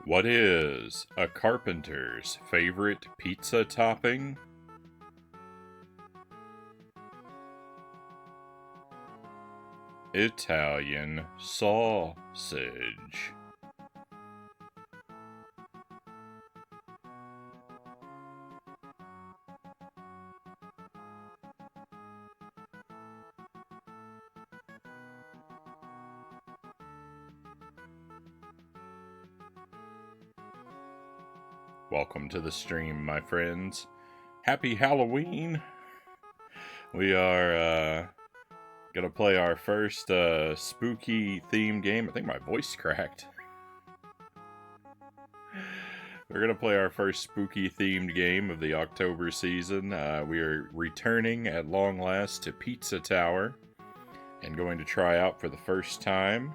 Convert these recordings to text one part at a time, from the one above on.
What is a carpenter's favorite pizza topping? Italian sausage. Welcome to the stream, my friends. Happy Halloween! We are gonna play our first spooky theme game. I think my voice cracked. We're gonna play our first spooky themed game of the October season. We are returning at long last to Pizza Tower and going to try out for the first time.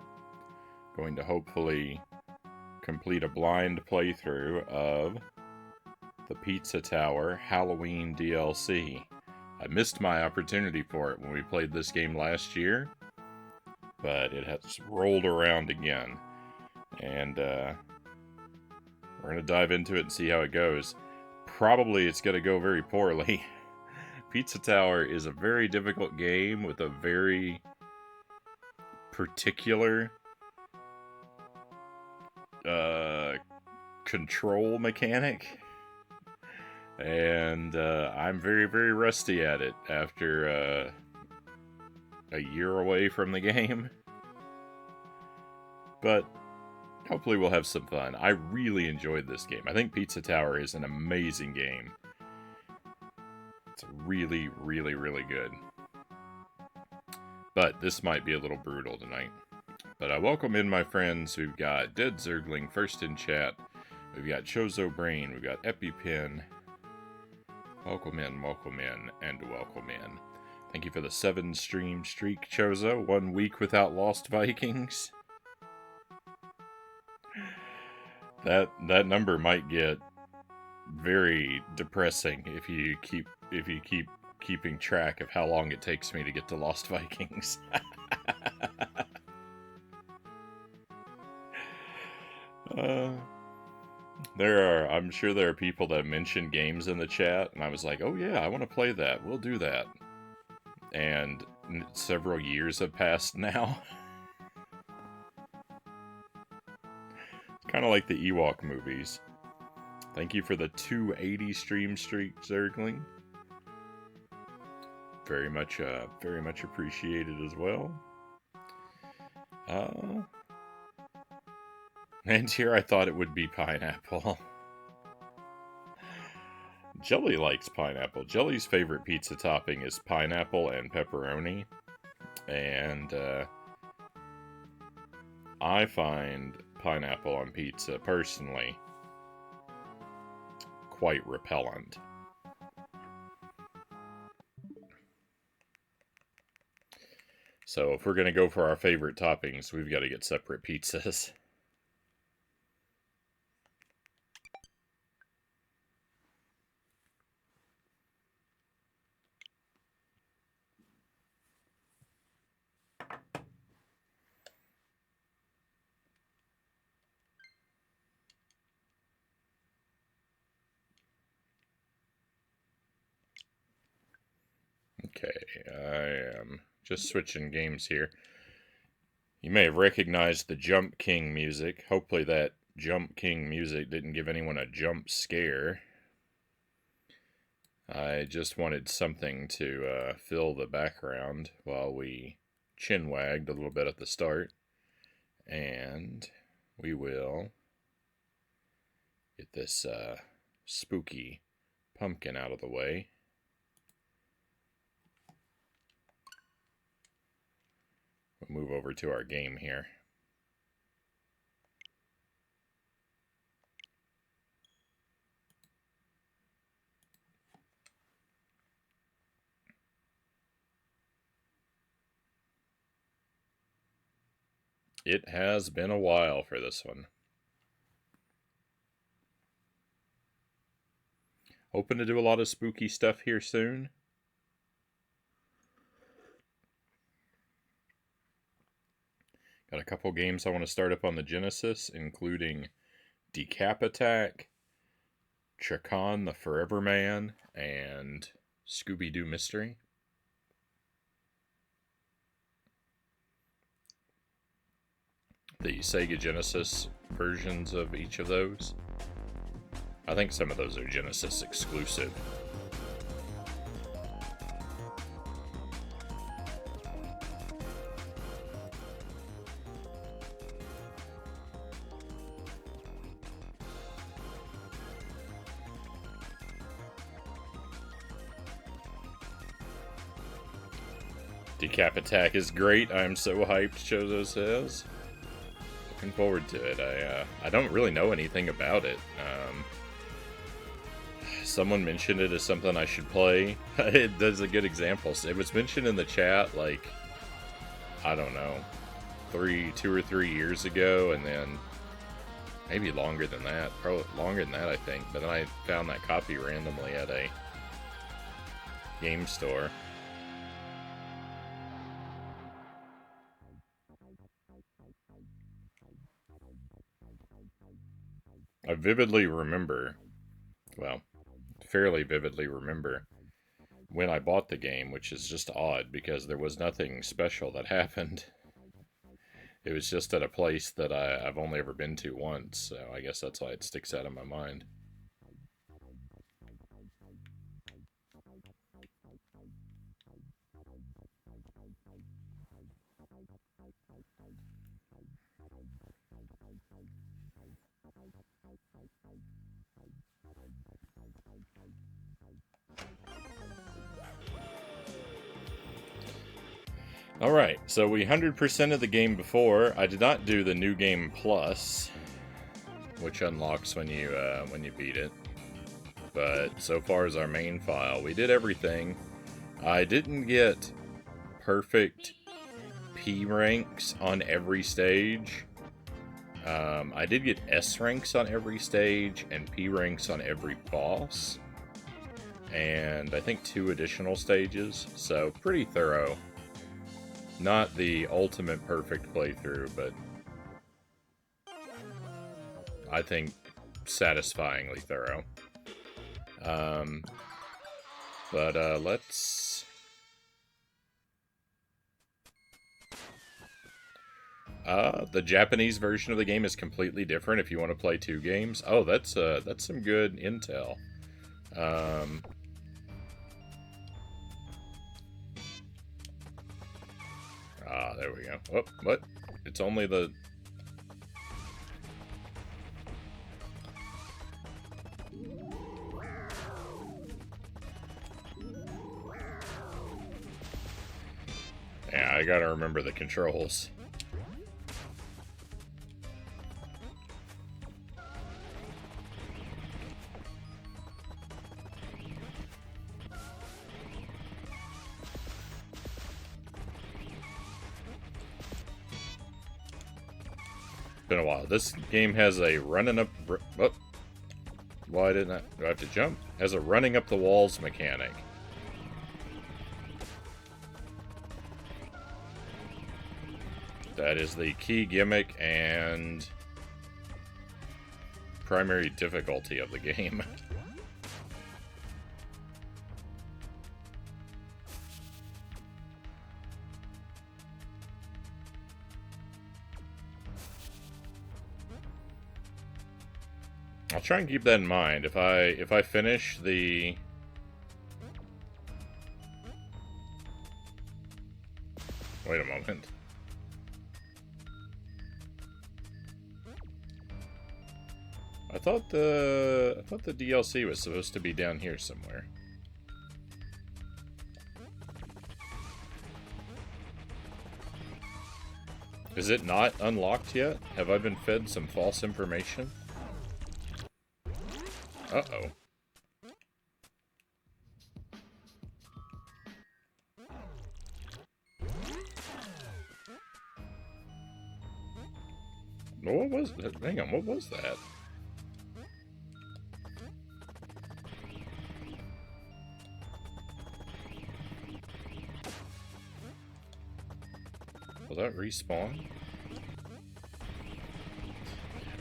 Going to hopefully complete a blind playthrough of the Pizza Tower Halloween DLC. I missed my opportunity for it when we played this game last year, but it has rolled around again. And we're going to dive into it and see how it goes. Probably it's going to go very poorly. Pizza Tower is a very difficult game with a very particular control mechanic. And I'm very, very rusty at it after a year away from the game. But hopefully we'll have some fun. I really enjoyed this game. I think Pizza Tower is an amazing game. It's really, really, really good. But this might be a little brutal tonight. But I welcome in my friends. We've got Dead Zergling first in chat. We've got Chozo Brain. We've got EpiPen. Welcome in, and welcome in. Thank you for the 7 stream streak, Chozo. 1 week without Lost Vikings. That number might get very depressing if you keep keeping track of how long it takes me to get to Lost Vikings. I'm sure there are people that mention games in the chat, and I was like, oh yeah, I want to play that. We'll do that. And several years have passed now. It's kind of like the Ewok movies. Thank you for the 280 stream streak, Zergling. Very much appreciated as well. And here I thought it would be pineapple. Jelly likes pineapple. Jelly's favorite pizza topping is pineapple and pepperoni. And I find pineapple on pizza, personally, quite repellent. So if we're going to go for our favorite toppings, we've got to get separate pizzas. Okay, I am just switching games here. You may have recognized the Jump King music. Hopefully that Jump King music didn't give anyone a jump scare. I just wanted something to fill the background while we chin wagged a little bit at the start. And we will get this spooky pumpkin out of the way. We'll move over to our game here. It has been a while for this one. Hoping to do a lot of spooky stuff here soon. Got a couple games I want to start up on the Genesis, including Decap Attack, Chacon the Forever Man, and Scooby-Doo Mystery. The Sega Genesis versions of each of those. I think some of those are Genesis exclusive. Decap Attack is great. I'm so hyped, Chozo says. Looking forward to it. I don't really know anything about it. Someone mentioned it as something I should play. It does a good example. It was mentioned in the chat, like, I don't know, 2 or 3 years ago, and then maybe longer than that. Probably longer than that, I think. But then I found that copy randomly at a game store. I vividly remember, well, fairly vividly remember when I bought the game, which is just odd because there was nothing special that happened. It was just at a place that I've only ever been to once, so I guess that's why it sticks out in my mind. Alright, so we 100%ed the game before. I did not do the New Game Plus, which unlocks when you beat it. But so far as our main file, we did everything. I didn't get perfect P ranks on every stage. I did get S ranks on every stage and P ranks on every boss. And I think 2 additional stages, so pretty thorough. Not the ultimate perfect playthrough, but I think satisfyingly thorough. Let's... the Japanese version of the game is completely different if you want to play 2 games. Oh, that's some good intel. There we go. Oh, what? It's only the... Yeah, I gotta remember the controls. Been a while. This game has a running up... Oh. Why didn't I... Do I have to jump? Has a running up the walls mechanic. That is the key gimmick and primary difficulty of the game. I'll try and keep that in mind. If I finish the... Wait a moment. I thought the DLC was supposed to be down here somewhere. Is it not unlocked yet? Have I been fed some false information? Uh-oh. What was that? Hang on, what was that? Will that respawn?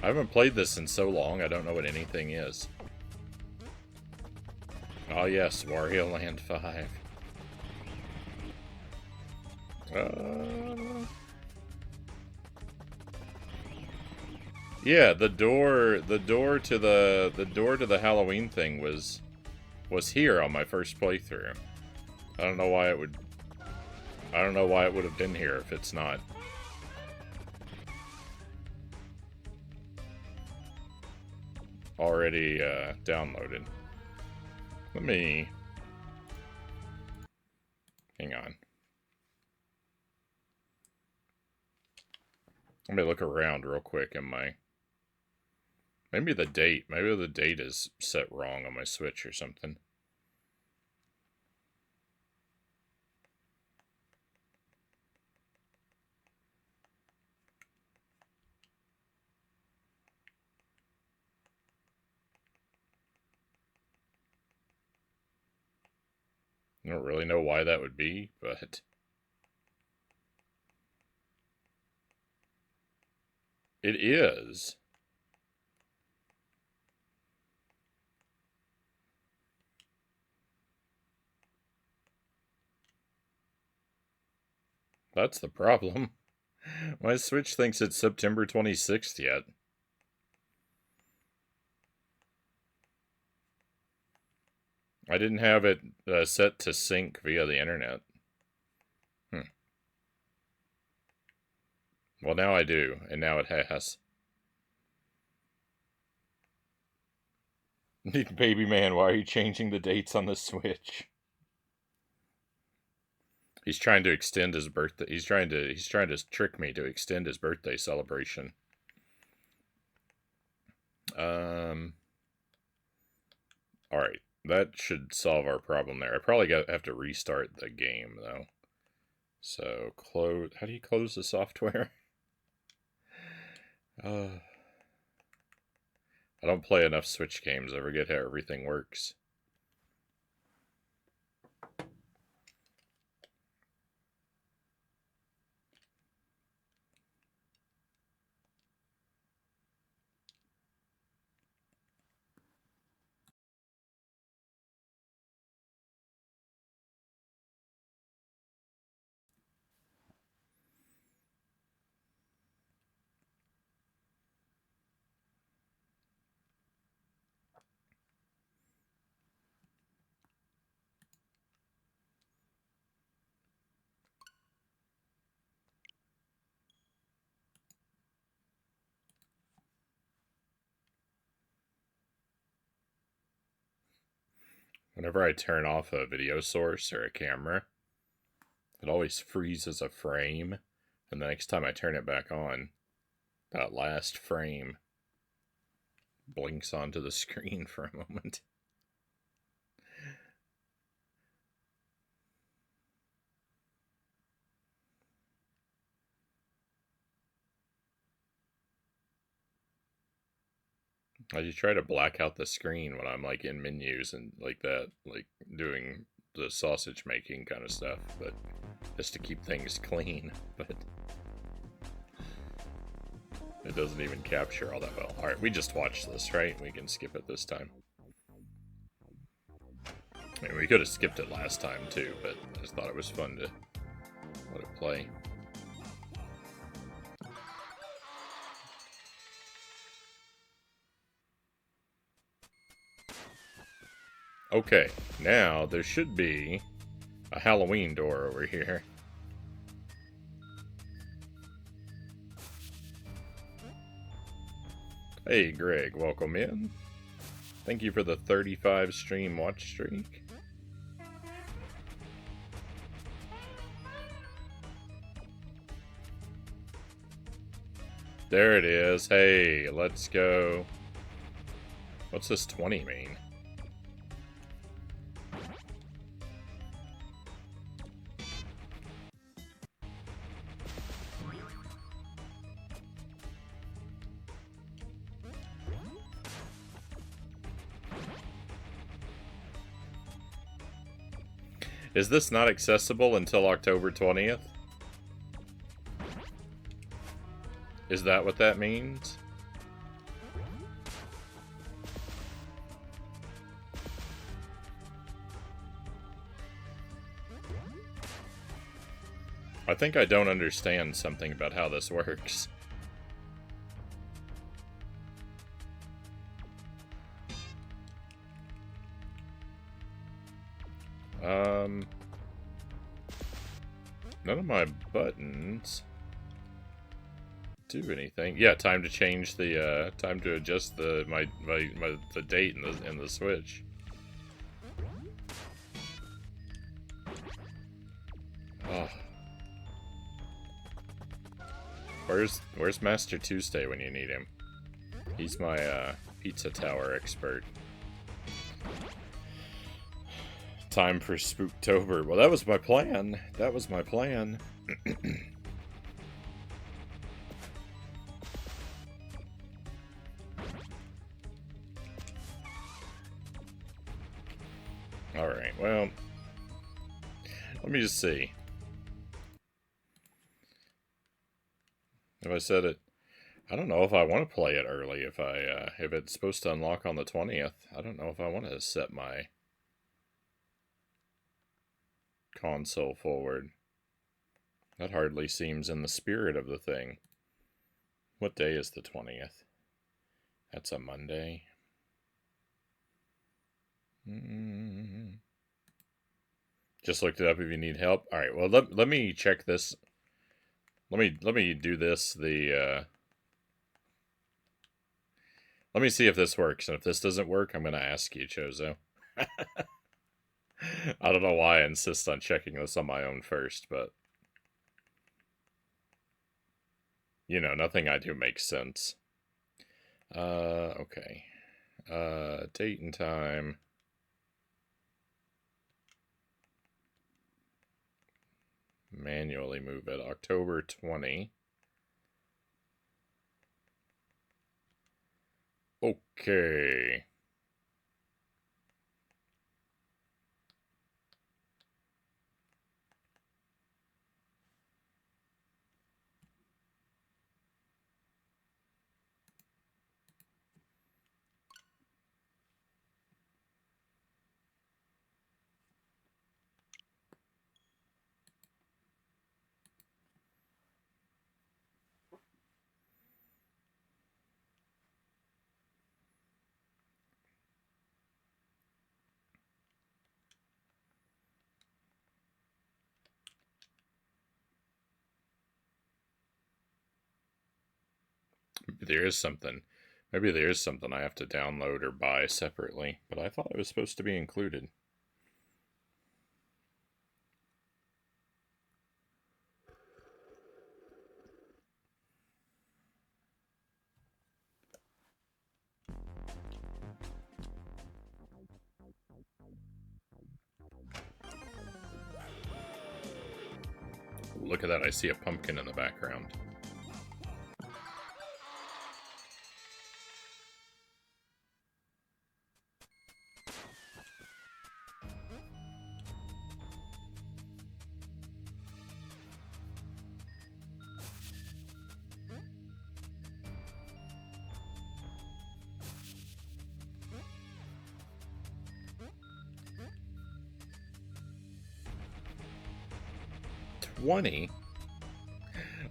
I haven't played this in so long, I don't know what anything is. Oh yes, Wario Land 5. Yeah, the door to the Halloween thing was here on my first playthrough. I don't know why it would have been here if it's not. Already downloaded. Let me hang on. Let me look around real quick in my... Maybe the date is set wrong on my Switch or something. I don't really know why that would be, but... It is. That's the problem. My Switch thinks it's September 26th yet. I didn't have it set to sync via the internet. Well, now I do, and now it has. Baby man, why are you changing the dates on the Switch? He's trying to extend his birthday. He's trying to trick me to extend his birthday celebration. All right, that should solve our problem there. I probably have to restart the game though. So close. How do you close the software? I don't play enough Switch games. I forget how everything works. Whenever I turn off a video source or a camera, it always freezes a frame, and the next time I turn it back on, that last frame blinks onto the screen for a moment. I just try to black out the screen when I'm like in menus and like that, like doing the sausage making kind of stuff, but just to keep things clean, but it doesn't even capture all that well. Alright, we just watched this, right? We can skip it this time. I mean, we could have skipped it last time too, but I just thought it was fun to let it play. Okay, now there should be a Halloween door over here. Hey Greg, welcome in. Thank you for the 35 stream watch streak. There it is. Hey, let's go. What's this 20 mean? Is this not accessible until October 20th? Is that what that means? I think I don't understand something about how this works. None of my buttons do anything. Yeah, time to change the, time to adjust the, the date in the Switch. Oh. Where's Master Tuesday when you need him? He's my, pizza tower expert. Time for Spooktober. Well, that was my plan. That was my plan. Alright, well... Let me just see. If I said it... I don't know if I want to play it early, if it's supposed to unlock on the 20th. I don't know if I want to set my console forward. That hardly seems in the spirit of the thing. What day is the 20th? That's a Monday. Just looked it up if you need help. Alright, well, let me check this. Let me do this, let me see if this works, and if this doesn't work, I'm gonna ask you, Chozo. I don't know why I insist on checking this on my own first, but... You know, nothing I do makes sense. Okay. Date and time. Manually move it. October 20. Okay. Maybe there is something. Maybe there is something I have to download or buy separately, but I thought it was supposed to be included. Look at that, I see a pumpkin in the background.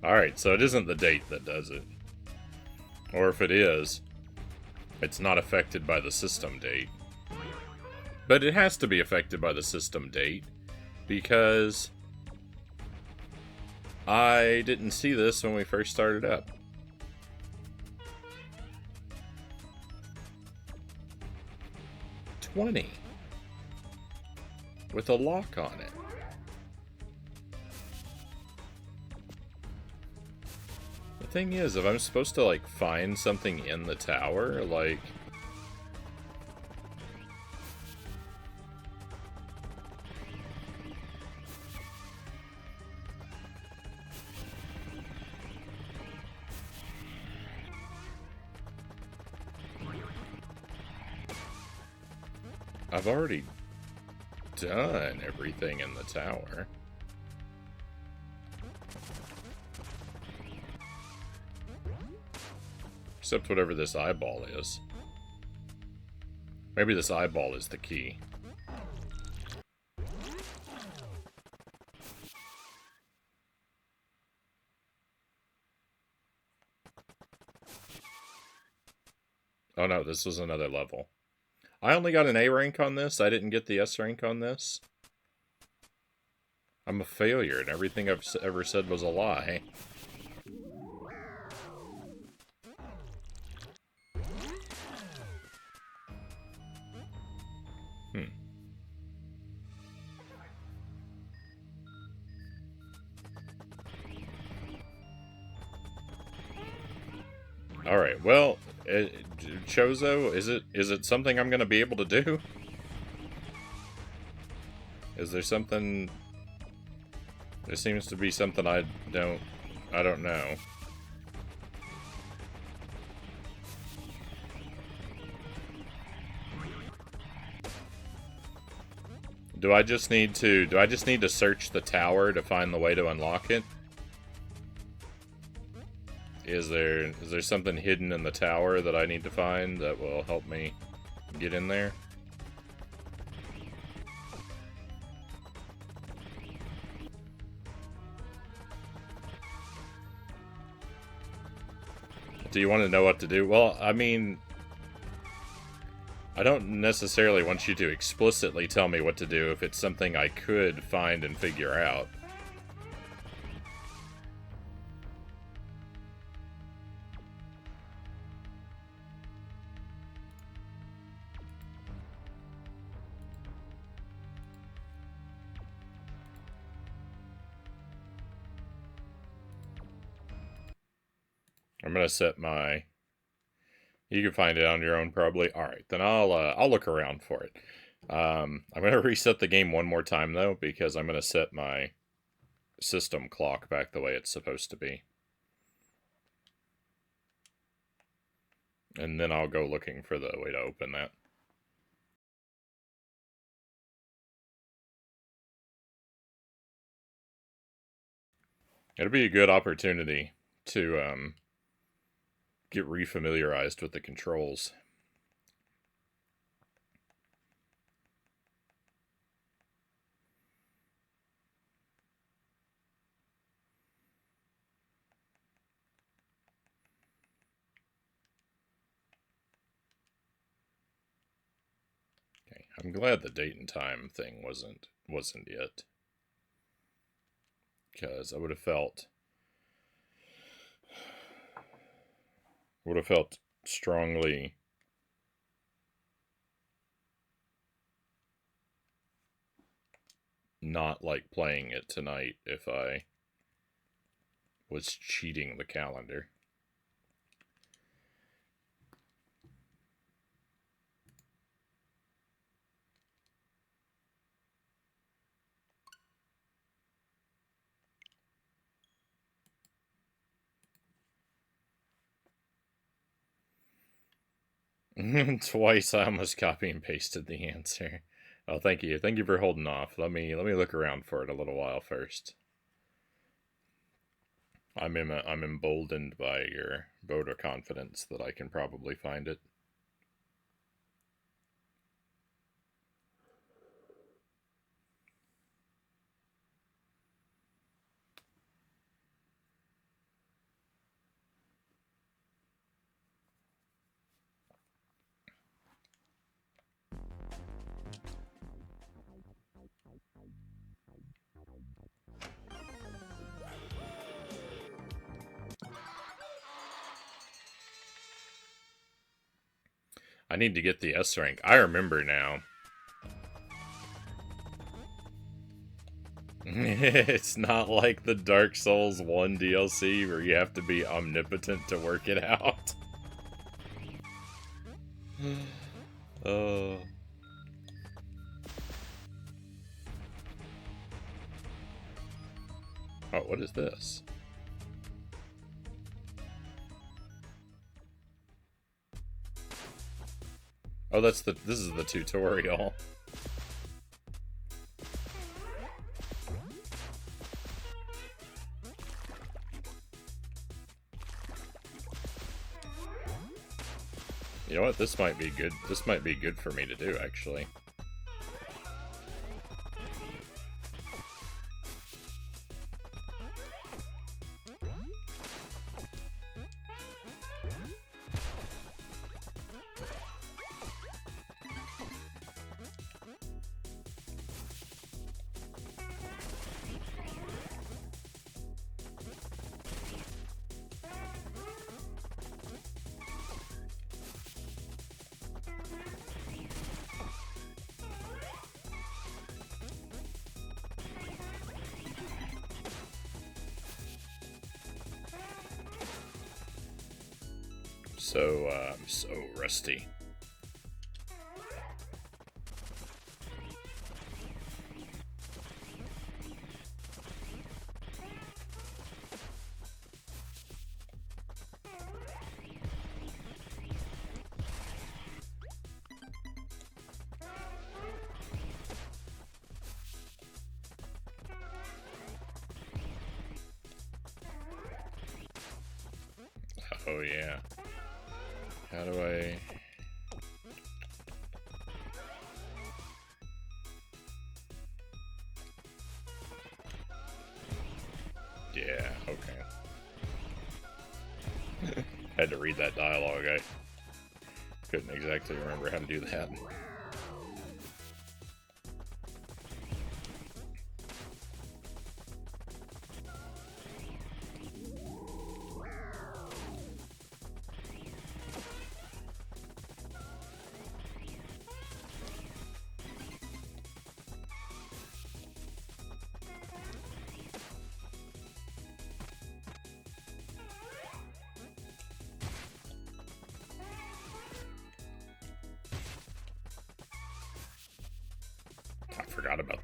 Alright, so it isn't the date that does it. Or if it is, it's not affected by the system date. But it has to be affected by the system date, because I didn't see this when we first started up. $20 with a lock on it. The thing is, if I'm supposed to, like, find something in the tower, like... I've already done everything in the tower. Except whatever this eyeball is. Maybe this eyeball is the key. Oh no, this was another level. I only got an A rank on this. I didn't get the S rank on this. I'm a failure, and everything I've ever said was a lie. Alright, well, Chozo, is it something I'm gonna be able to do? Is there something... There seems to be something I don't know. Do I just need to search the tower to find the way to unlock it? Is there something hidden in the tower that I need to find that will help me get in there? Do you want to know what to do? Well, I mean, I don't necessarily want you to explicitly tell me what to do if it's something I could find and figure out. I'm gonna set my... You can find it on your own, probably. Alright, then I'll look around for it. I'm gonna reset the game one more time, though, because I'm gonna set my system clock back the way it's supposed to be. And then I'll go looking for the way to open that. It'll be a good opportunity to, get refamiliarized with the controls. Okay, I'm glad the date and time thing wasn't yet. Because I would have felt strongly not like playing it tonight if I was cheating the calendar. Twice I almost copy and pasted the answer. Oh, thank you. Thank you for holding off. Let me look around for it a little while first. I'm emboldened by your vote of confidence that I can probably find it. I need to get the S rank. I remember now. It's not like the Dark Souls 1 DLC where you have to be omnipotent to work it out. Oh, what is this? Oh, this is the tutorial. You know what? This might be good. This might be good for me to do, actually. I'm so rusty. Oh yeah. How do I... Yeah, okay. Had to read that dialogue. I couldn't exactly remember how to do that.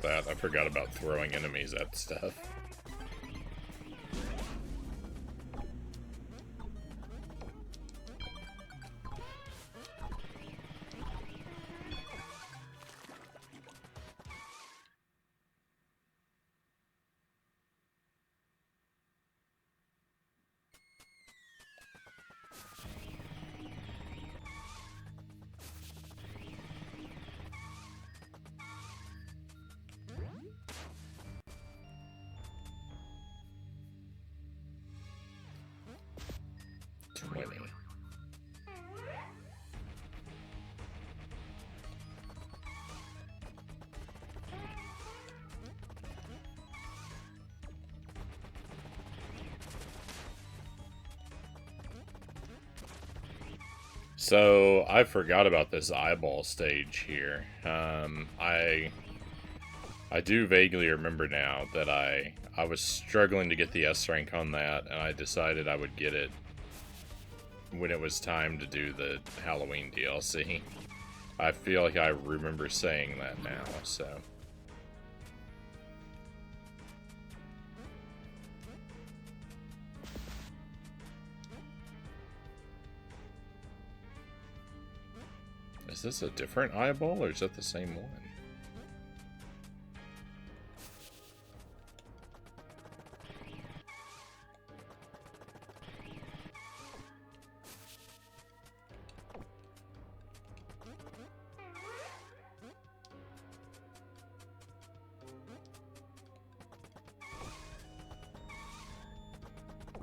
'That. I forgot about throwing enemies at stuff. So, I forgot about this eyeball stage here. I do vaguely remember now that I was struggling to get the S rank on that, and I decided I would get it when it was time to do the Halloween DLC. I feel like I remember saying that now, so... Is this a different eyeball, or is that the same one?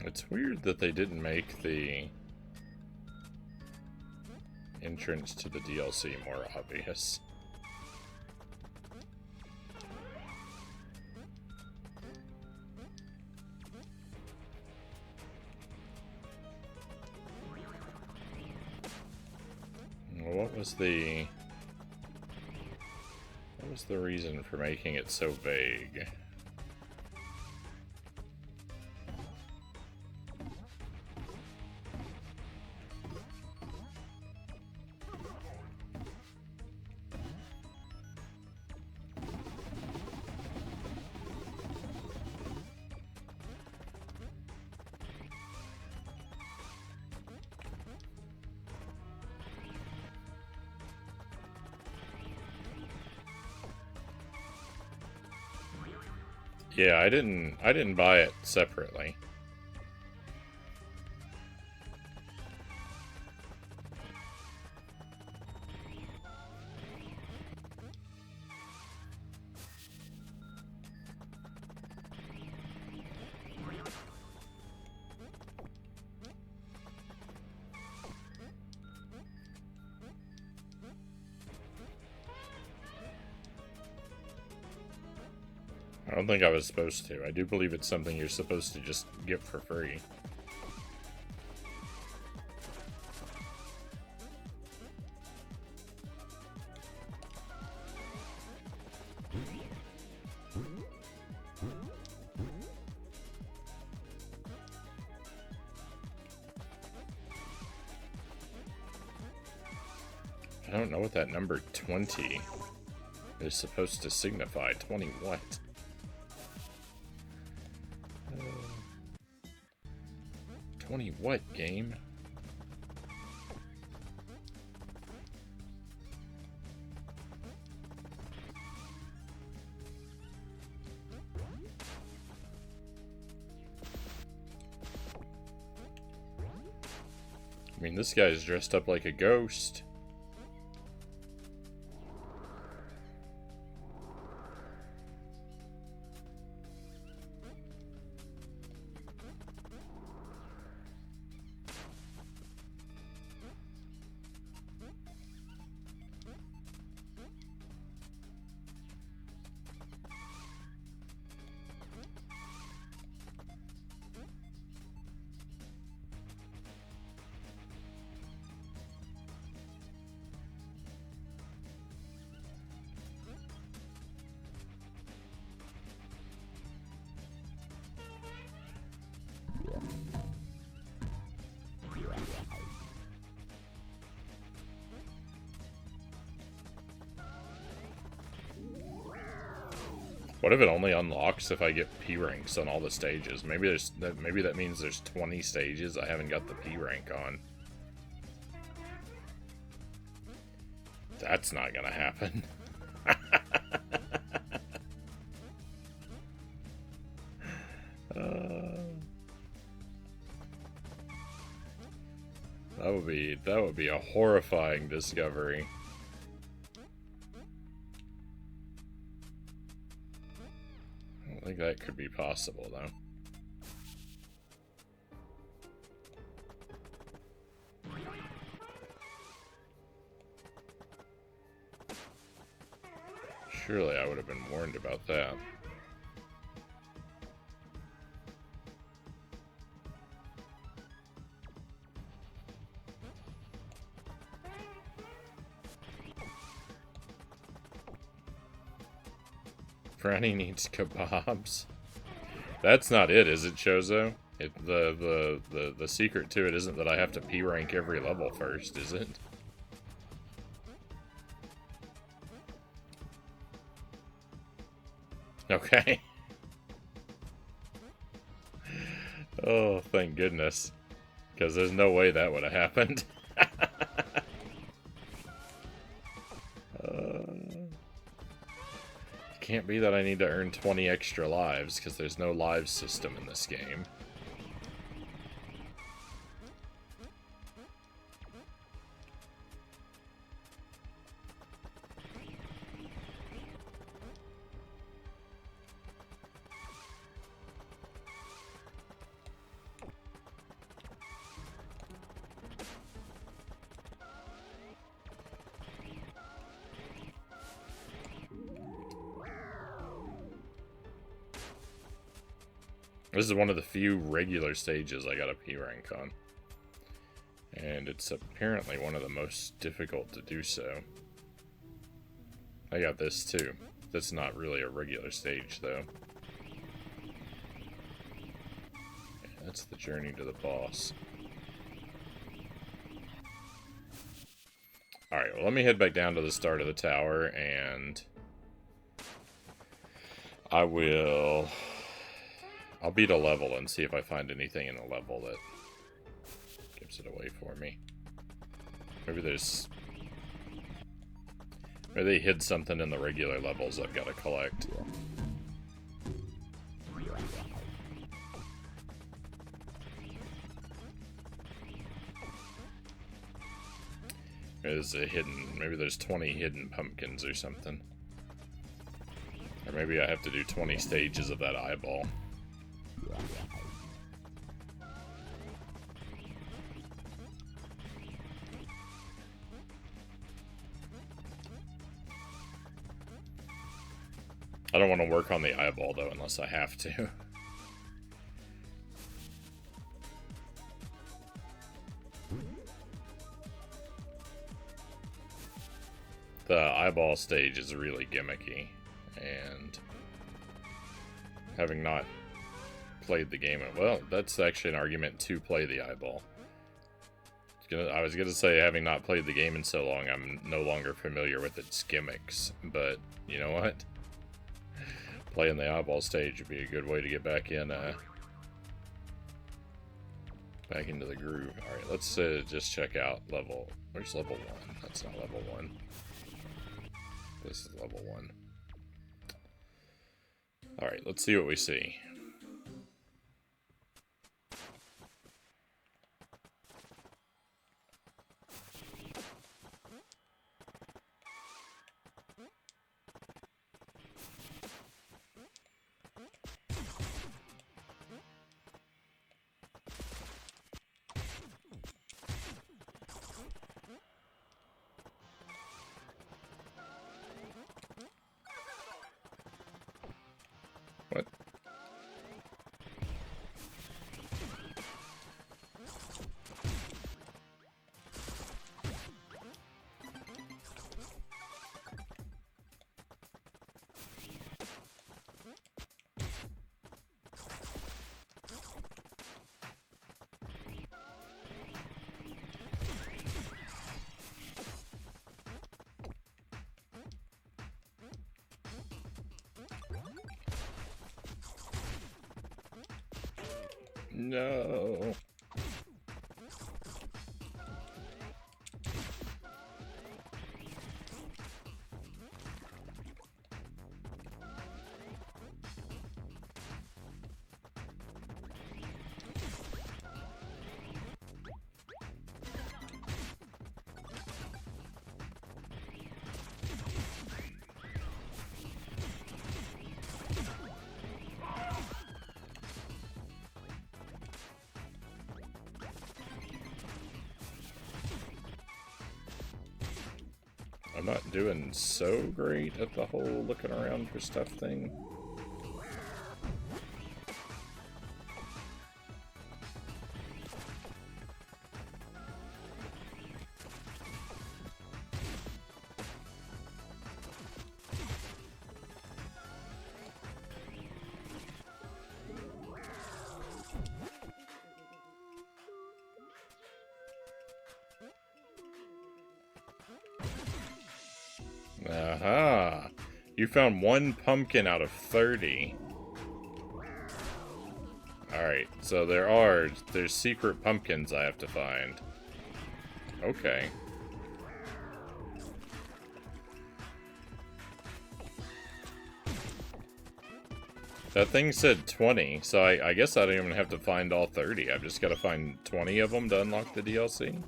It's weird that they didn't make the entrance to the DLC more obvious. Well, what was the reason for making it so vague? Yeah, I didn't buy it separately. I don't think I was supposed to. I do believe it's something you're supposed to just get for free. I don't know what that number 20 is supposed to signify. 20 what? 20 what, game? I mean, this guy's dressed up like a ghost. What if it only unlocks if I get P ranks on all the stages? Maybe that means there's 20 stages I haven't got the P rank on. That's not gonna happen. That would be a horrifying discovery. I don't think that could be possible, though. Surely I would have been warned about that. Frownie needs kebabs. That's not it, is it, Chozo? The secret to it isn't that I have to P rank every level first, is it? Okay. Oh, thank goodness. Because there's no way that would have happened. Can't be that I need to earn 20 extra lives, because there's no live system in this game. This is one of the few regular stages I got a P rank on. And it's apparently one of the most difficult to do so. I got this too. That's not really a regular stage though. Yeah, that's the journey to the boss. Alright, well let me head back down to the start of the tower and I'll beat a level and see if I find anything in a level that gives it away for me. Maybe they hid something in the regular levels I've got to collect. Maybe there's 20 hidden pumpkins or something. Or maybe I have to do 20 stages of that eyeball. I don't want to work on the eyeball, though, unless I have to. The eyeball stage is really gimmicky, and having not played the game, well, that's actually an argument to play the eyeball. I was gonna say, having not played the game in so long, I'm no longer familiar with its gimmicks. But you know what? Playing the eyeball stage would be a good way to get back in, back into the groove. All right, let's just check out level. Where's level 1? That's not level 1. This is level 1. All right, let's see what we see. What? No. I'm not doing so great at the whole looking around for stuff thing. Aha! You found one pumpkin out of 30. Alright, so there's secret pumpkins I have to find. Okay. That thing said 20, so I guess I don't even have to find all 30. I've just got to find 20 of them to unlock the DLC.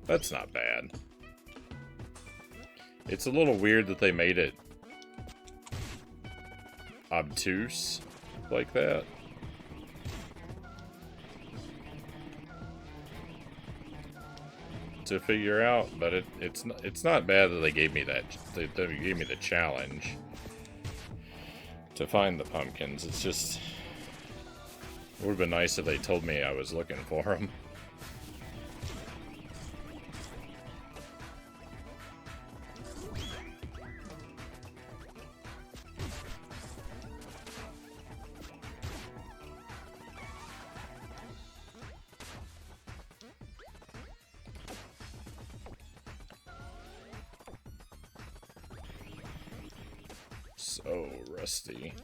That's not bad. It's a little weird that they made it obtuse like that. To figure out, but it's not bad that they gave me that. They gave me the challenge to find the pumpkins. It's just, it would have been nice if they told me I was looking for them. So rusty.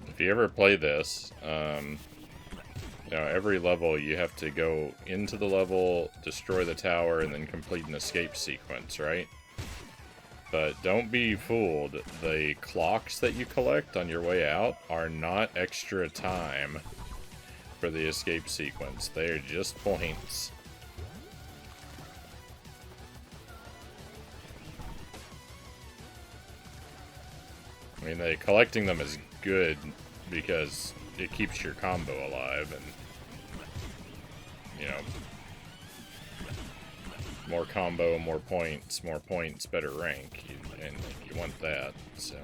If you ever play this, you know, every level you have to go into the level, destroy the tower, and then complete an escape sequence, right? But don't be fooled. The clocks that you collect on your way out are not extra time for the escape sequence. They are just points. I mean, collecting them is good because it keeps your combo alive, and you know, more combo, more points, better rank, and you want that, so.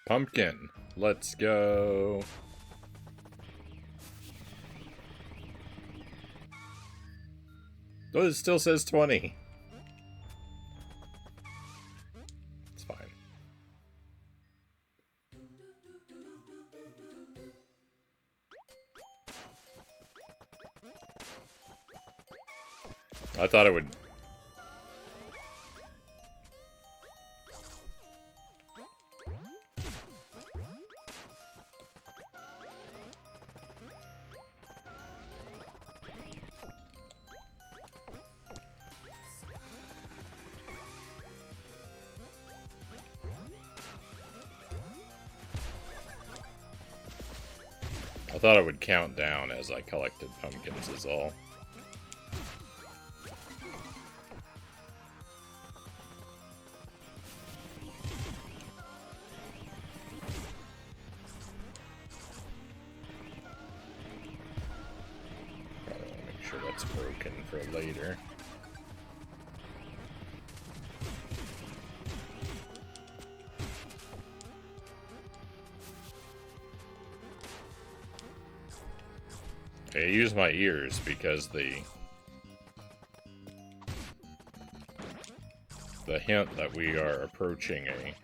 Pumpkin, let's go. Oh, it still says 20. It's fine. I thought it would... I thought it would count down as I collected pumpkins is all. Probably want to make sure that's broken for later. I use my ears because the hint that we are approaching a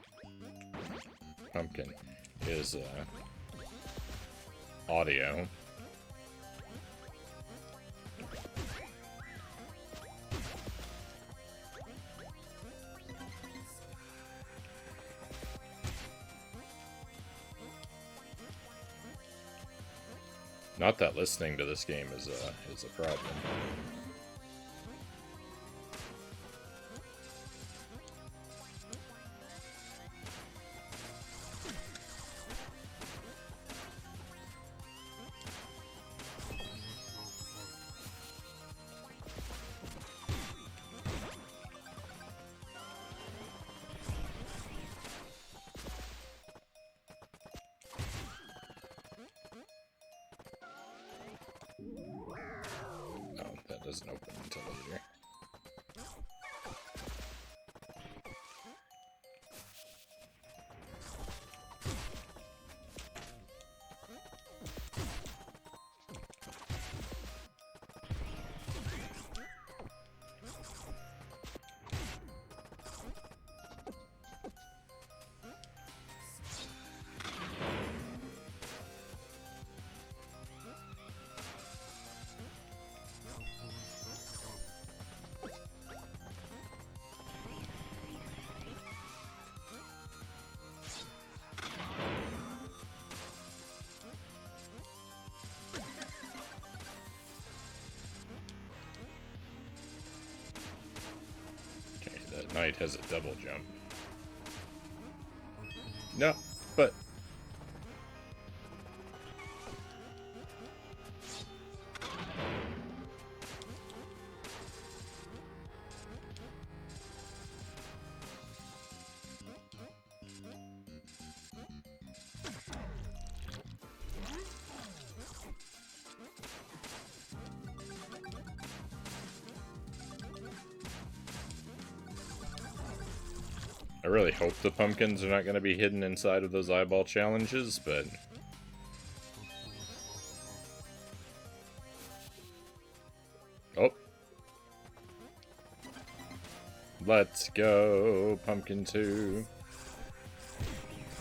pumpkin is audio. Not that listening to this game is a problem. Doesn't open until later. Knight has a double jump. No, but... I really hope the pumpkins are not going to be hidden inside of those eyeball challenges, but... Oh. Let's go, Pumpkin 2.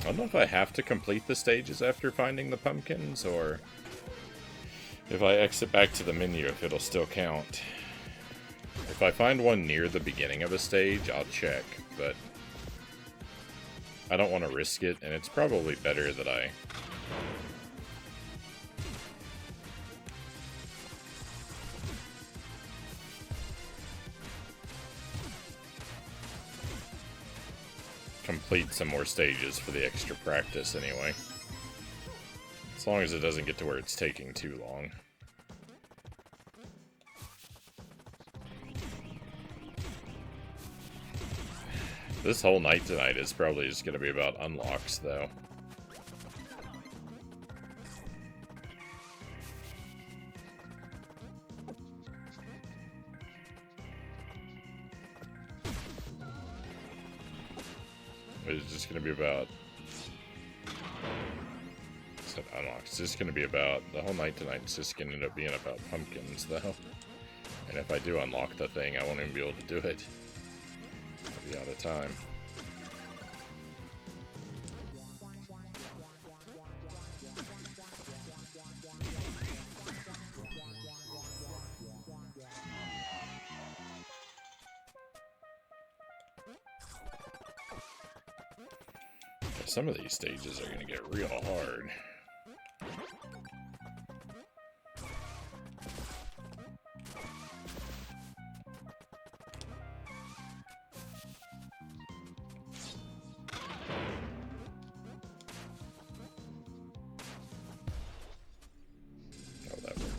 I don't know if I have to complete the stages after finding the pumpkins, or if I exit back to the menu, if it'll still count. If I find one near the beginning of a stage, I'll check, but I don't want to risk it, and it's probably better that I... complete some more stages for the extra practice anyway. As long as it doesn't get to where it's taking too long. This whole night tonight is probably just going to be about unlocks, though. It's just going to be about... unlocks. It's just going to be about... The whole night tonight is just going to end up being about pumpkins, though. And if I do unlock the thing, I won't even be able to do it. I'll be out of time. Some of these stages are going to get real hard. Oh, that worked.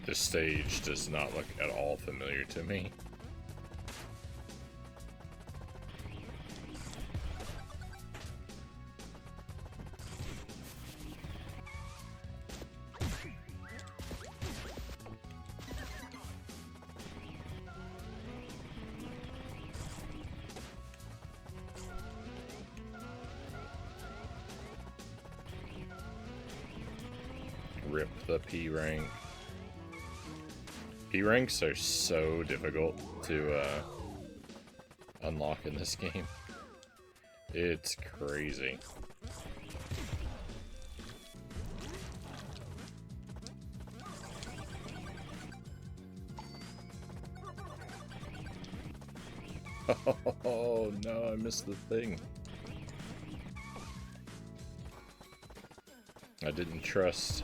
This stage does not look at all familiar to me. Rip the P rank. P ranks are so difficult to unlock in this game. It's crazy. Oh no, I missed the thing. I didn't trust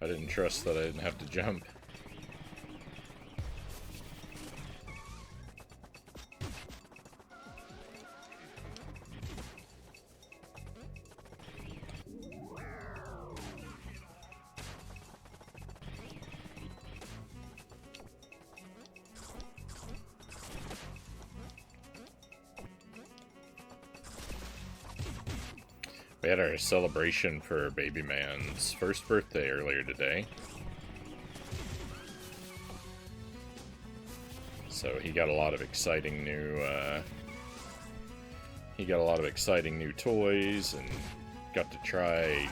that I didn't have to jump. We had our celebration for Baby Man's first birthday earlier today. So he got a lot of exciting new toys, and got to try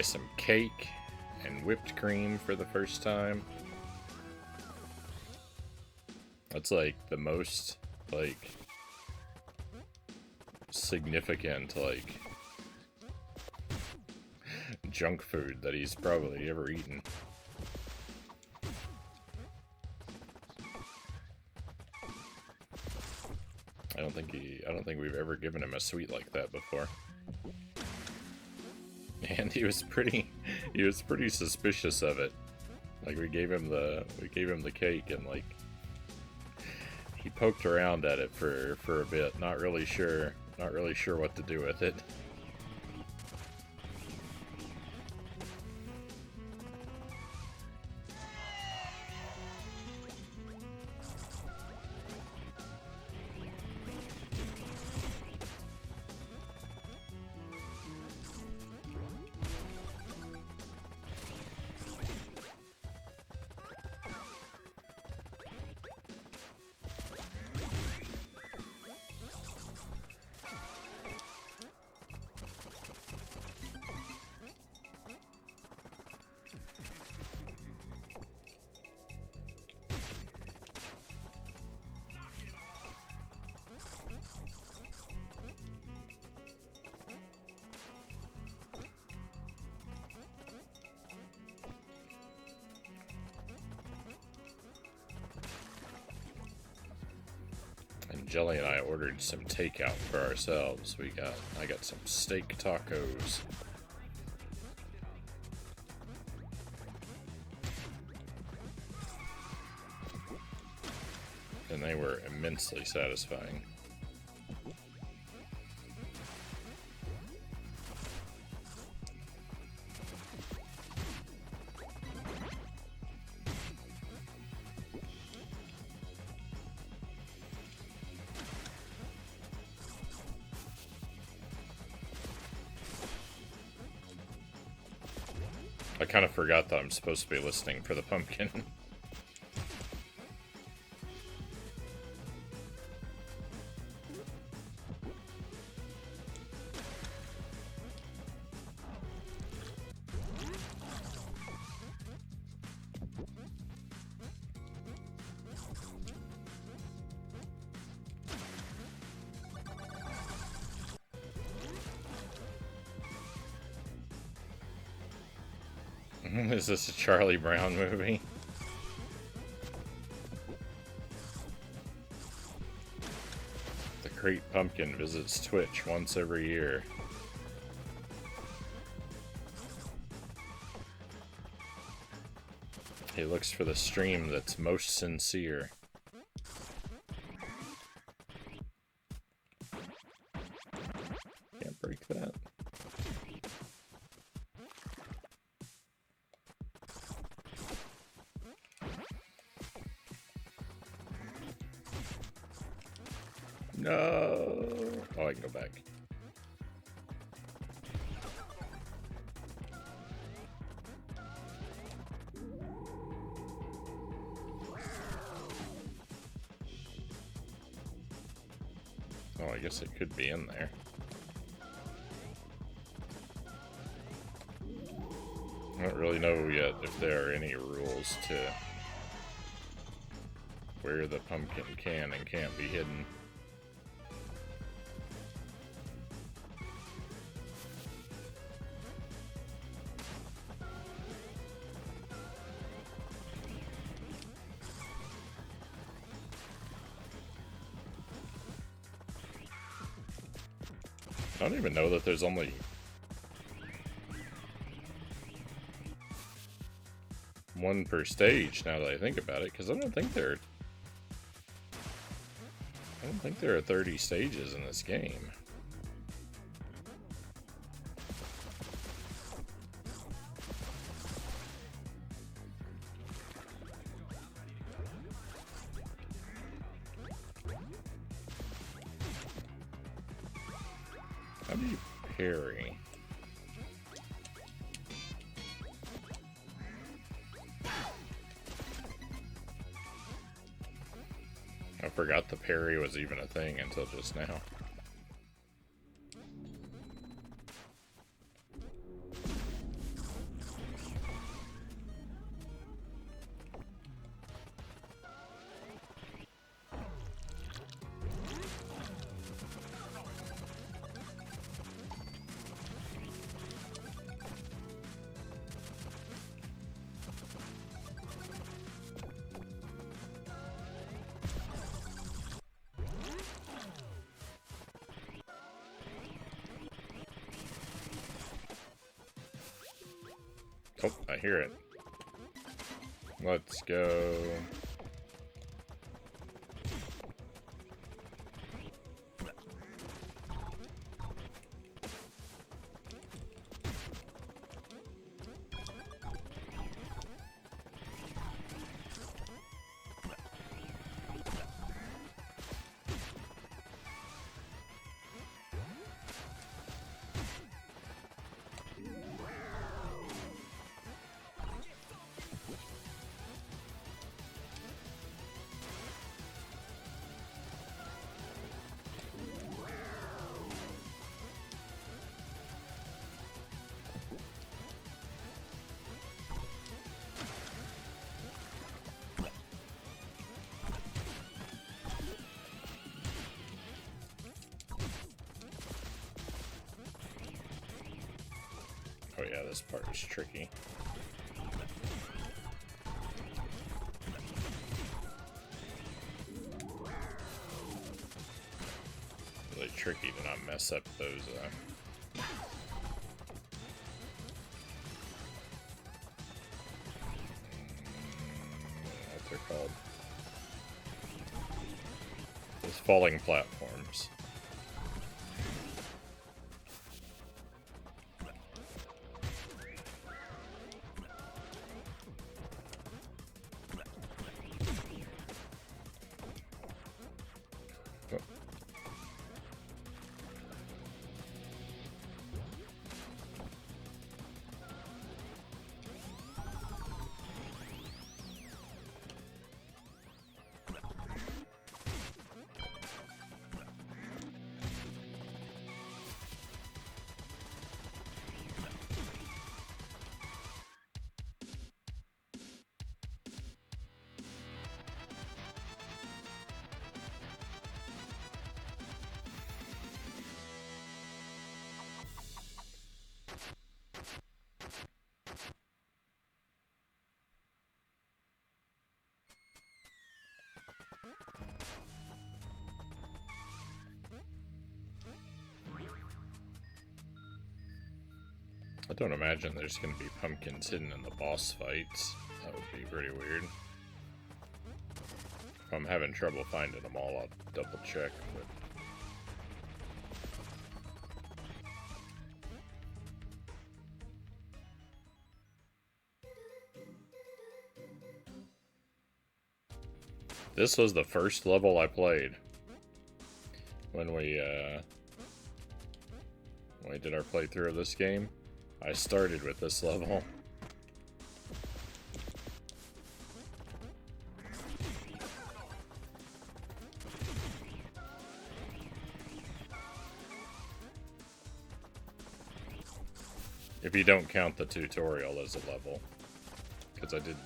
some cake and whipped cream for the first time. That's like the most like significant like junk food that he's probably ever eaten. I don't think we've ever given him a sweet like that before. And he was pretty suspicious of it. Like we gave him the cake, and like he poked around at it for a bit, not really sure what to do with it. Jelly and I ordered some takeout for ourselves. I got some steak tacos. And they were immensely satisfying. I kind of forgot that I'm supposed to be listening for the pumpkin. Is this a Charlie Brown movie? The Crate Pumpkin visits Twitch once every year. He looks for the stream that's most sincere. Can't break that. No. Oh, I can go back. Oh, I guess it could be in there. I don't really know yet if there are any rules to where the pumpkin can and can't be hidden. I don't even know that there's only one per stage now that I think about it, because I don't think there are 30 stages in this game. parry. I forgot the parry was even a thing until just now. Oh, I hear it. Let's go. Oh yeah, this part is tricky. Really tricky to not mess up those, what they're called. Those falling platforms. I don't imagine there's going to be pumpkins hidden in the boss fights. That would be pretty weird. If I'm having trouble finding them all, I'll double check. But this was the first level I played when we did our playthrough of this game. I started with this level. If you don't count the tutorial as a level. Because I did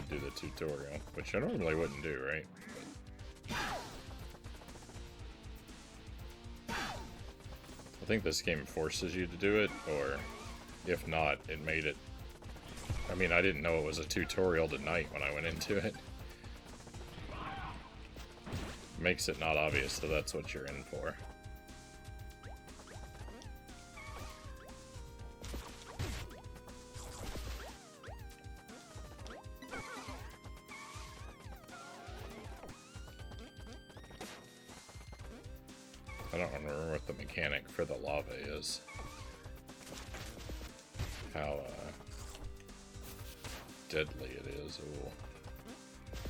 do the tutorial, which I normally wouldn't do, right? I think this game forces you to do it, or if not, it made it... I mean, I didn't know it was a tutorial tonight when I went into it. Makes it not obvious that that's what you're in for. I don't remember what the mechanic for the lava is. How deadly it is. Ooh.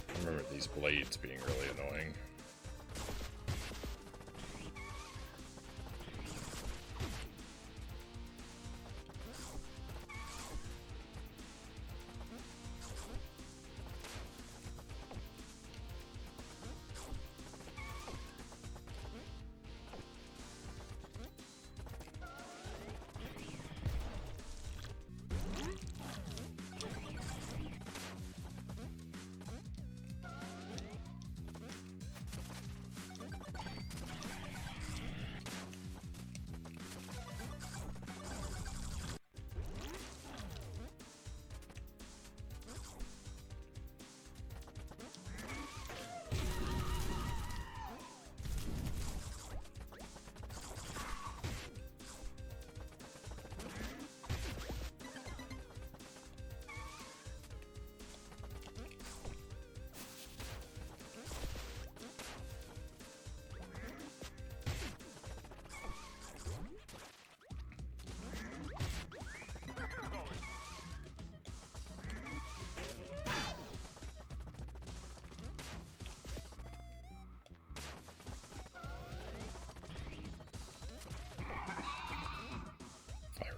I remember these blades being really annoying.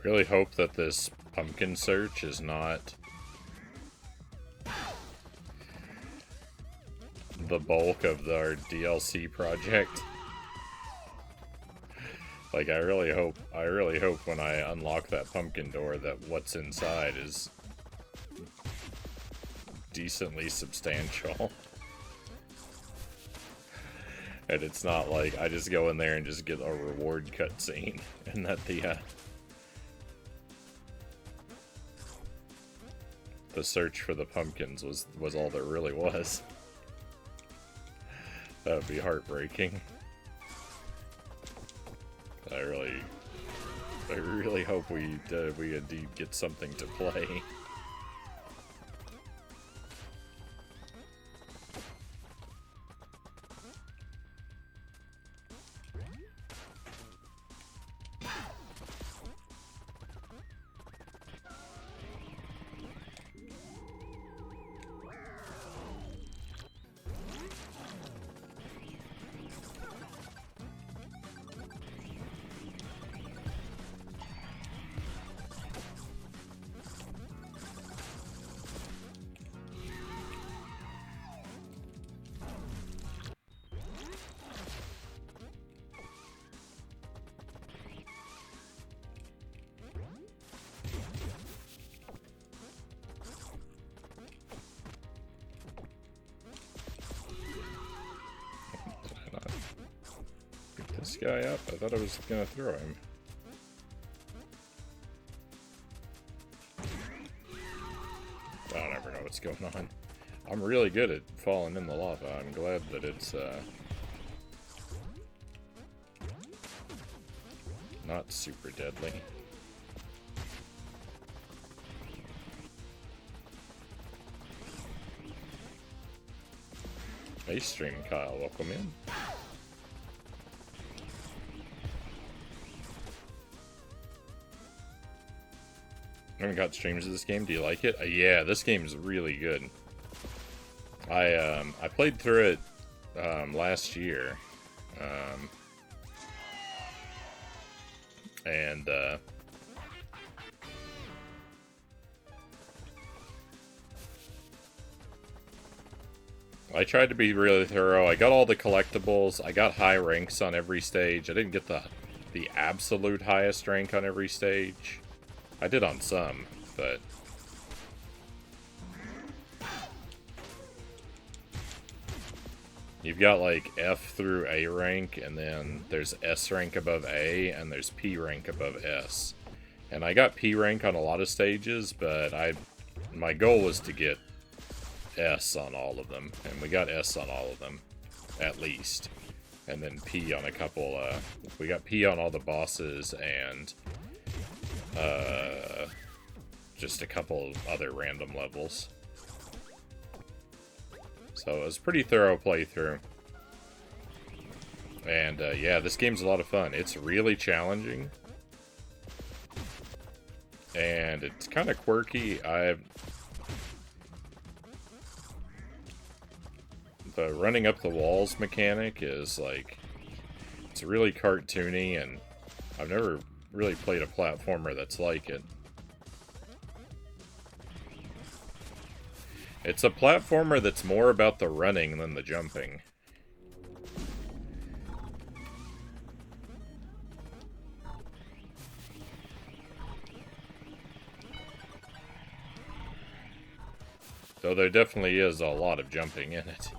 Really hope that this pumpkin search is not the bulk of our DLC project. Like, I really hope when I unlock that pumpkin door that what's inside is decently substantial. And it's not like I just go in there and just get a reward cutscene, and that the search for the pumpkins was all there really was. That would be heartbreaking. I really hope we indeed get something to play. This guy up? I thought I was gonna throw him. I don't ever know what's going on. I'm really good at falling in the lava. I'm glad that it's not super deadly. Hey, Stream Kyle, welcome in. I haven't got streams of this game. Do you like it? Yeah, this game is really good. I played through it last year, and I tried to be really thorough. I got all the collectibles. I got high ranks on every stage. I didn't get the absolute highest rank on every stage. I did on some, but you've got like F through A rank, and then there's S rank above A, and there's P rank above S. And I got P rank on a lot of stages, but my goal was to get S on all of them, and we got S on all of them, at least. And then P on a couple, we got P on all the bosses, and just a couple other random levels. So it was a pretty thorough playthrough. And yeah, this game's a lot of fun. It's really challenging. And it's kind of quirky. The running up the walls mechanic is like, it's really cartoony, and I've never really played a platformer that's like it. It's a platformer that's more about the running than the jumping. Though there definitely is a lot of jumping in it.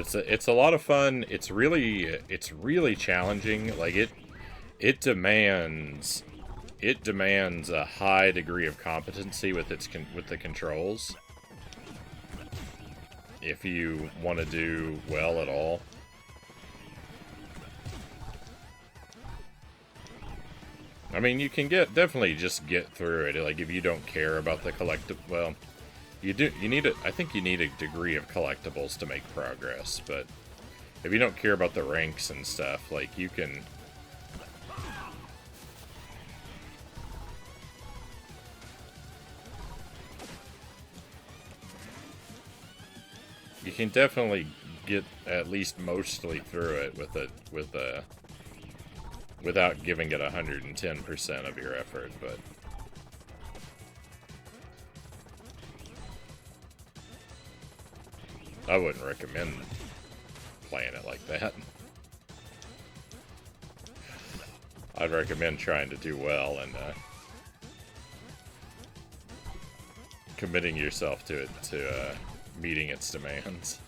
It's a lot of fun. It's really challenging. Like it demands a high degree of competency with the controls if you want to do well at all. I mean, you can definitely just get through it. Like, if you don't care about the collective, well, you need I think you need a degree of collectibles to make progress, but if you don't care about the ranks and stuff, like, you can... can definitely get at least mostly through it without giving it 110% of your effort, but I wouldn't recommend playing it like that. I'd recommend trying to do well and committing yourself to it, to meeting its demands.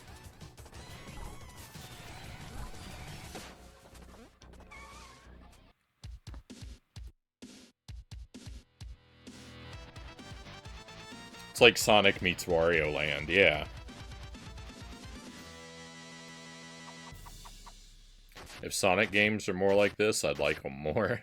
It's like Sonic meets Wario Land, yeah. If Sonic games are more like this, I'd like them more.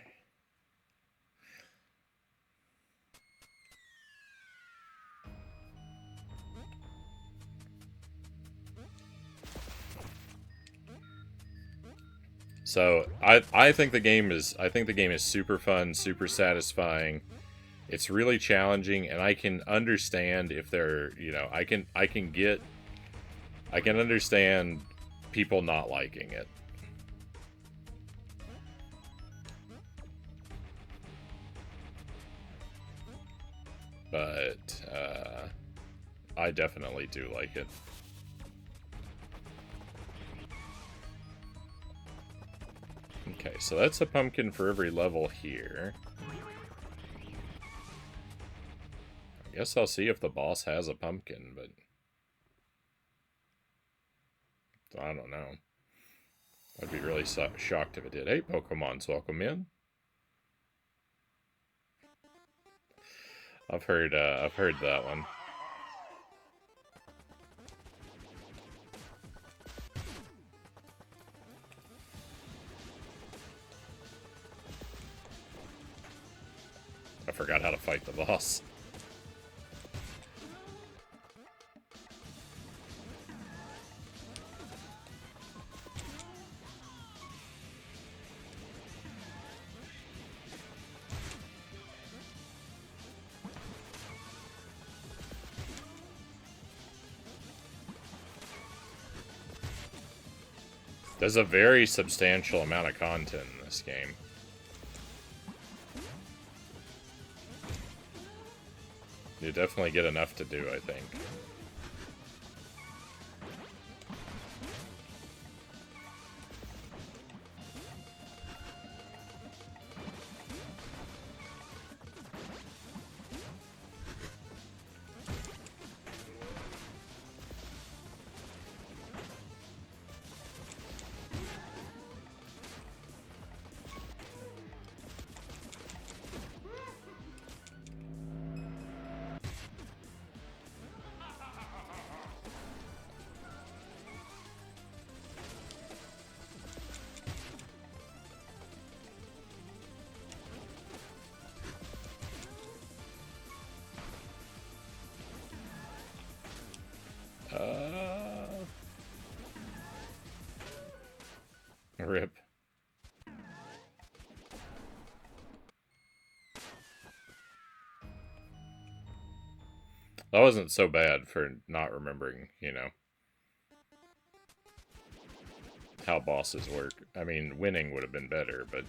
So I think the game is super fun, super satisfying. It's really challenging, and I can understand if they're, you know, I can understand people not liking it. But I definitely do like it. Okay, so that's a pumpkin for every level here. I guess I'll see if the boss has a pumpkin, but I don't know. I'd be really shocked if it did. Hey, Pokemon's welcome in. I've heard that one. I forgot how to fight the boss. There's a very substantial amount of content in this game. You definitely get enough to do, I think. Rip. That wasn't so bad for not remembering, you know, how bosses work. I mean, winning would have been better, but...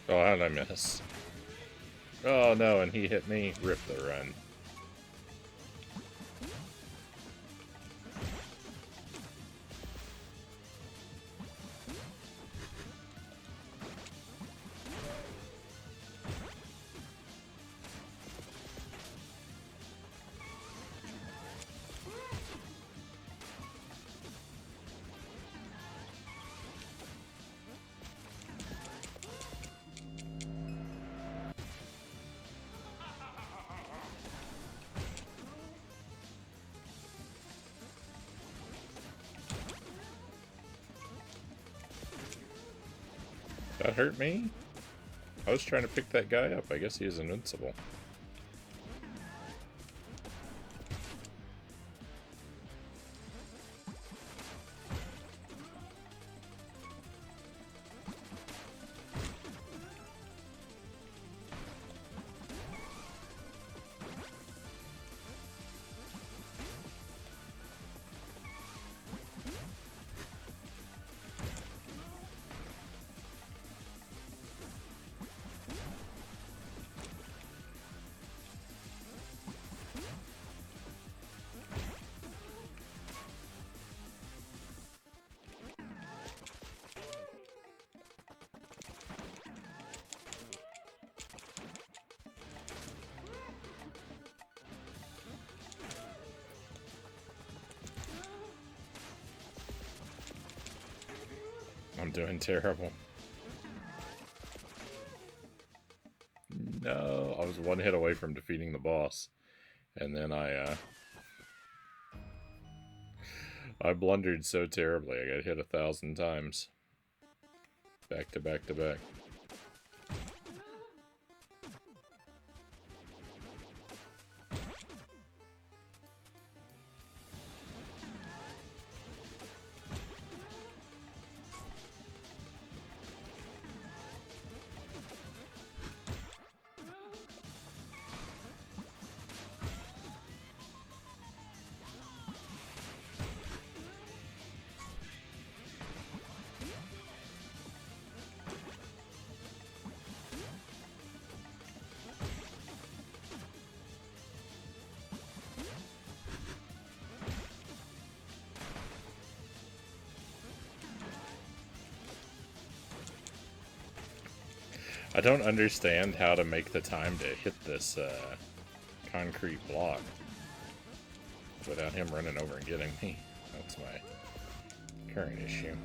Oh, how did I miss? Oh no, and he hit me. Rip the run. That hurt me? I was trying to pick that guy up. I guess he is invincible. I'm doing terrible. No, I was one hit away from defeating the boss. And then I blundered so terribly. I got hit 1,000 times. Back to back to back. I don't understand how to make the time to hit this concrete block without him running over and getting me. That's my current issue.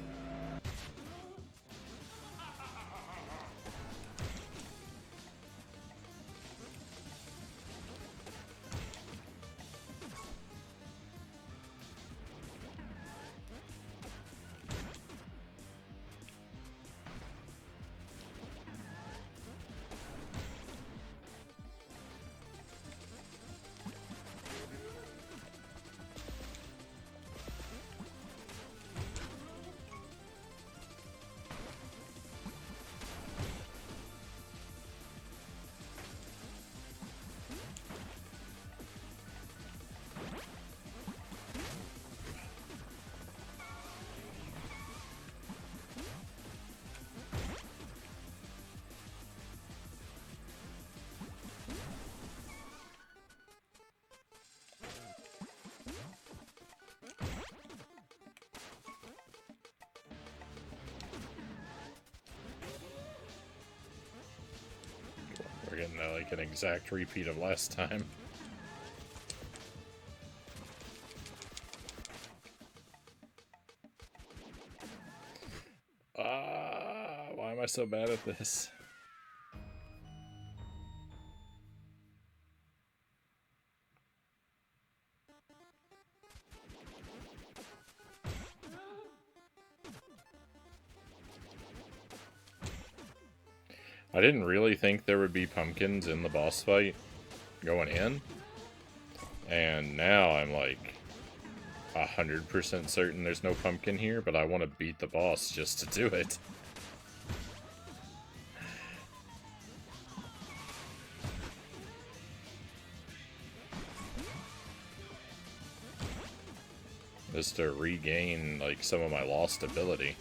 We're getting like an exact repeat of last time. Why am I so bad at this? I didn't really think there would be pumpkins in the boss fight going in. And now I'm like 100% certain there's no pumpkin here, but I want to beat the boss just to do it. Just to regain like some of my lost ability.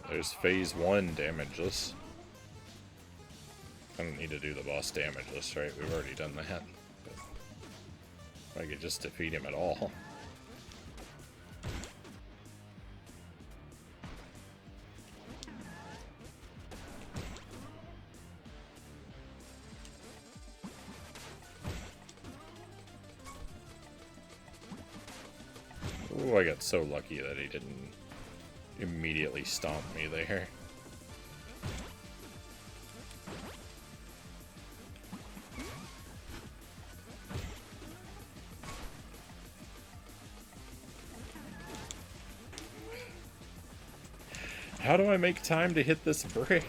There's phase 1 damageless. I don't need to do the boss damageless, right? We've already done that. If I could just defeat him at all. Ooh, I got so lucky that he didn't immediately stomp me there. How do I make time to hit this brick?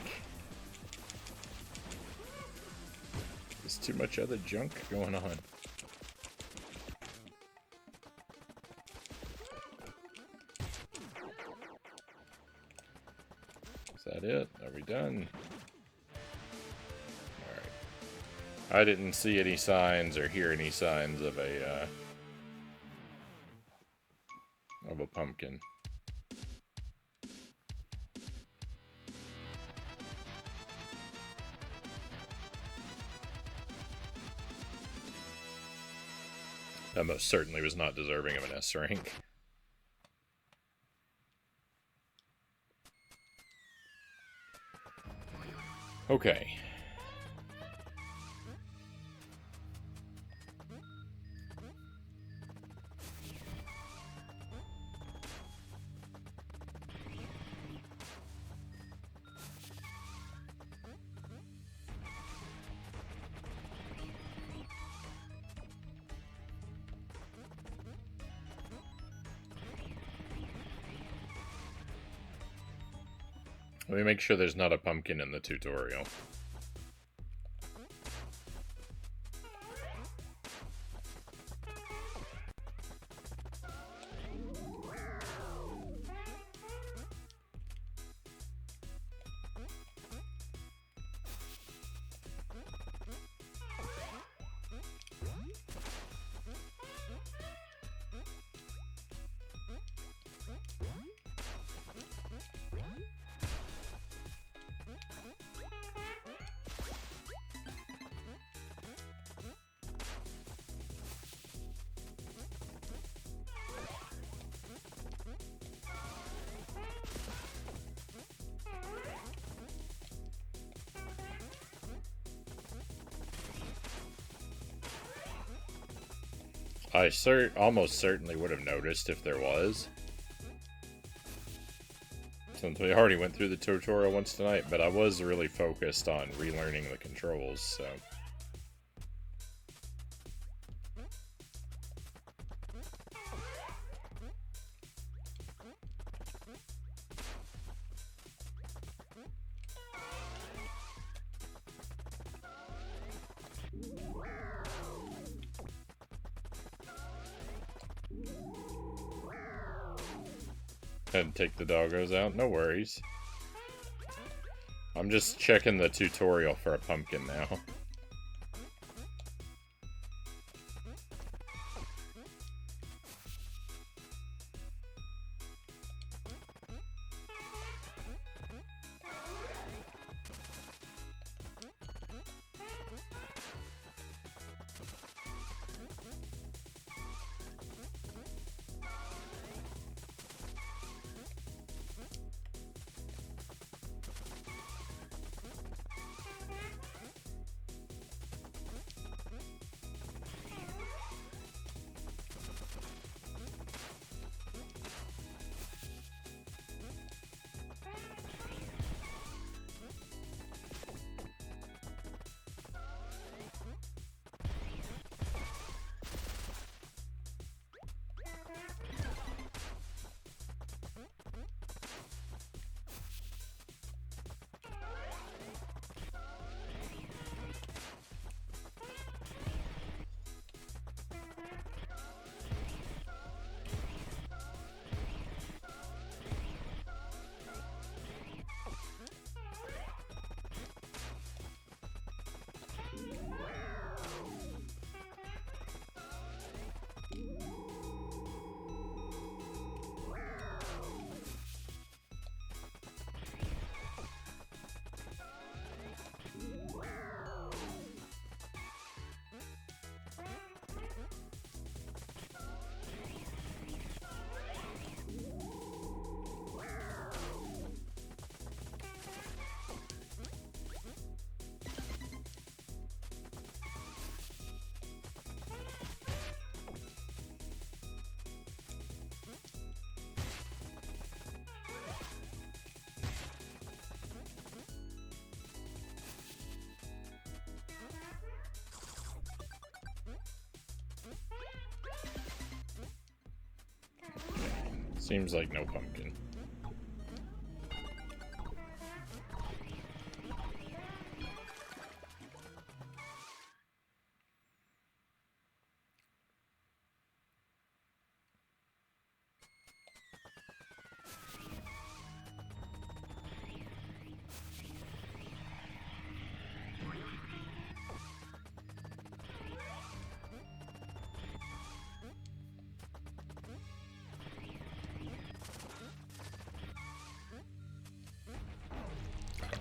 There's too much other junk going on. Is that it? Are we done? Alright. I didn't see any signs or hear any signs of a pumpkin. That most certainly was not deserving of an S rank. Okay. Let me make sure there's not a pumpkin in the tutorial. I almost certainly would have noticed if there was. Since we already went through the tutorial once tonight, but I was really focused on relearning the controls, so... And take the doggos out, no worries. I'm just checking the tutorial for a pumpkin now. Seems like no pumpkin.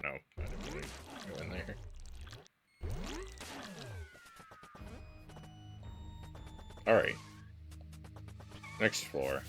No, I didn't really go in there. Alright, Next floor.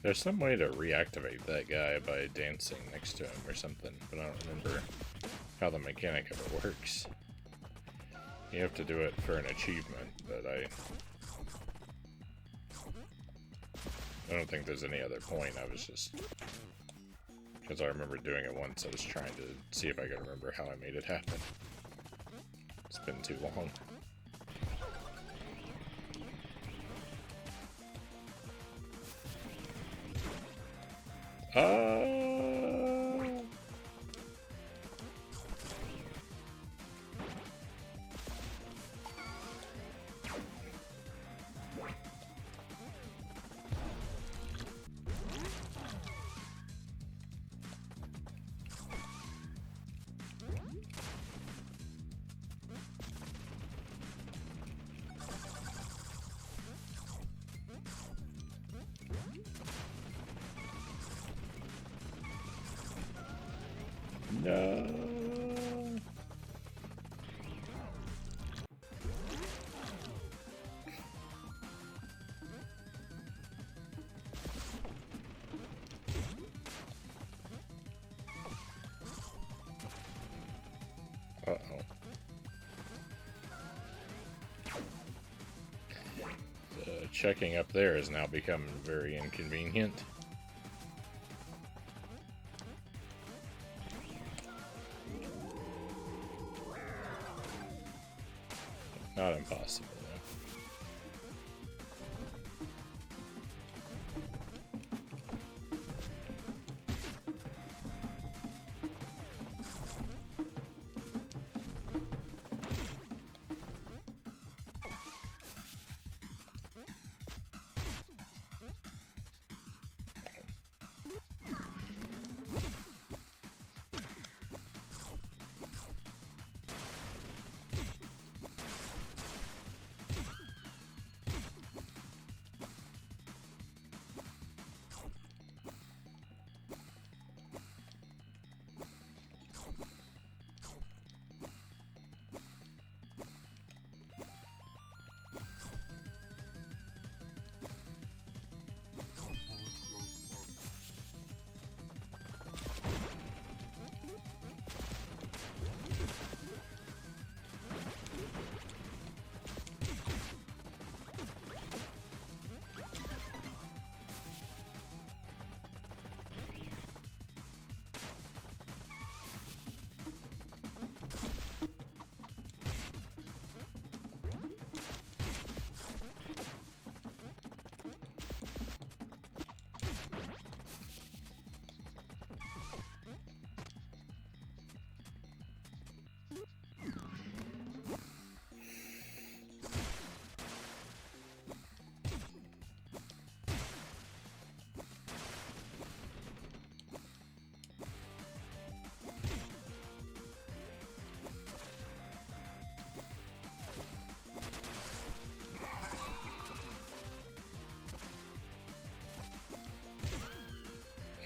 There's some way to reactivate that guy by dancing next to him or something, but I don't remember how the mechanic of it works. You have to do it for an achievement, but I don't think there's any other point. I was just... because I remember doing it once, I was trying to see if I could remember how I made it happen. It's been too long. No. Uh-oh. Checking up there has now become very inconvenient. Not impossible, though.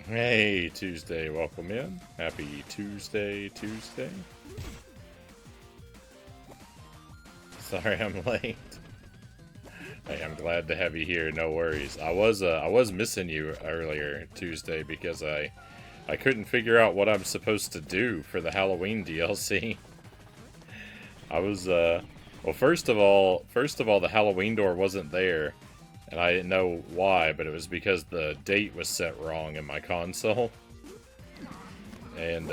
Hey, Tuesday, welcome in. Happy Tuesday. Sorry I'm late. Hey, I'm glad to have you here, no worries. I was missing you earlier Tuesday because I couldn't figure out what I'm supposed to do for the Halloween DLC. I was, well, first of all, the Halloween door wasn't there, and I didn't know why, but it was because the date was set wrong in my console. And,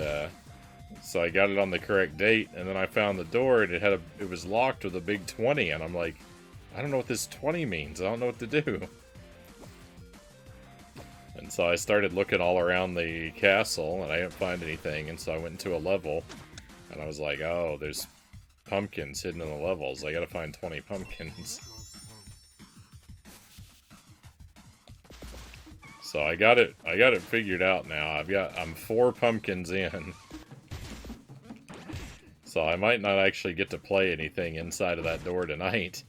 so I got it on the correct date, and then I found the door, and it was locked with a big 20, and I'm like, I don't know what this 20 means, I don't know what to do. And so I started looking all around the castle, and I didn't find anything, and so I went into a level, and I was like, oh, there's pumpkins hidden in the levels. I gotta find 20 pumpkins. So I got it figured out now. I'm 4 pumpkins in. So I might not actually get to play anything inside of that door tonight.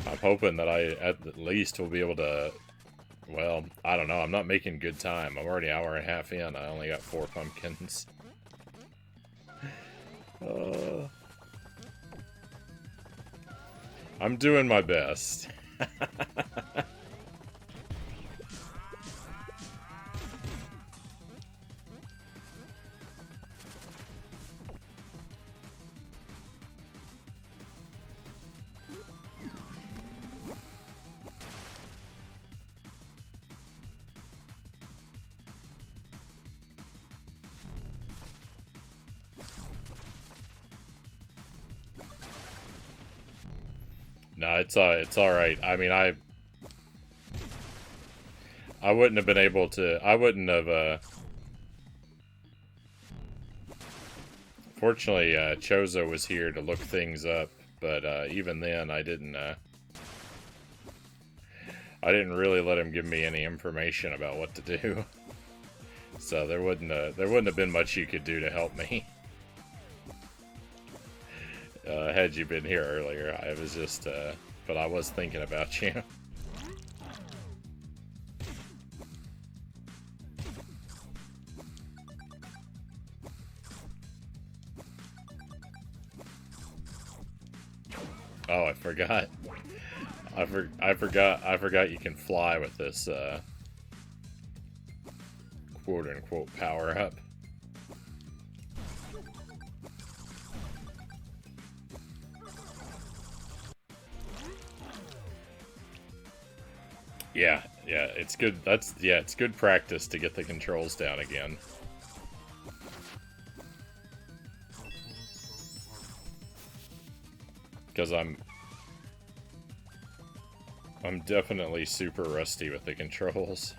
I'm hoping that I at least will be able to, well, I don't know, I'm not making good time. I'm already an hour and a half in, I only got 4 pumpkins. I'm doing my best. No, it's alright. I mean, I wouldn't have been able to, fortunately, Chozo was here to look things up, but, even then, I didn't really let him give me any information about what to do. So there wouldn't have been much you could do to help me. Had you been here earlier, I was just, but I was thinking about you. Oh, I forgot. I forgot you can fly with this, quote-unquote power-up. Yeah, it's good. It's good practice to get the controls down again. Because I'm definitely super rusty with the controls.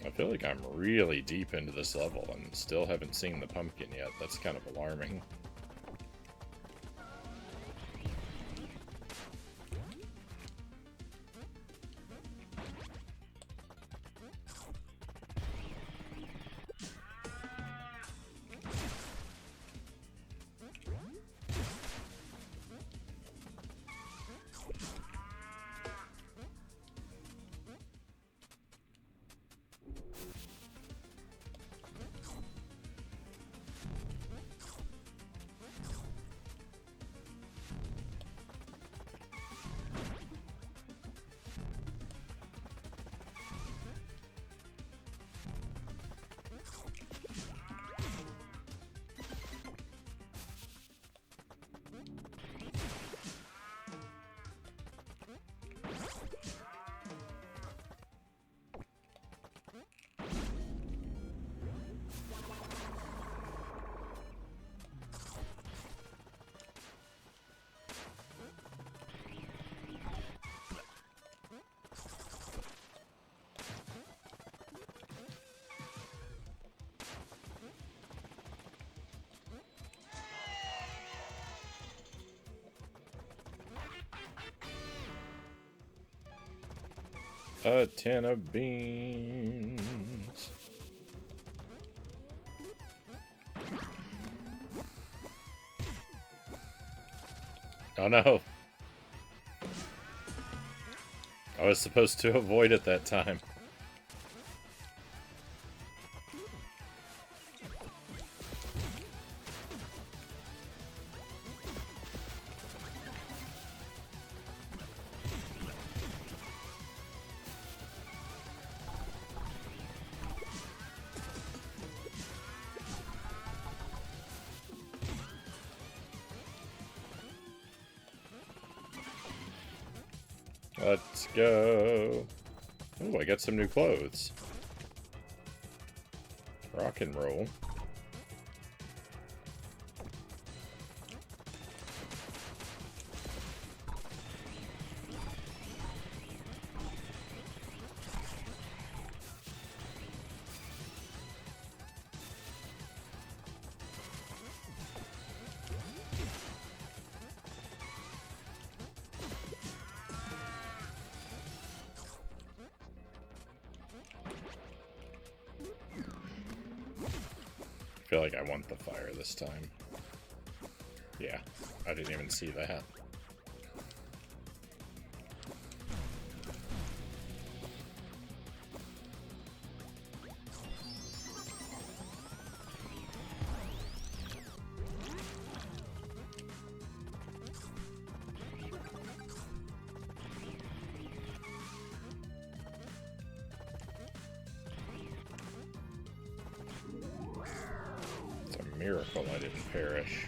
I feel like I'm really deep into this level and still haven't seen the pumpkin yet. That's kind of alarming. A tin of beans. Oh no. I was supposed to avoid it that time. Let's go. Oh, I got some new clothes. Rock and roll. I feel like I want the fire this time. Yeah, I didn't even see that. Miracle I didn't perish.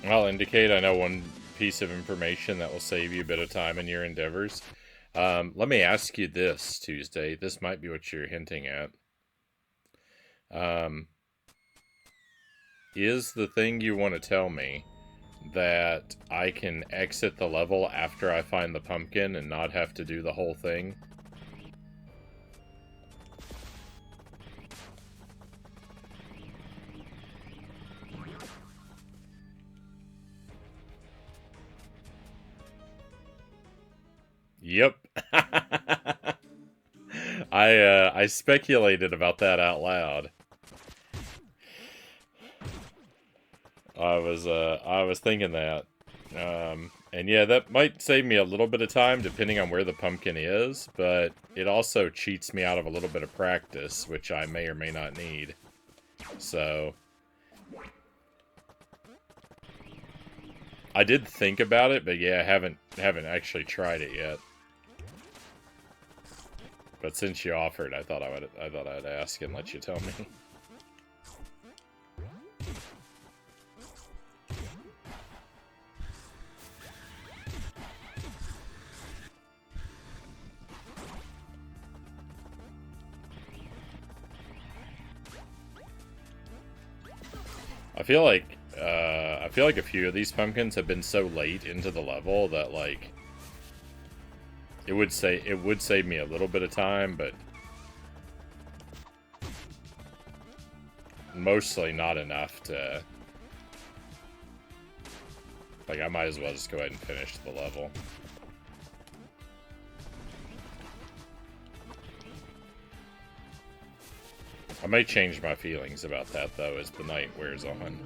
I'll indicate I know one piece of information that will save you a bit of time in your endeavors. Let me ask you this, Tuesday. This might be what you're hinting at. Is the thing you want to tell me that I can exit the level after I find the pumpkin and not have to do the whole thing? Yep. I speculated about that out loud. I was thinking that. And yeah, that might save me a little bit of time depending on where the pumpkin is, but it also cheats me out of a little bit of practice, which I may or may not need. So I did think about it, but yeah, I haven't actually tried it yet. But since you offered, I thought I'd ask and let you tell me. I feel like a few of these pumpkins have been so late into the level that like it would save me a little bit of time, but mostly not enough to, like, I might as well just go ahead and finish the level. I may change my feelings about that though as the night wears on.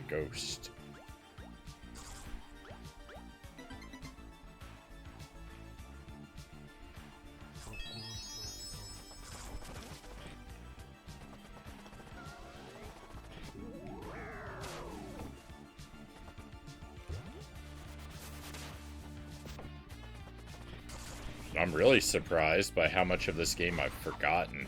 ghost. I'm really surprised by how much of this game I've forgotten.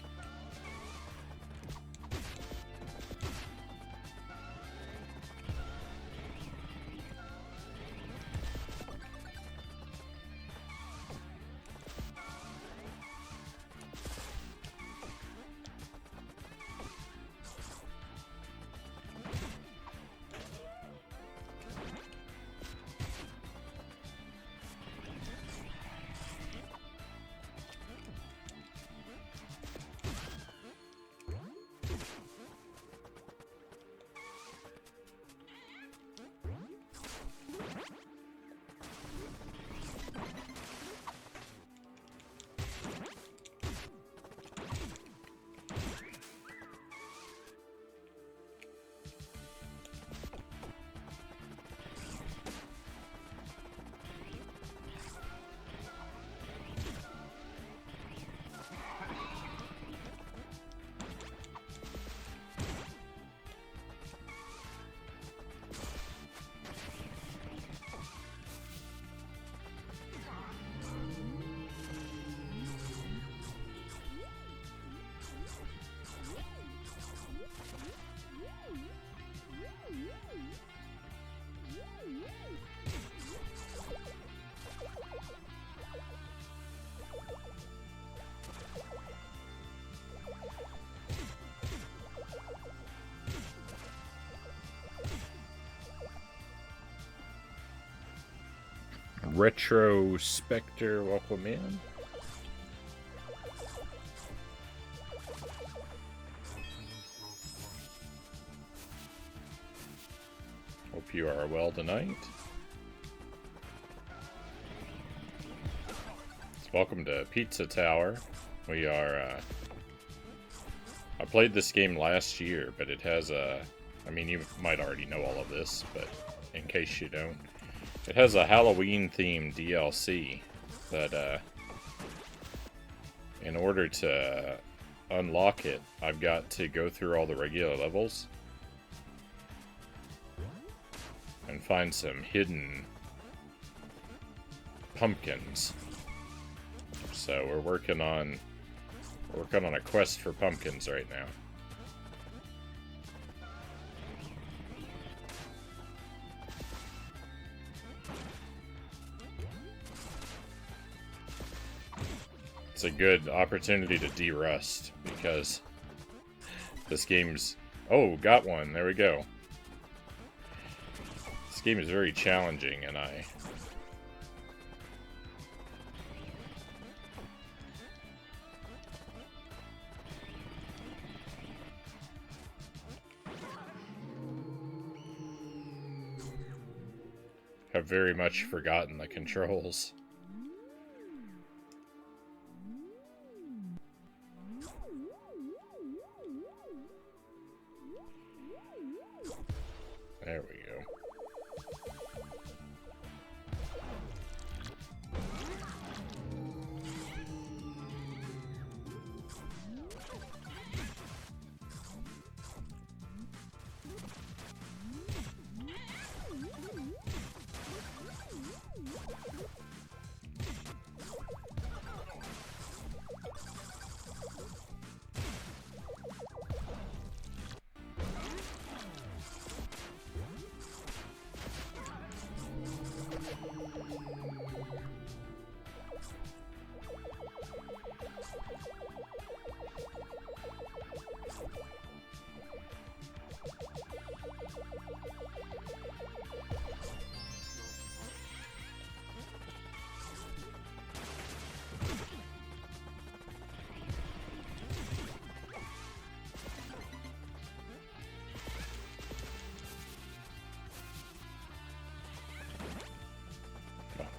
Retro Spectre, welcome in. Hope you are well tonight. Welcome to Pizza Tower. We are, I played this game last year, but it has a, I mean, you might already know all of this, but in case you don't, it has a Halloween-themed DLC that, in order to unlock it, I've got to go through all the regular levels and find some hidden pumpkins. So we're working on a quest for pumpkins right now. It's a good opportunity to de-rust because this game's... Oh, got one. There we go. This game is very challenging, and I have very much forgotten the controls. There we go.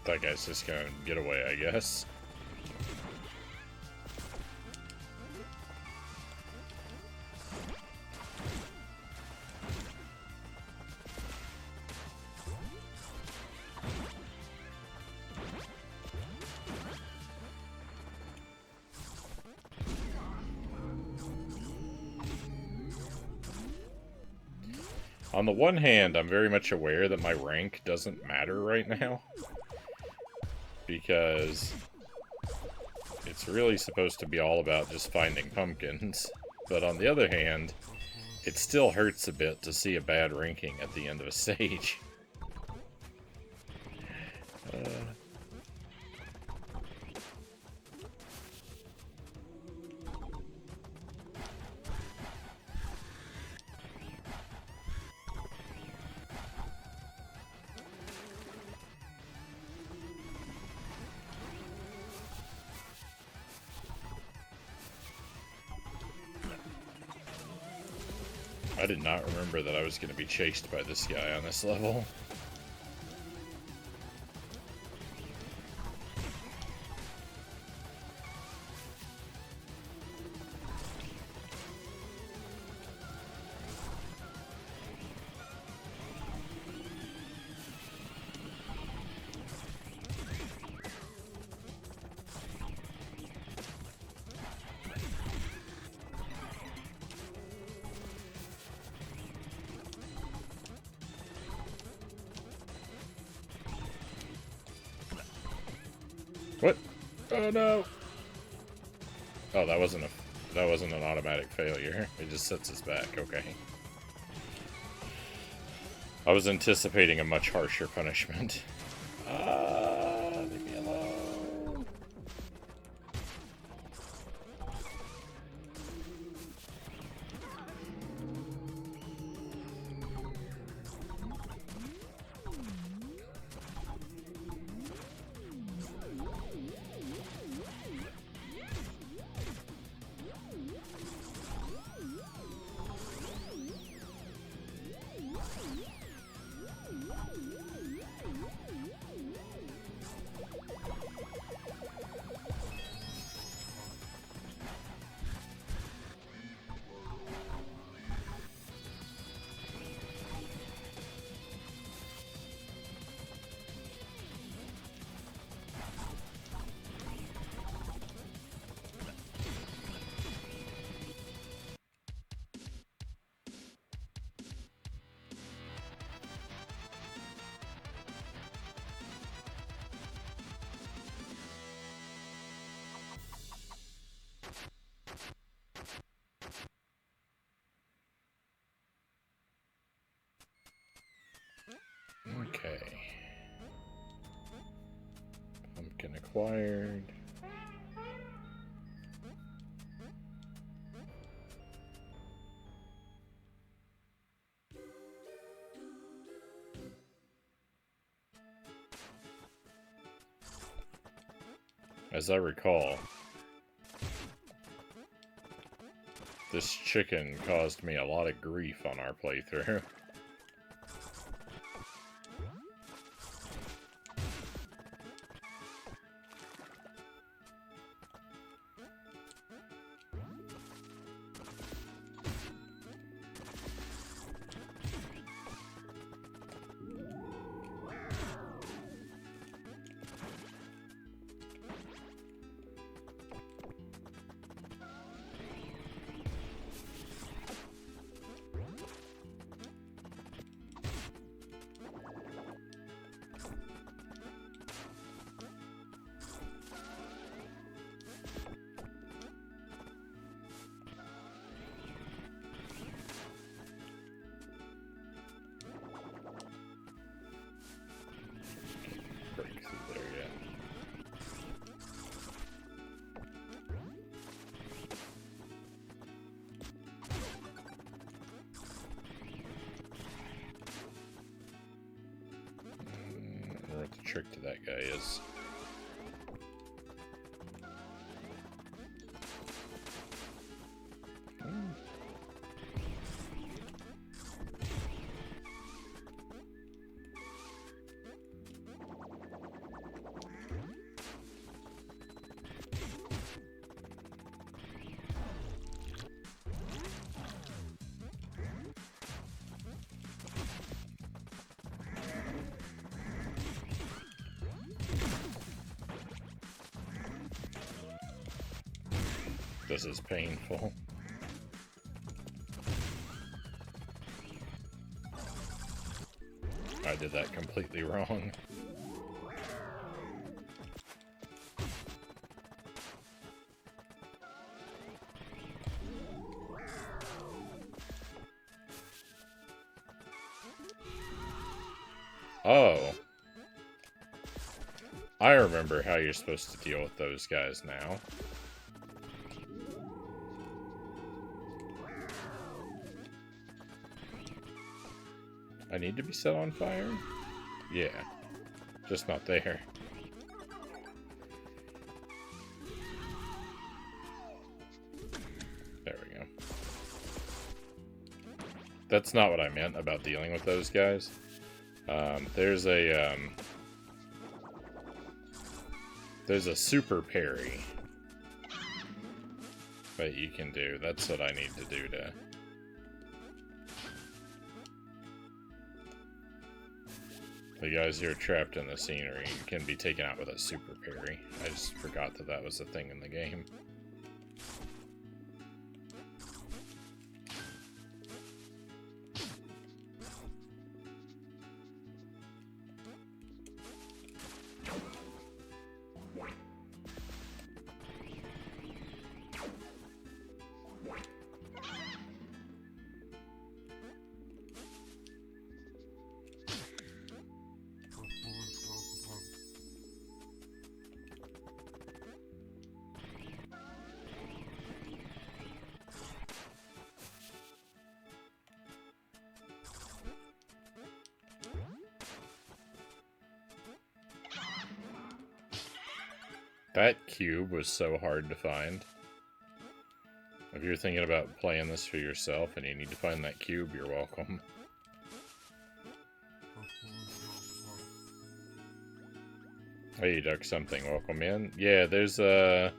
That guy's just gonna get away, I guess. On the one hand, I'm very much aware that my rank doesn't matter right now. Because it's really supposed to be all about just finding pumpkins. But on the other hand, it still hurts a bit to see a bad ranking at the end of a stage. I did not remember that I was going to be chased by this guy on this level. What? Oh no! Oh, that wasn't an automatic failure. It just sets us back. Okay. I was anticipating a much harsher punishment. Leave me alone. Okay. Pumpkin acquired. As I recall, this chicken caused me a lot of grief on our playthrough. What the trick to that guy is. This is painful. I did that completely wrong. Oh. I remember how you're supposed to deal with those guys now. I need to be set on fire? Yeah. Just not there. There we go. That's not what I meant about dealing with those guys. There's a super parry that you can do. That's what I need to do to... The guys who are trapped in the scenery can be taken out with a super parry. I just forgot that that was a thing in the game. That cube was so hard to find. If you're thinking about playing this for yourself and you need to find that cube, you're welcome. Hey, Duck something, welcome in. Yeah, there's a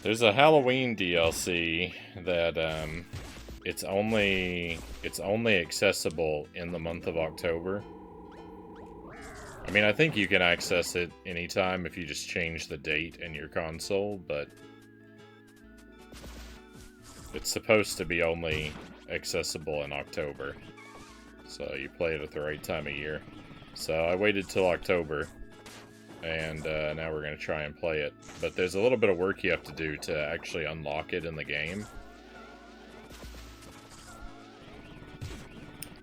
Halloween DLC that it's only accessible in the month of October. I mean, I think you can access it anytime if you just change the date in your console, but it's supposed to be only accessible in October. So you play it at the right time of year. So I waited till October, and now we're going to try and play it. But there's a little bit of work you have to do to actually unlock it in the game.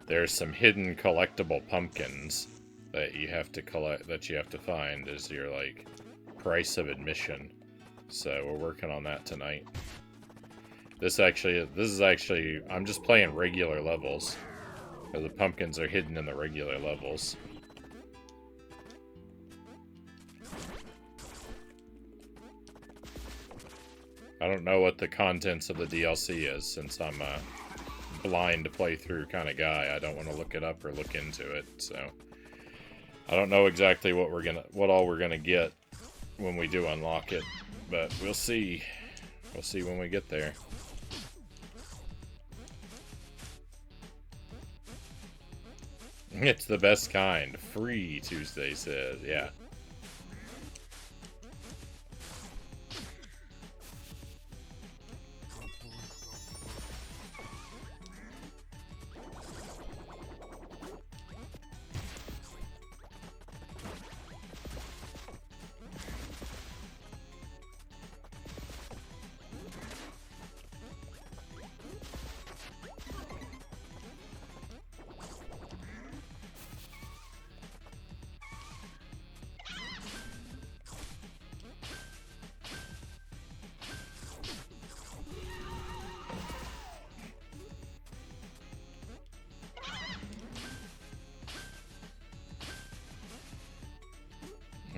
There's some hidden collectible pumpkins that you have to collect, that you have to find as your, like, price of admission. So we're working on that tonight. This is actually, I'm just playing regular levels. The pumpkins are hidden in the regular levels. I don't know what the contents of the DLC is, since I'm a blind playthrough kind of guy. I don't want to look it up or look into it, so... I don't know exactly what all we're gonna get when we do unlock it, but we'll see. We'll see when we get there. It's the best kind. Free, Tuesday says. Yeah.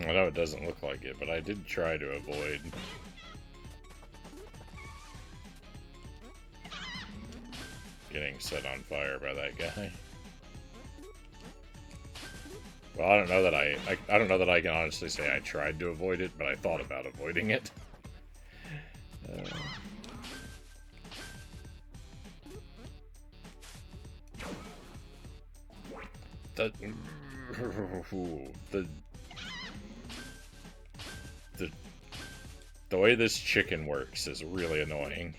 I know it doesn't look like it, but I did try to avoid. Getting set on fire by that guy. Well, I don't know that I don't know that I can honestly say I tried to avoid it, but I thought about avoiding it. The way this chicken works is really annoying.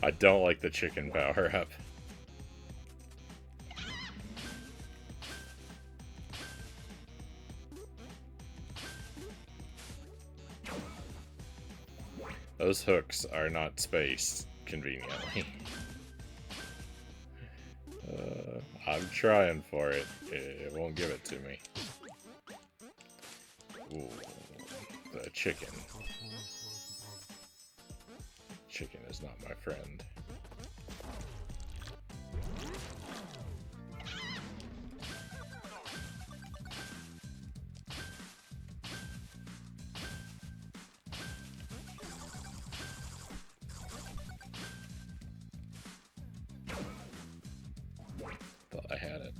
I don't like the chicken power-up. Those hooks are not spaced conveniently. I'm trying for it. It won't give it to me. Ooh, the chicken. Chicken is not my friend. Thought I had it.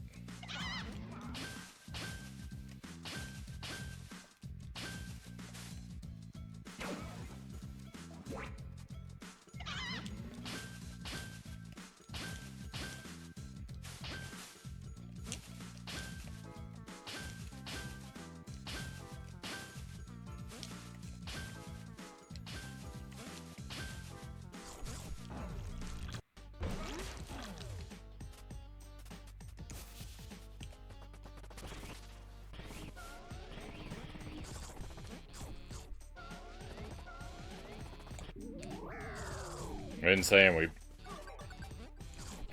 I've been saying we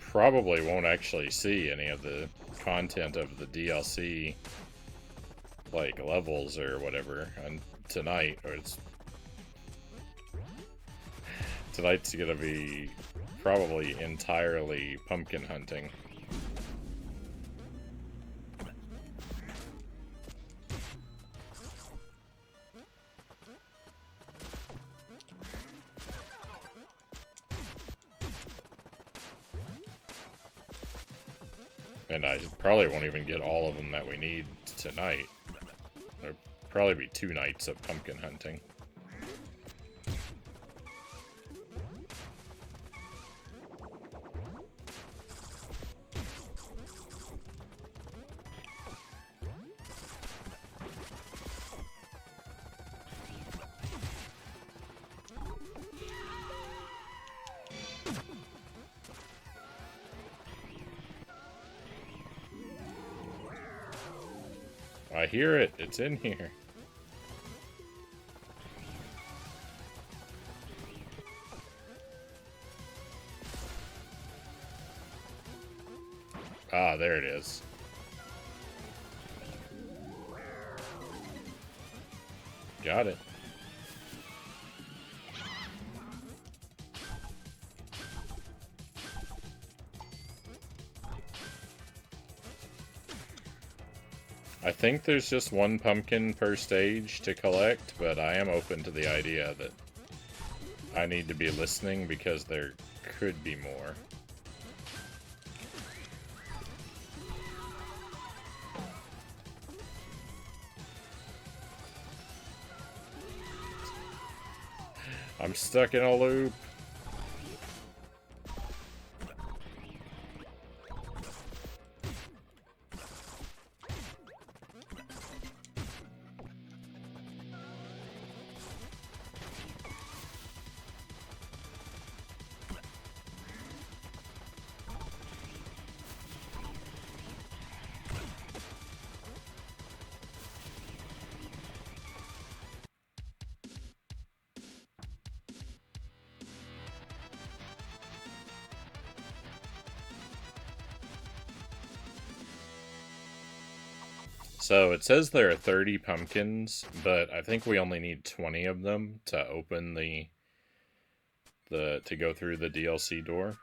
probably won't actually see any of the content of the DLC, like levels or whatever, on tonight. Or tonight's gonna be probably entirely pumpkin hunting. And I probably won't even get all of them that we need tonight. There'll probably be 2 nights of pumpkin hunting. I hear it. It's in here. Ah, there it is. Got it. I think there's just 1 pumpkin per stage to collect, but I am open to the idea that I need to be listening because there could be more. I'm stuck in a loop. So it says there are 30 pumpkins, but I think we only need 20 of them to open to go through the DLC door.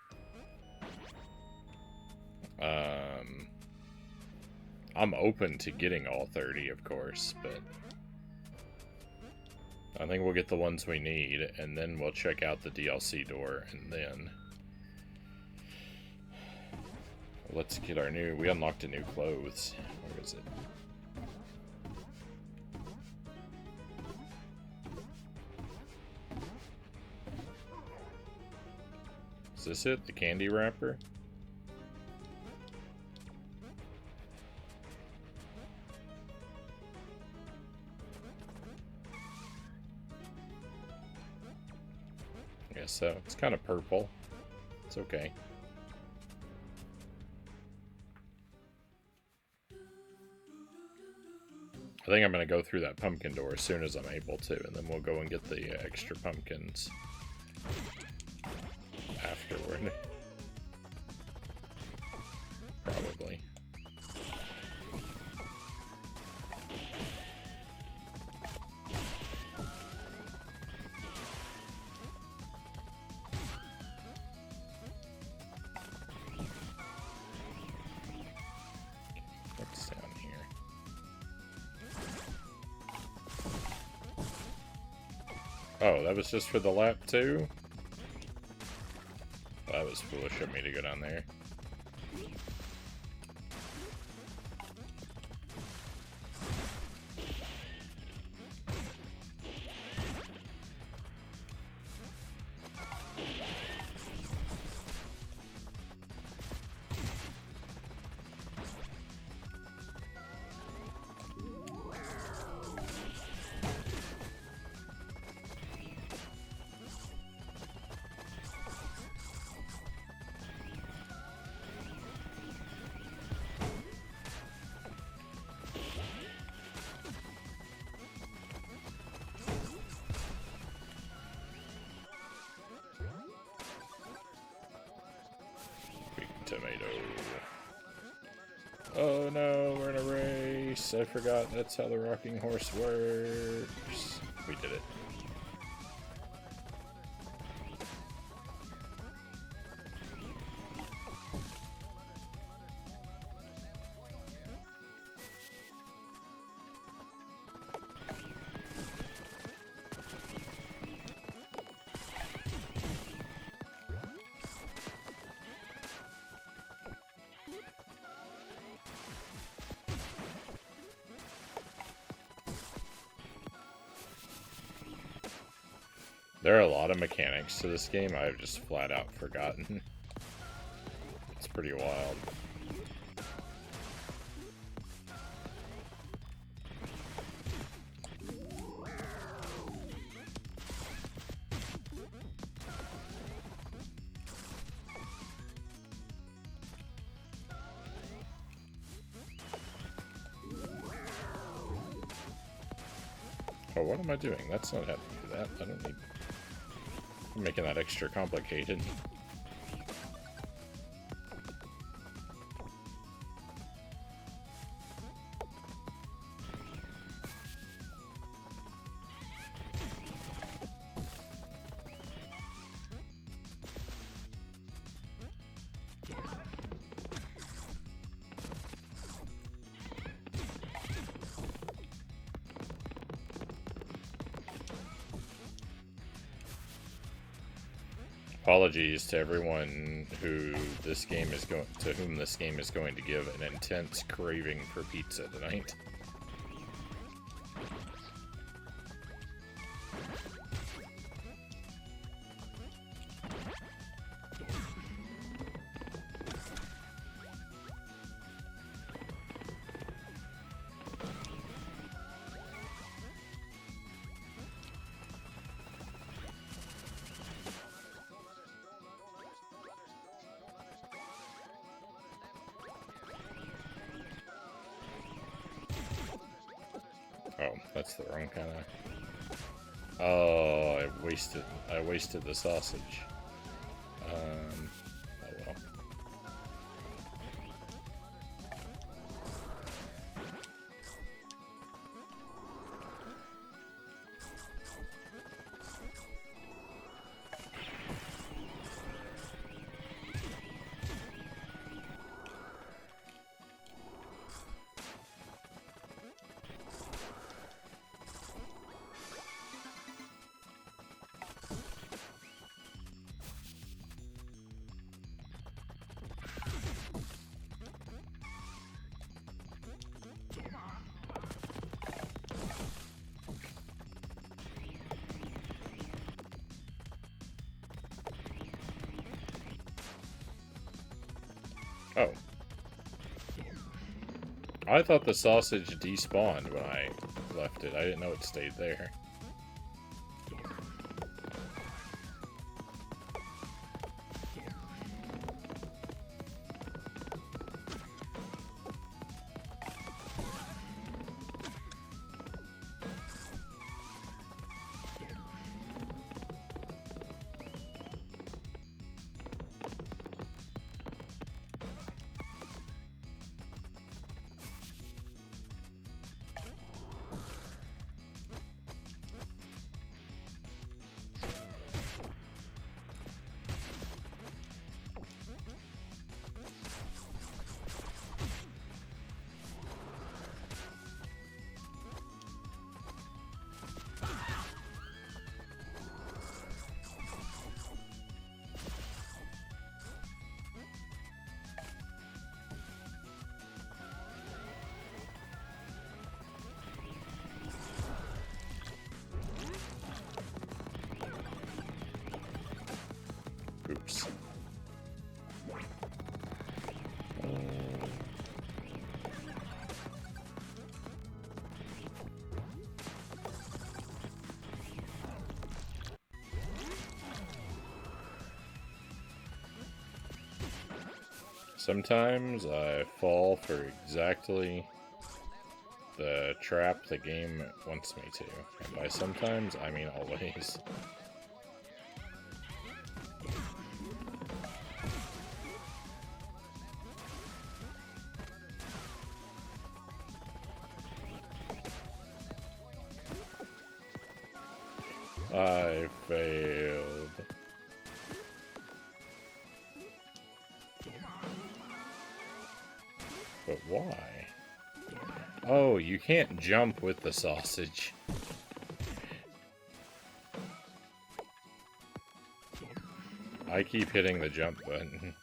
I'm open to getting all 30, of course, but I think we'll get the ones we need, and then we'll check out the DLC door, and then let's get our new. We unlocked a new clothes. Where is it? Is this it? The candy wrapper? I guess so. It's kind of purple. It's okay. I think I'm going to go through that pumpkin door as soon as I'm able to, and then we'll go and get the extra pumpkins afterward. Probably. What's down here? Oh, that was just for the lap too? That was foolish of me to go down there. Tomato. Oh no, we're in a race. I forgot that's how the rocking horse works. We did it. There are a lot of mechanics to this game I've just flat out forgotten. It's pretty wild. Oh, what am I doing? That's not how to do that. I don't need... I'm making that extra complicated. Apologies to everyone who this game is to whom this game is going to give an intense craving for pizza tonight. Oh, that's the wrong kind of... Oh, I wasted the sausage. Oh well. Oh. I thought the sausage despawned when I left it. I didn't know it stayed there. Sometimes I fall for exactly the trap the game wants me to. And by sometimes, I mean always. I failed. But why? Oh, you can't jump with the sausage. I keep hitting the jump button.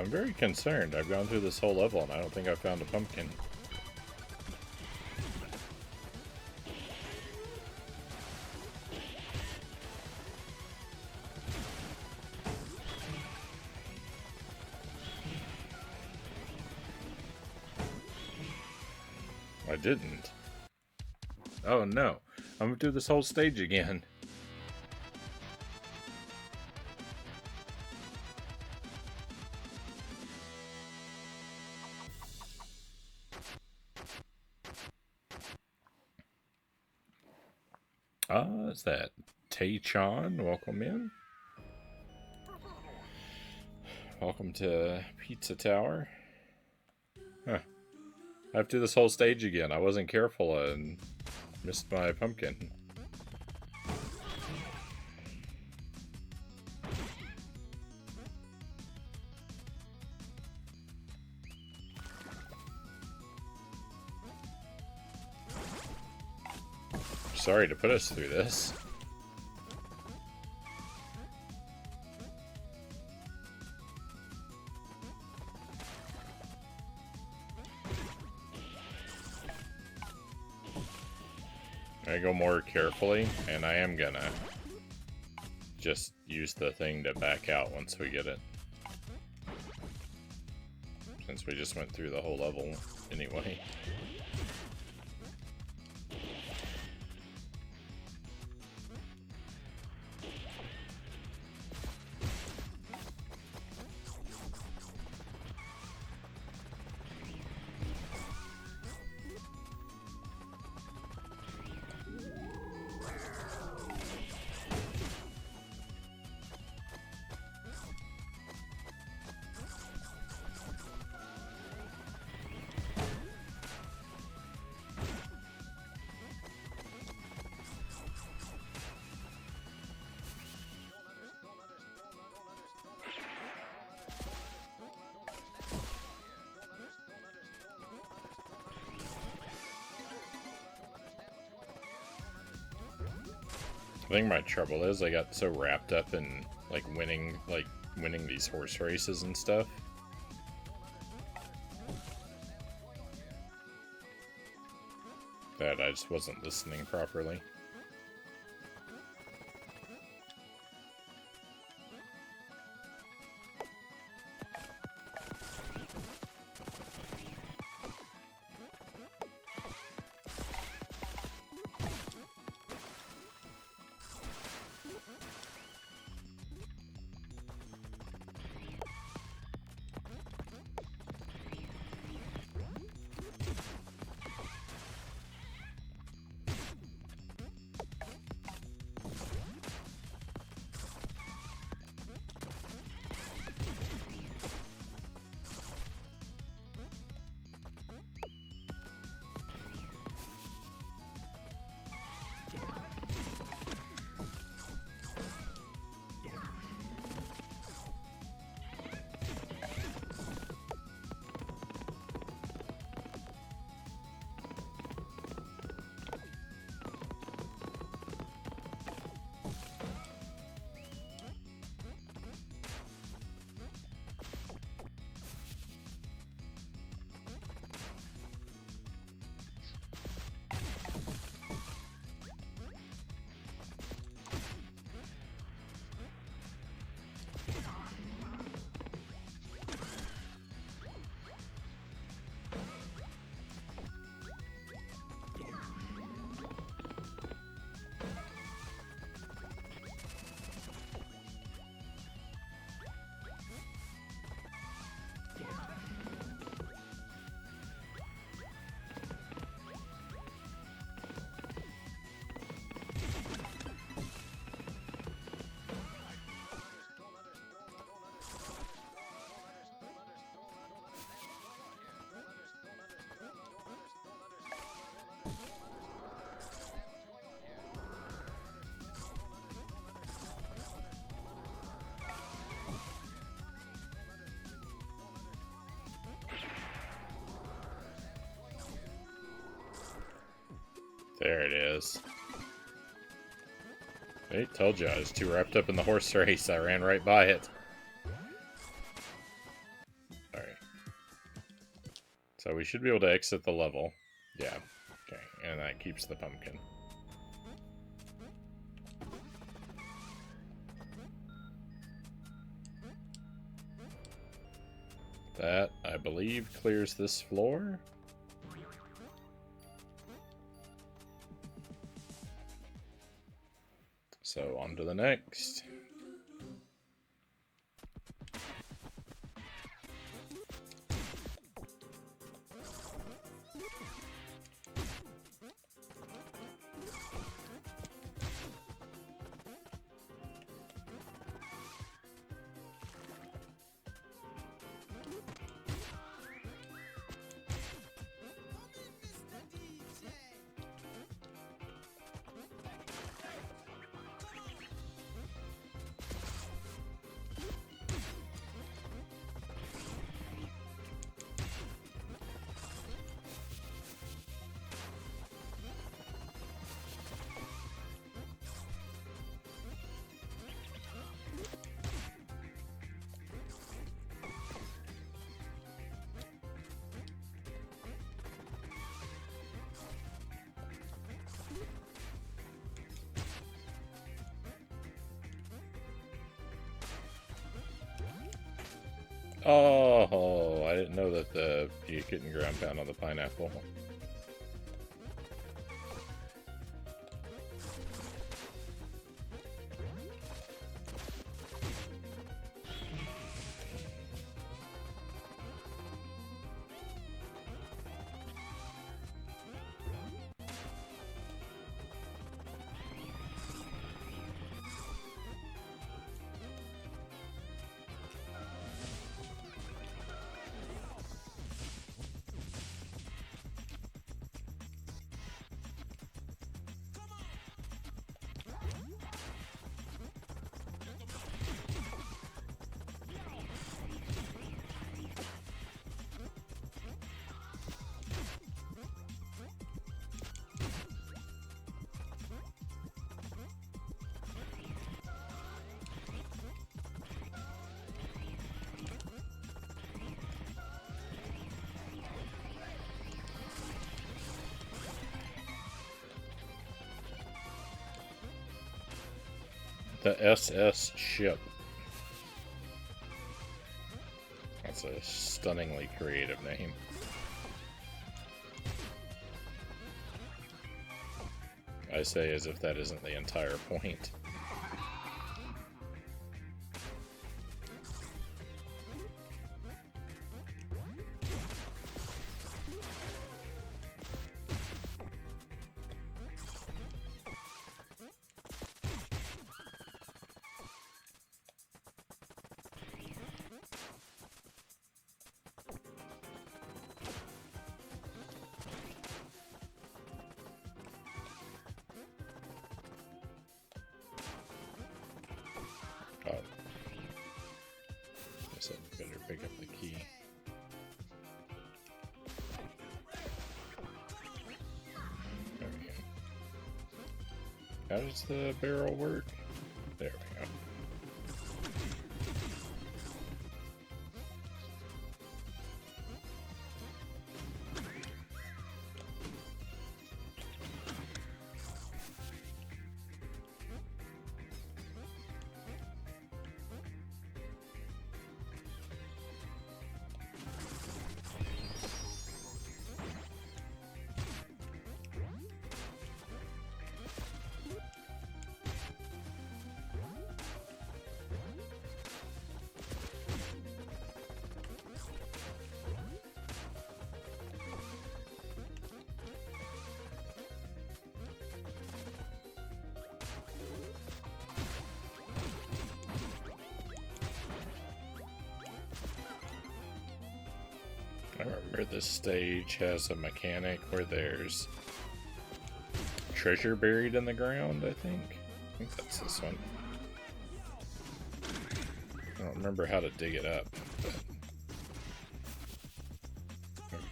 I'm very concerned. I've gone through this whole level and I don't think I've found a pumpkin. I didn't. Oh no. I'm gonna do this whole stage again. Is that Tay-chan? Welcome in. Welcome to Pizza Tower. Huh. I have to do this whole stage again. I wasn't careful and missed my pumpkin. Sorry to put us through this. I go more carefully, and I am gonna just use the thing to back out once we get it. Since we just went through the whole level anyway. I think my trouble is I got so wrapped up in winning these horse races and stuff that I just wasn't listening properly. There it is. I told you I was too wrapped up in the horse race. I ran right by it. Alright. So we should be able to exit the level. Yeah. Okay. And that keeps the pumpkin. That, I believe, clears this floor. So, on to the next. Oh, I didn't know that you couldn't ground pound on the pineapple. The SS ship. That's a stunningly creative name. I say as if that isn't the entire point. Oh. Guess I better pick up the key. There we go. How does the barrel work? There we go. I remember this stage has a mechanic where there's treasure buried in the ground, I think. I think that's this one. I don't remember how to dig it up, but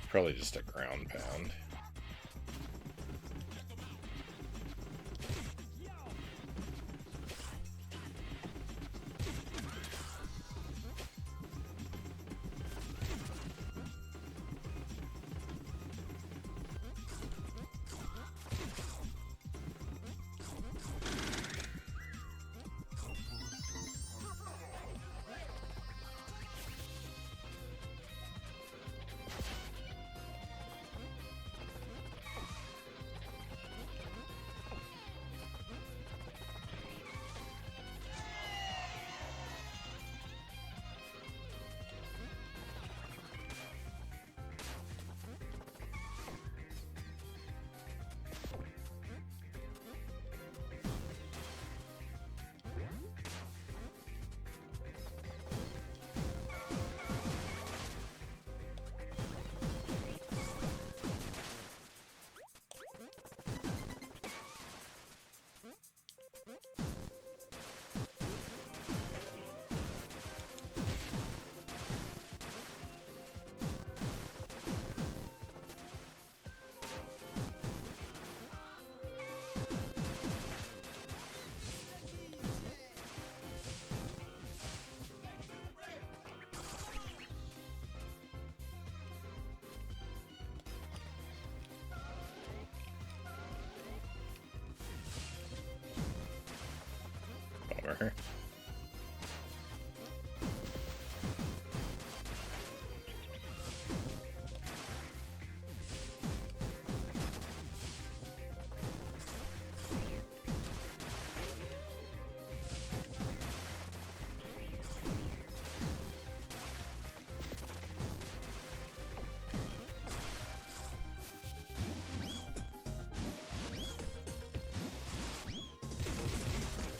probably just a ground pound.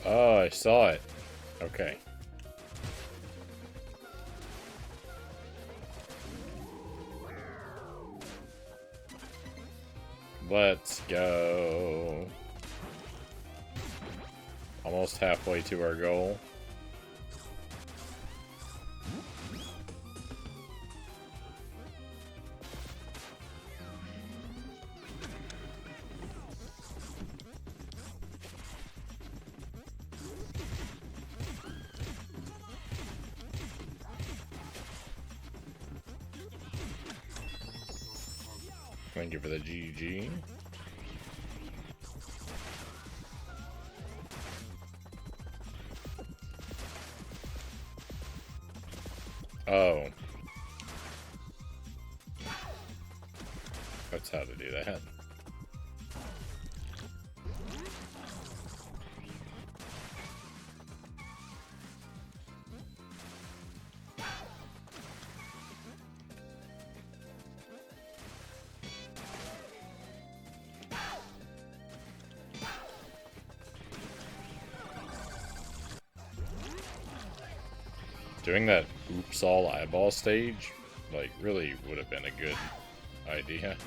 Oh, I saw it. Okay. Let's go. Almost halfway to our goal. Thank you for the GG. Oh. That's how to do that. Doing that oops all eyeball stage, like, really would have been a good idea.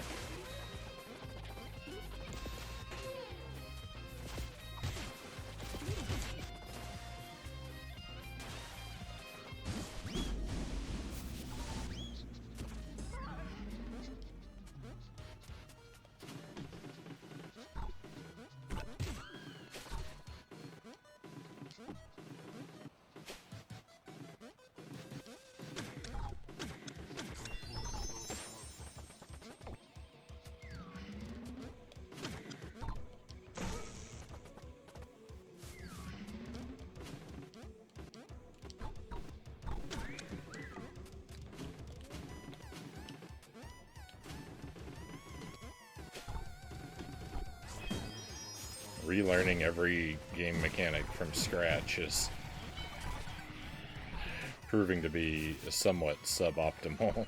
Relearning every game mechanic from scratch is proving to be somewhat suboptimal.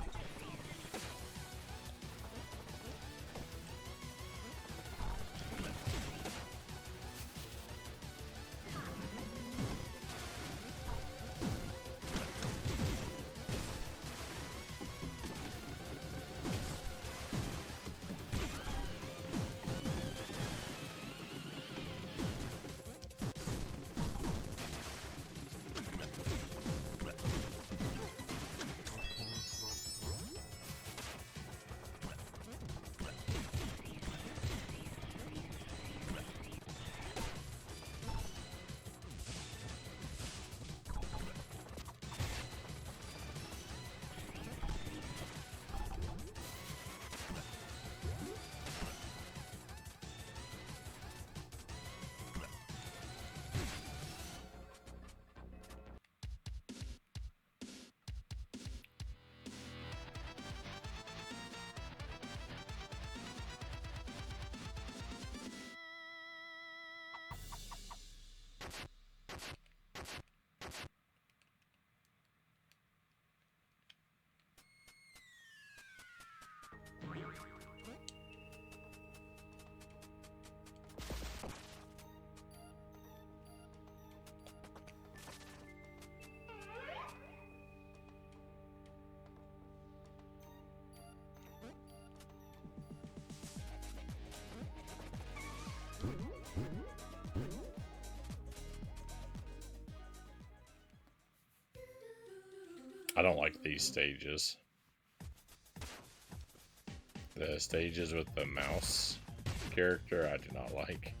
I don't like these stages. The stages with the mouse character, I do not like.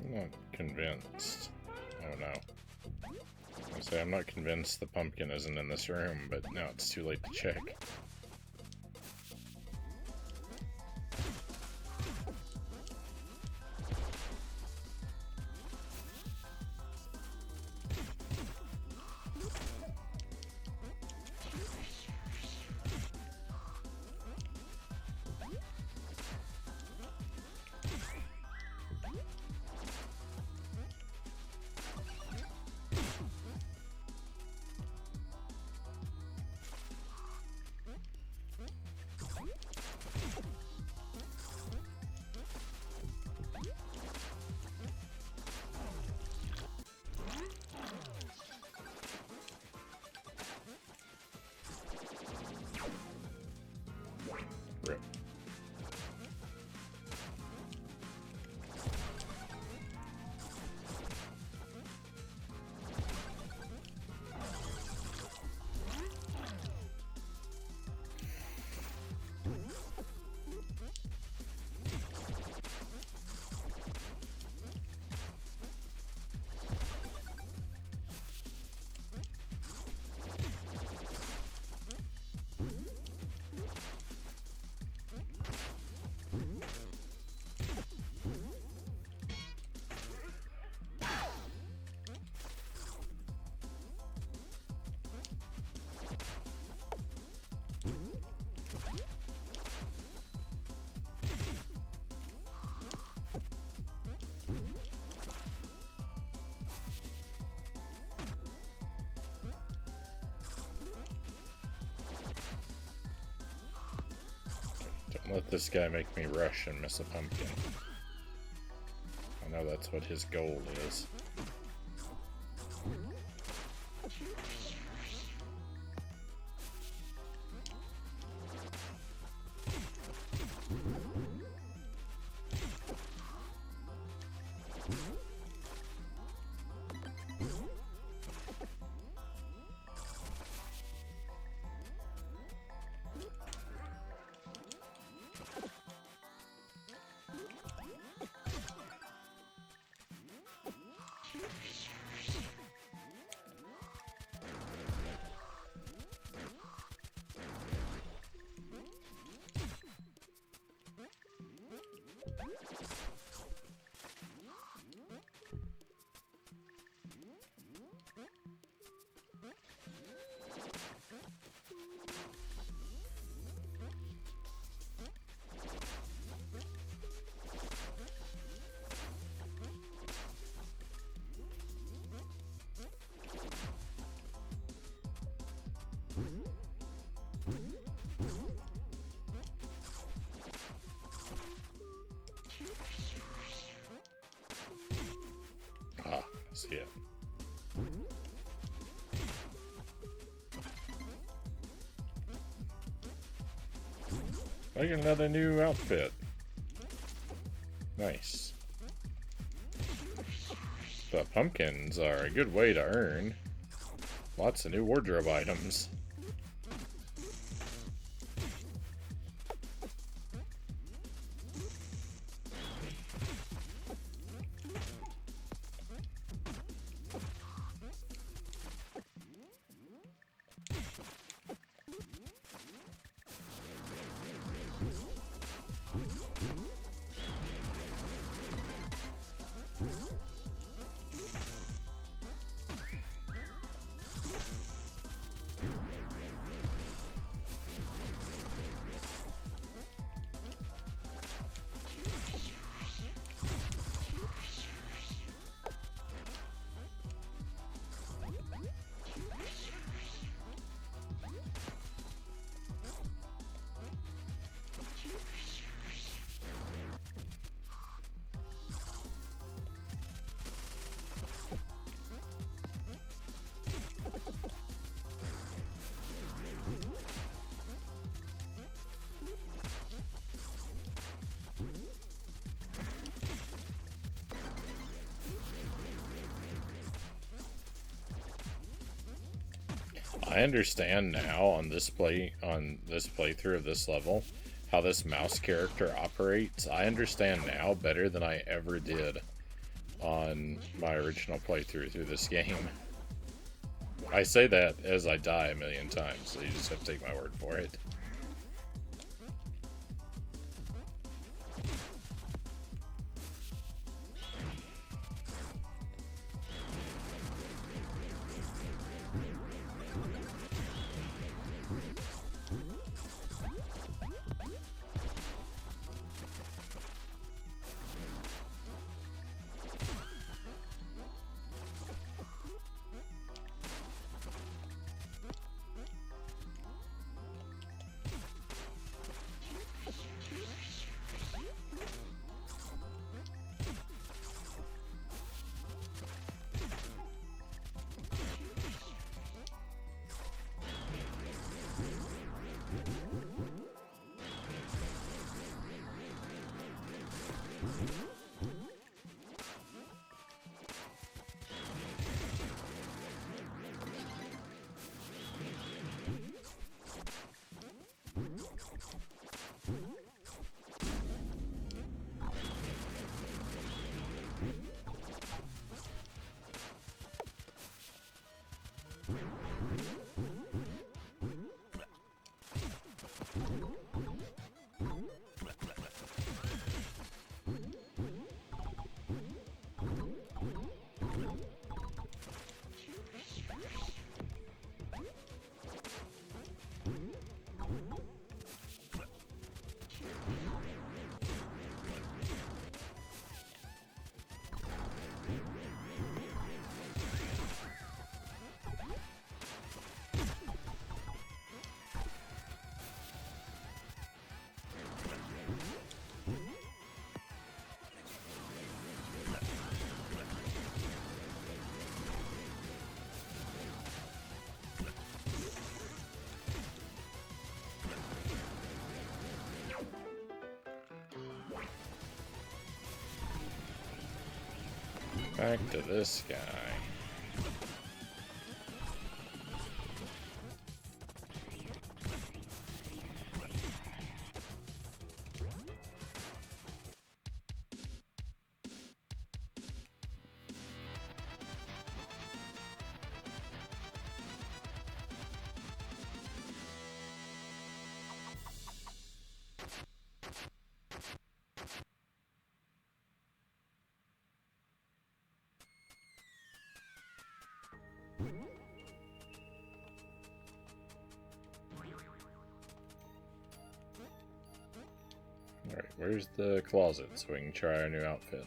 I'm not convinced. Oh no. I say I'm not convinced the pumpkin isn't in this room, but now it's too late to check. Rip. Don't let this guy make me rush and miss a pumpkin. I know that's what his goal is. Ah, I see it. Like another new outfit. Nice. The pumpkins are a good way to earn lots of new wardrobe items. I understand now on this playthrough of this level how this mouse character operates. I understand now better than I ever did on my original playthrough through this game. I say that as I die a million times, so you just have to take my word for it. Back to this guy. Alright, where's the closet so we can try our new outfit?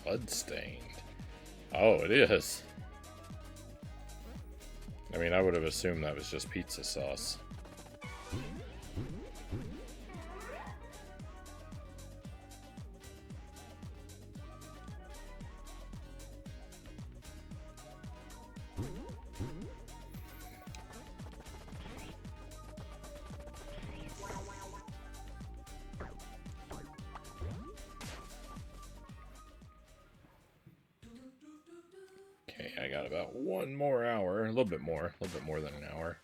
Bloodstained. Oh, it is. I mean, I would have assumed that was just pizza sauce. Okay, I got about one more hour, a little bit more than an hour.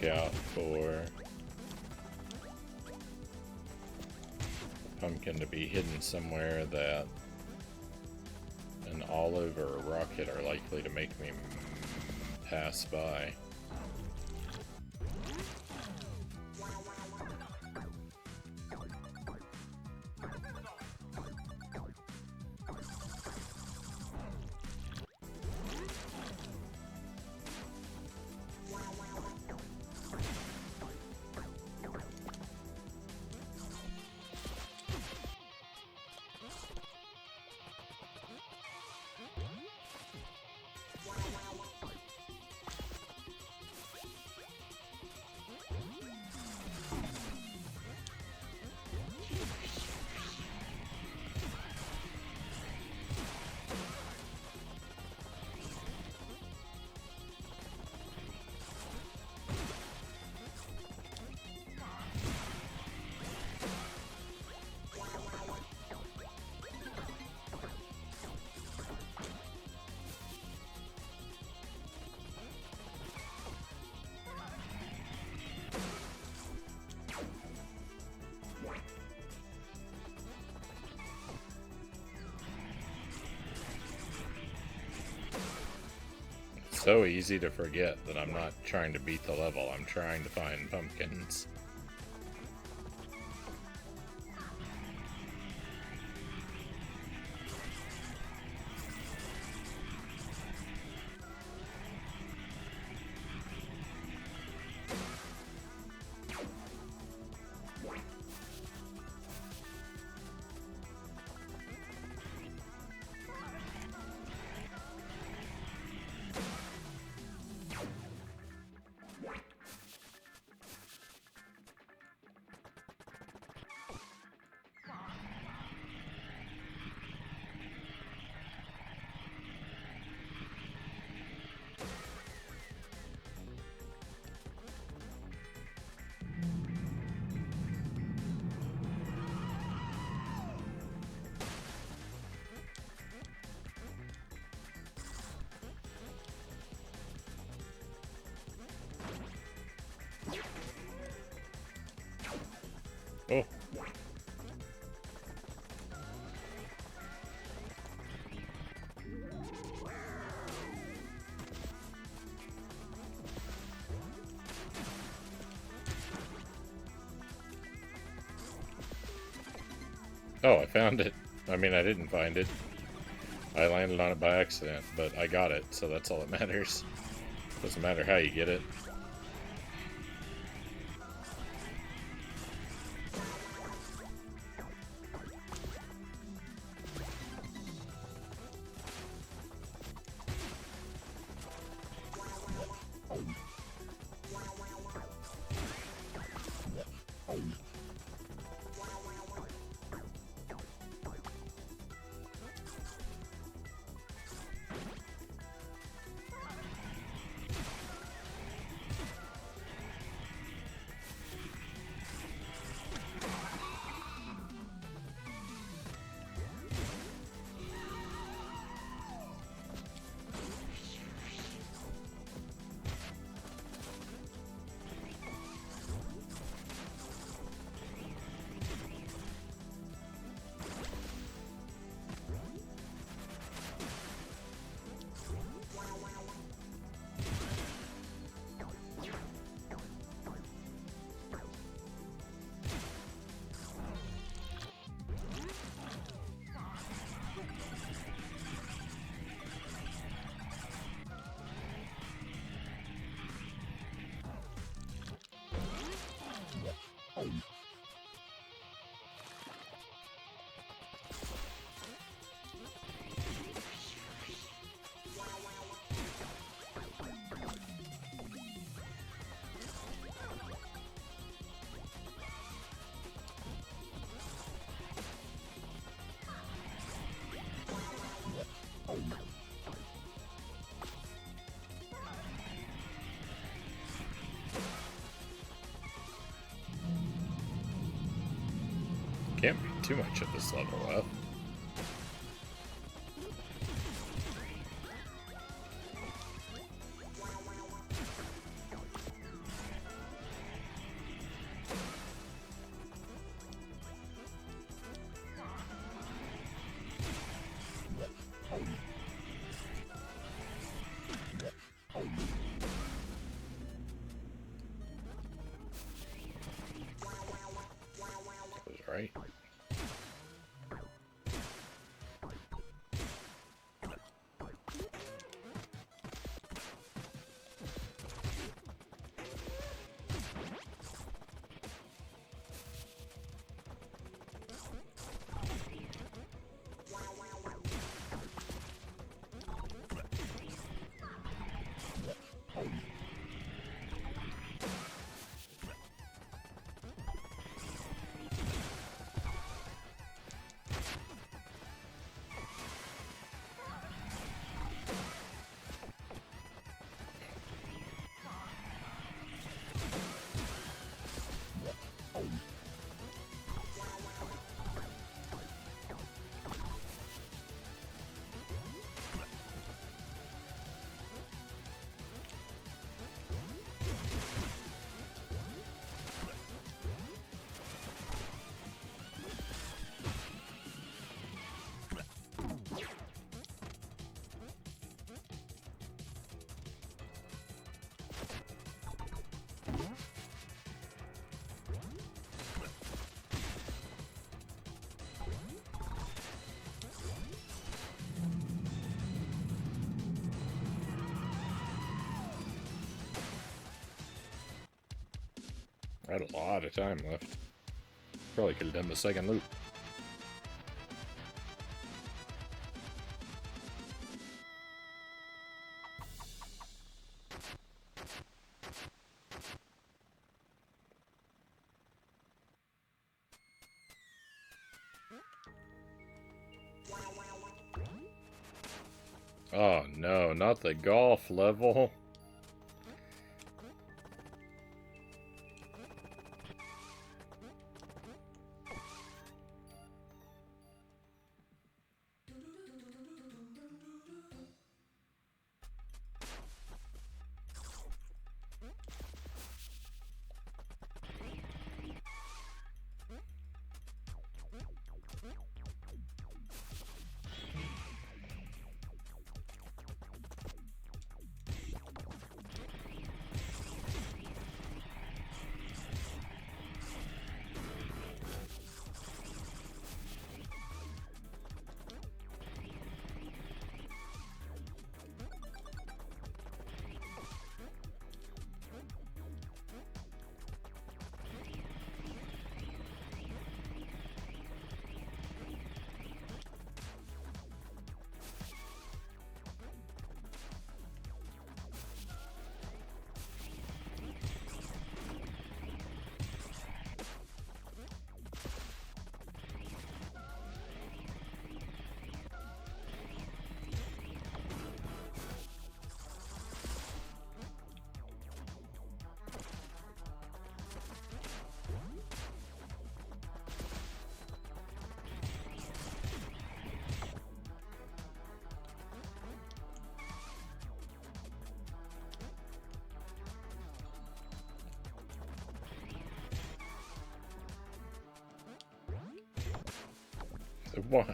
look out for pumpkin to be hidden somewhere that an olive or a rocket are likely to make me pass by. So easy to forget that I'm not trying to beat the level, I'm trying to find pumpkins. Oh. Oh, I found it. I mean, I didn't find it. I landed on it by accident, but I got it, so that's all that matters. Doesn't matter how you get it. Can't be too much at this level up. right. I had a lot of time left. Probably could have done the second loop. Oh no, not the golf level. What?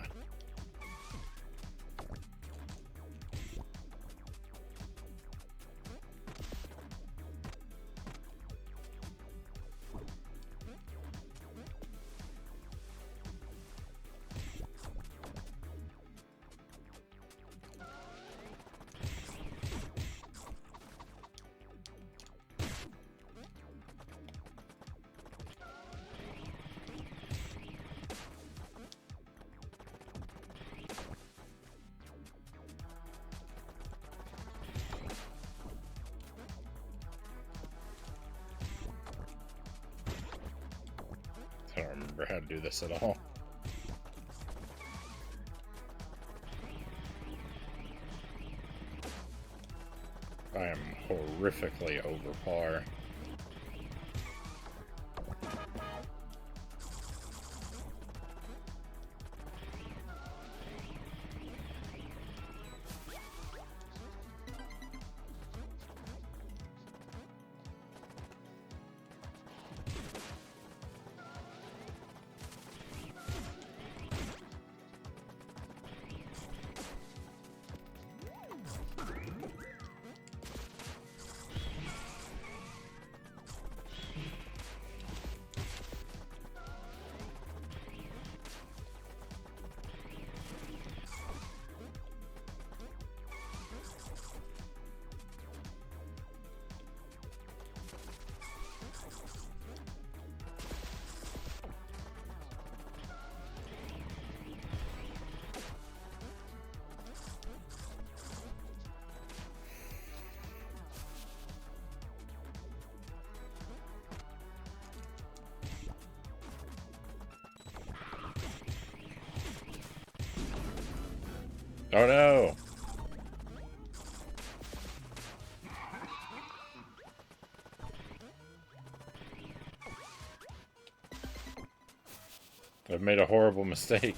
I don't remember how to do this at all. I am horrifically over par. Oh no! I've made a horrible mistake.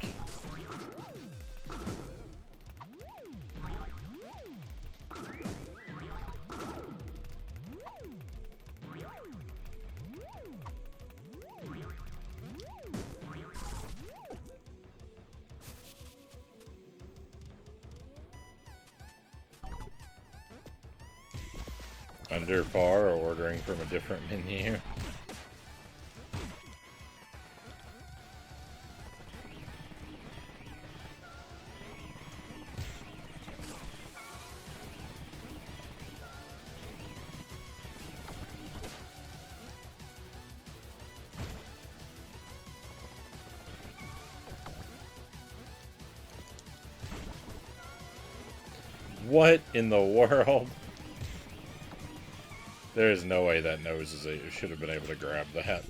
Under par or ordering from a different menu? What in the world? There is no way that nose should have been able to grab that.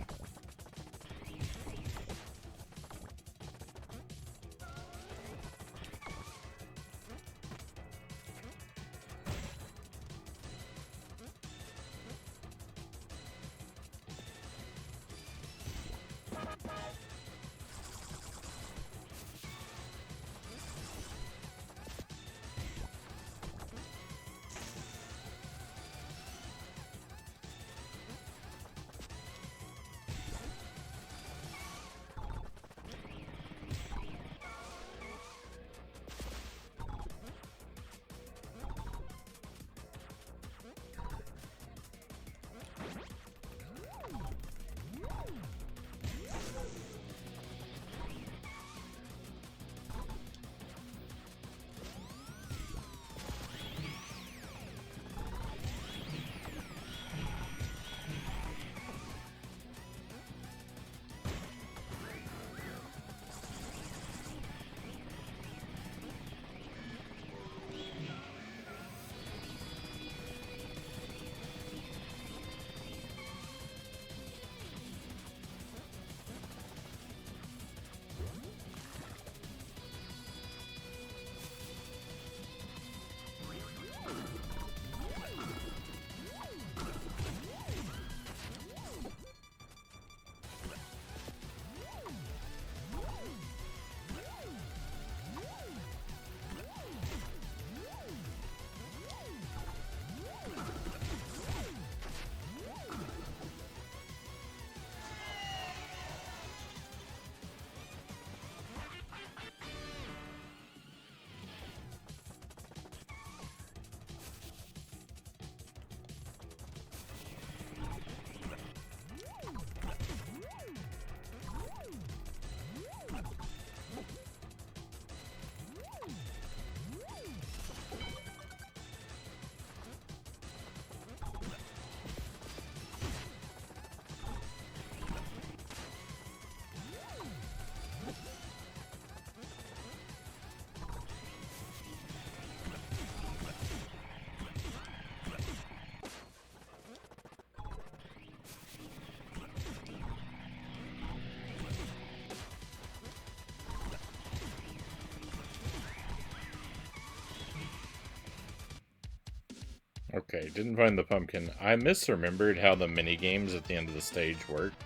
Okay, didn't find the pumpkin. I misremembered how the mini games at the end of the stage worked.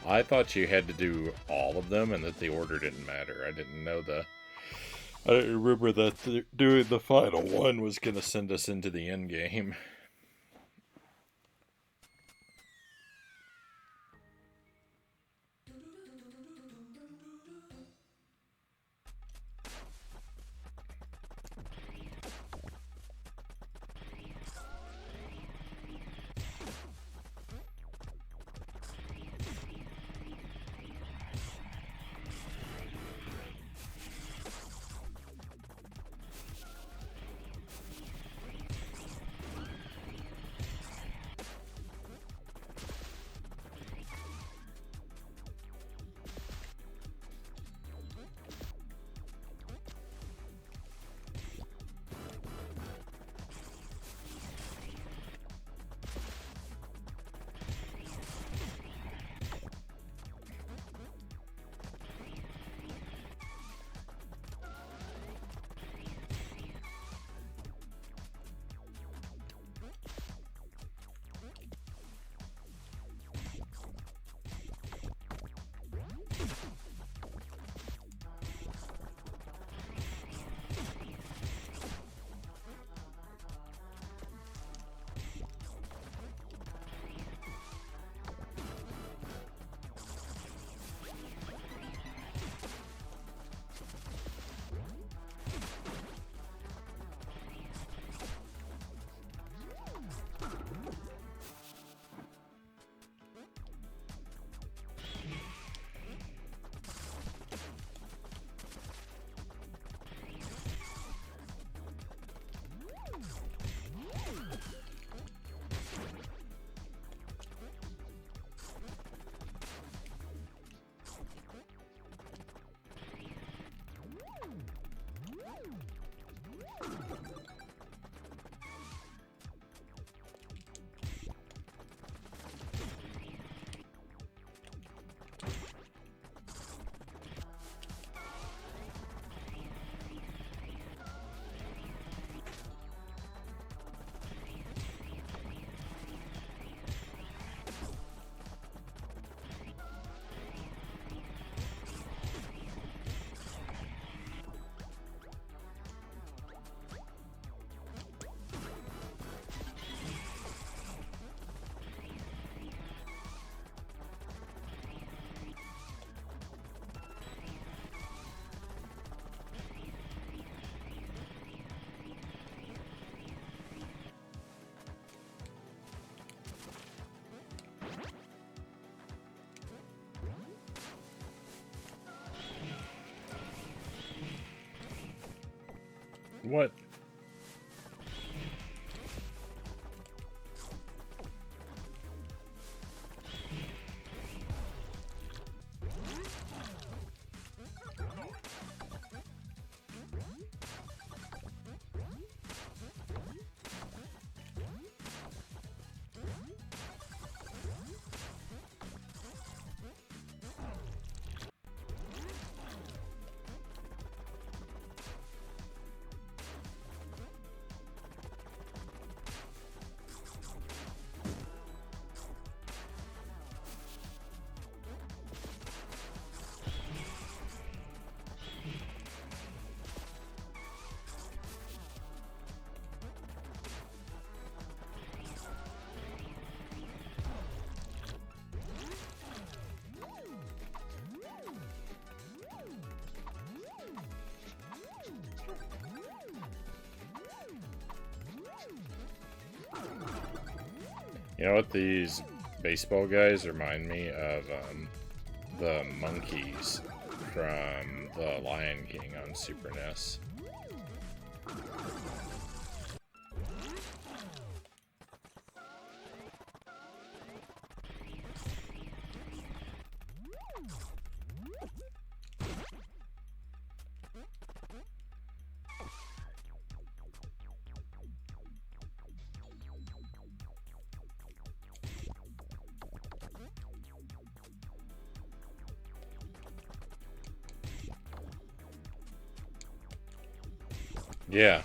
I thought you had to do all of them and that the order didn't matter. I didn't know the... I didn't remember that doing the final one was going to send us into the end game. What? You know what these baseball guys remind me of? The monkeys from The Lion King on Super NES. Yeah.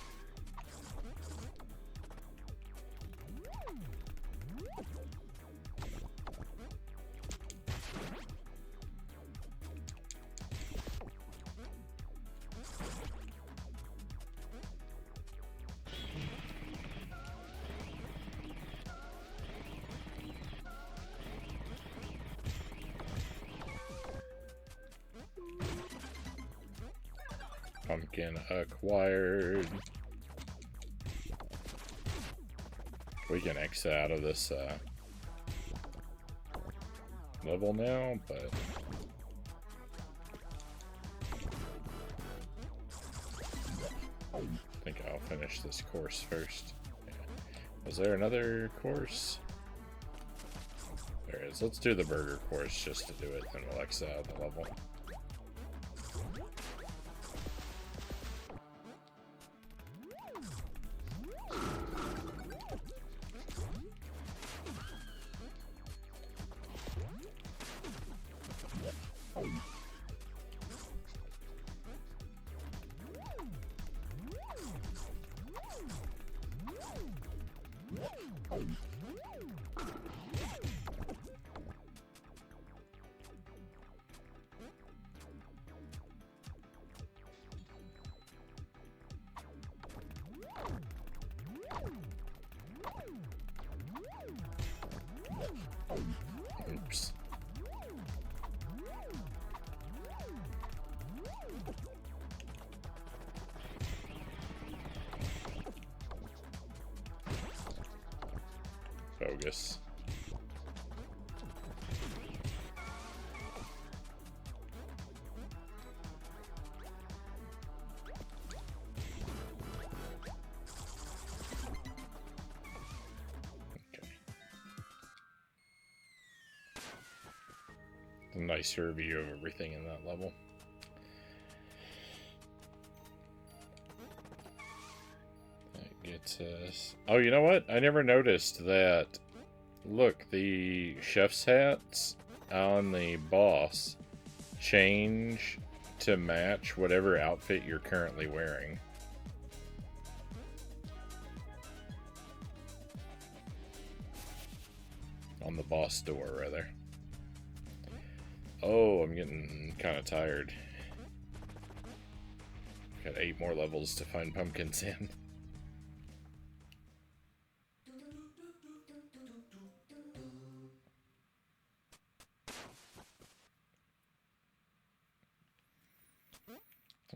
Pumpkin acquired. We can exit out of this level now, but I think I'll finish this course first. Yeah. Was there another course? There is. Let's do the burger course just to do it, then we'll exit out of the level. Oops. Bogus. A nicer view of everything in that level. That gets us... Oh, you know what? I never noticed that. Look, the chef's hats on the boss change to match whatever outfit you're currently wearing. On the boss door, rather. Oh, I'm getting kind of tired. Got 8 more levels to find pumpkins in.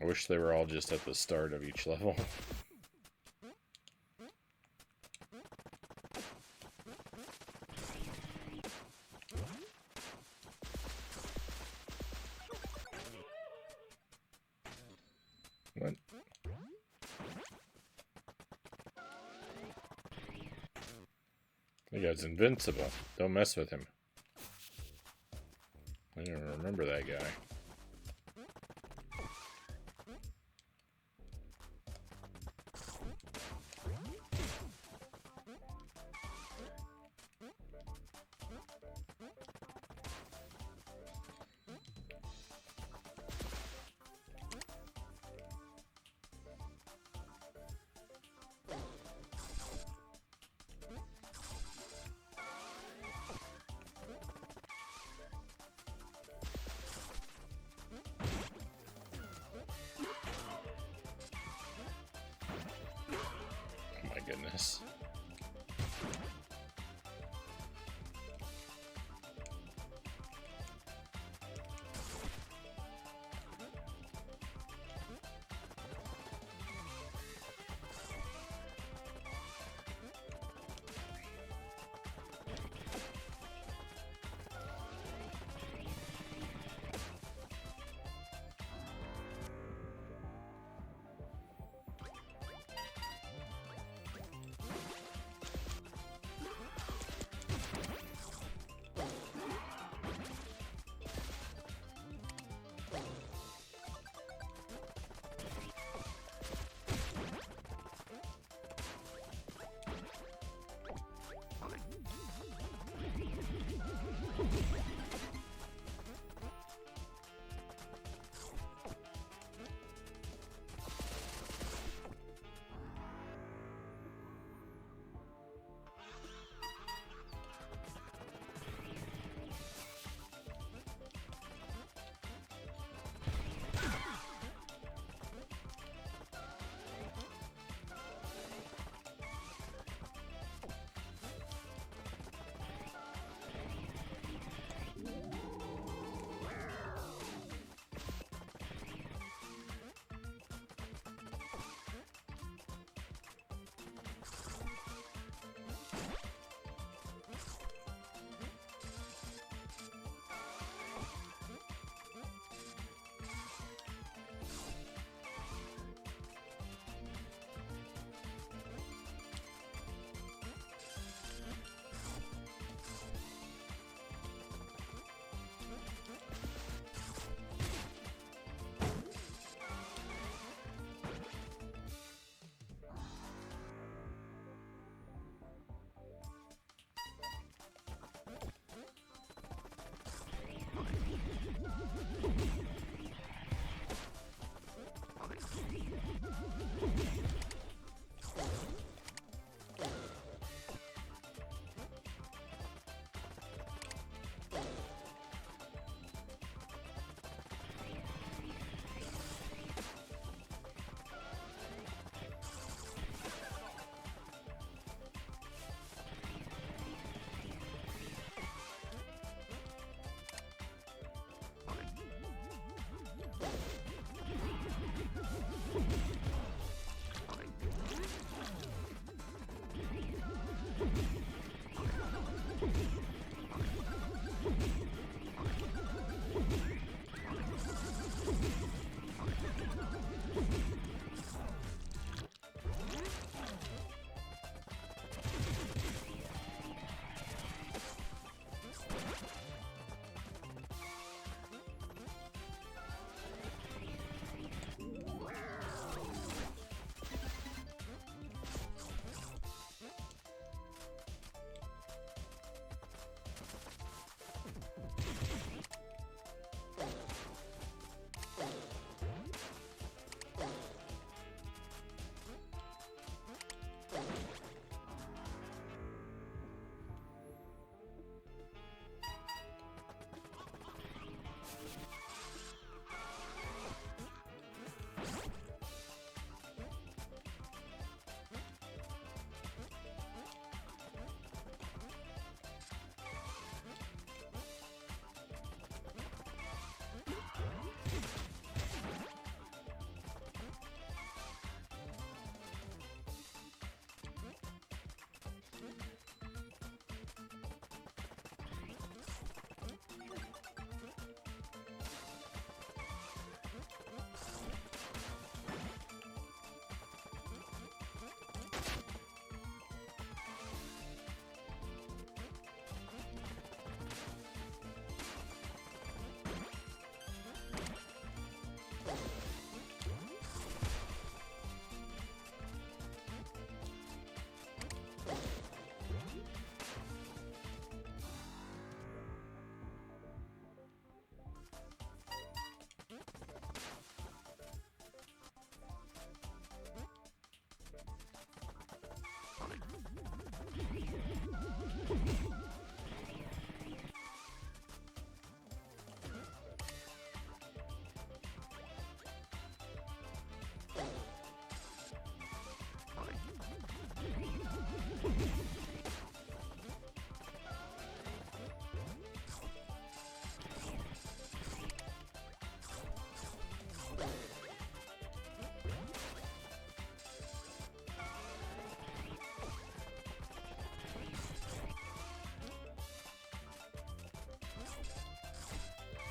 I wish they were all just at the start of each level. What? That guy's invincible. Don't mess with him. I don't remember that guy. Goodness.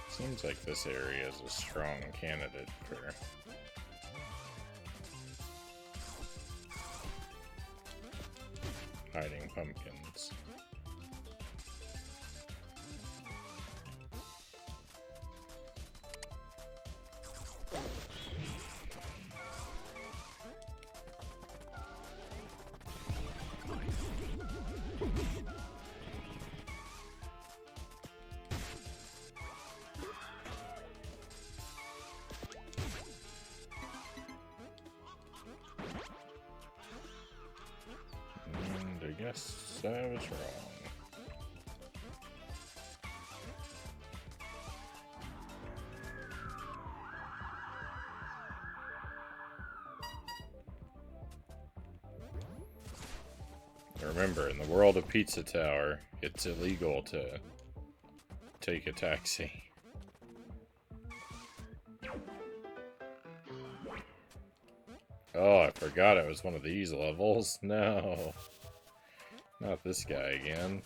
Seems like this area is a strong candidate for hiding pumpkins. I guess I was wrong. Remember, in the world of Pizza Tower, it's illegal to take a taxi. Oh, I forgot it was one of these levels. No. Not this guy again.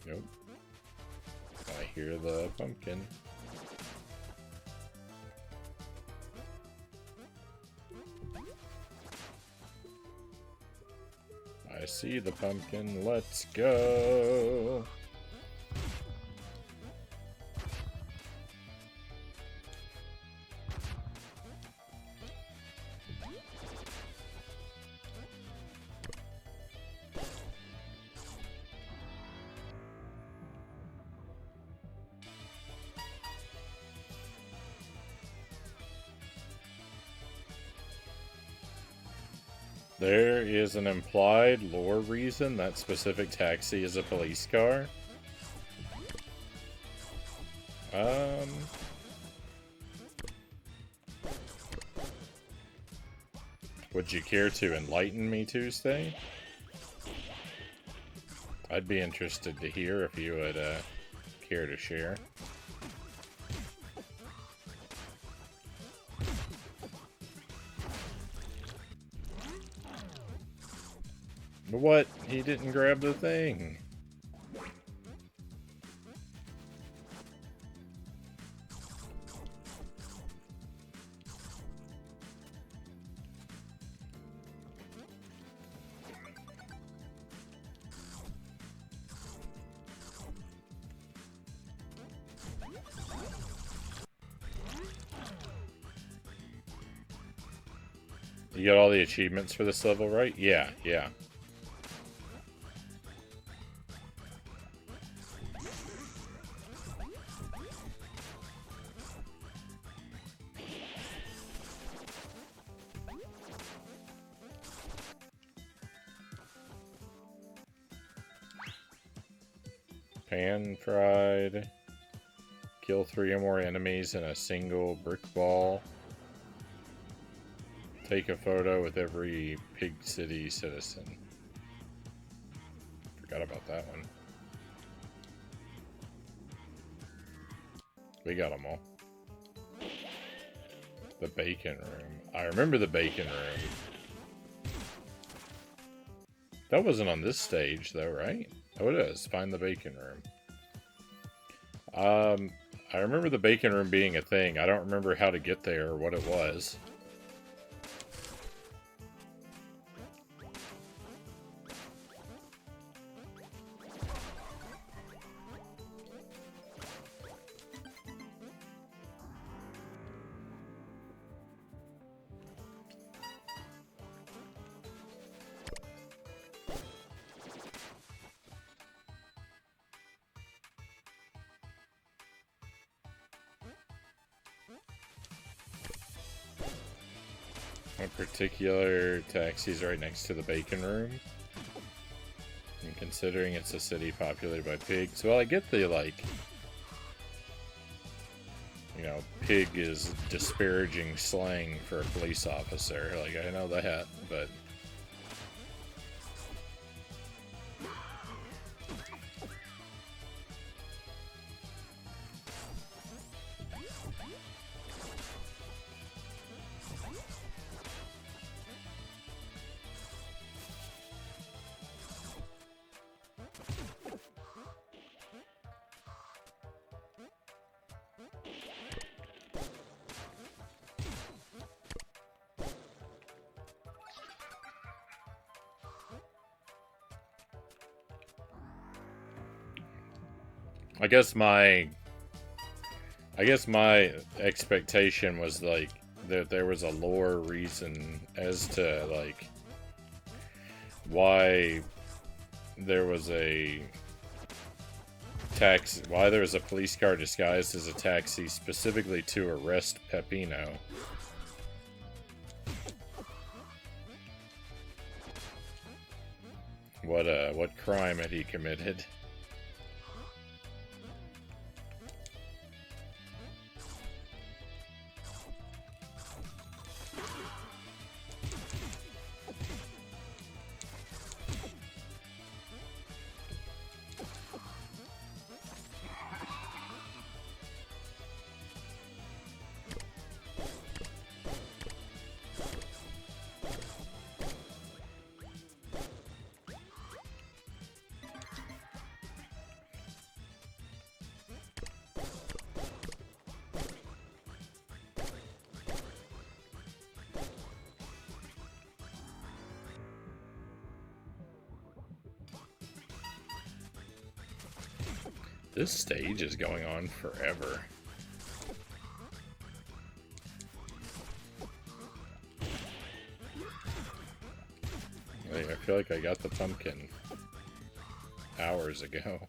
Nope. I hear the pumpkin. I see the pumpkin. Let's go. There is an implied lore reason that specific taxi is a police car. Would you care to enlighten me, Tuesday? I'd be interested to hear if you would care to share. What? He didn't grab the thing. You got all the achievements for this level, right? Yeah, yeah. Pan-fried. Kill 3 or more enemies in a single brick ball. Take a photo with every Pig City citizen. Forgot about that one. We got them all. The bacon room. I remember the bacon room. That wasn't on this stage, though, right? Oh, it is. Find the bacon room. I remember the bacon room being a thing. I don't remember how to get there or what it was. A particular taxi's right next to the bacon room. And considering it's a city populated by pigs, well, I get the, like, know, pig is disparaging slang for a police officer. Like, I know that, but... I guess my expectation was like that there was a lore reason as to like why there was a police car disguised as a taxi specifically to arrest Peppino. What crime had he committed? This stage is going on forever. I feel like I got the pumpkin hours ago.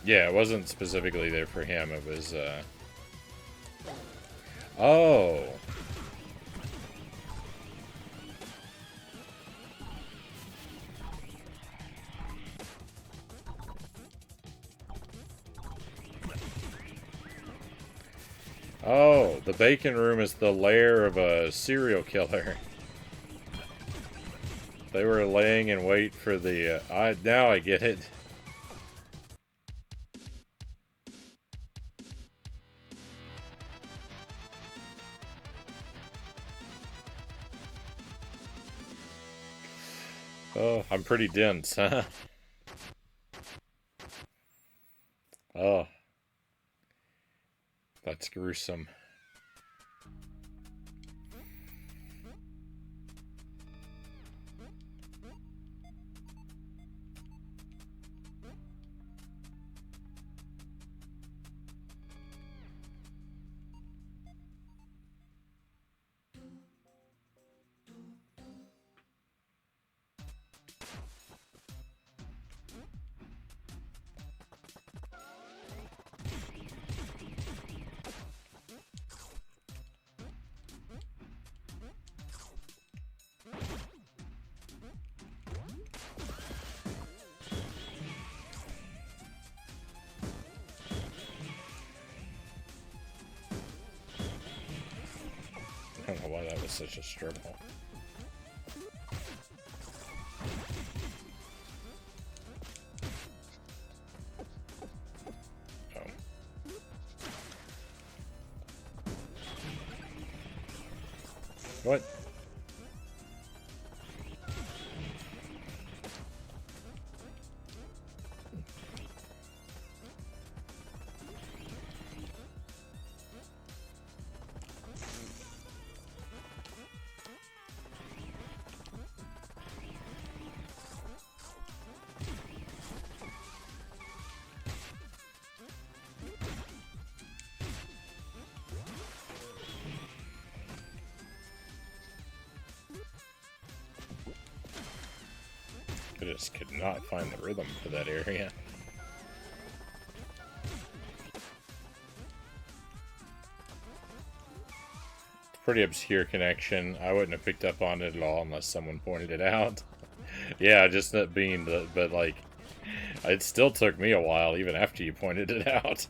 Yeah, it wasn't specifically there for him, it was, Oh! Oh, the bacon room is the lair of a serial killer. They were laying in wait for the, now I get it. Oh, I'm pretty dense, huh? Oh. That's gruesome. I don't know why that was such a struggle. Oh. What? I just could not find the rhythm for that area. Pretty obscure connection. I wouldn't have picked up on it at all unless someone pointed it out. Yeah, just that being the, but like, it still took me a while even after you pointed it out.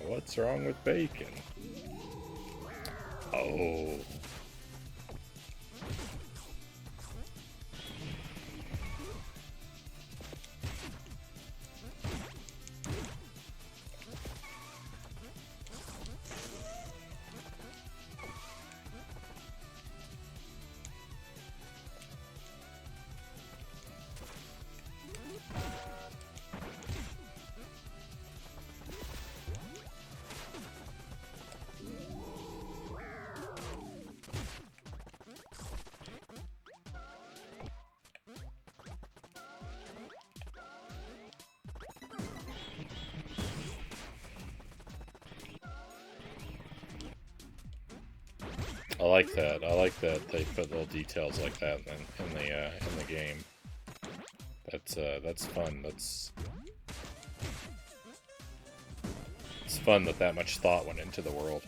What's wrong with bacon? Oh. I like that. I like that they put little details like that in the game. That's fun. It's fun that much thought went into the world.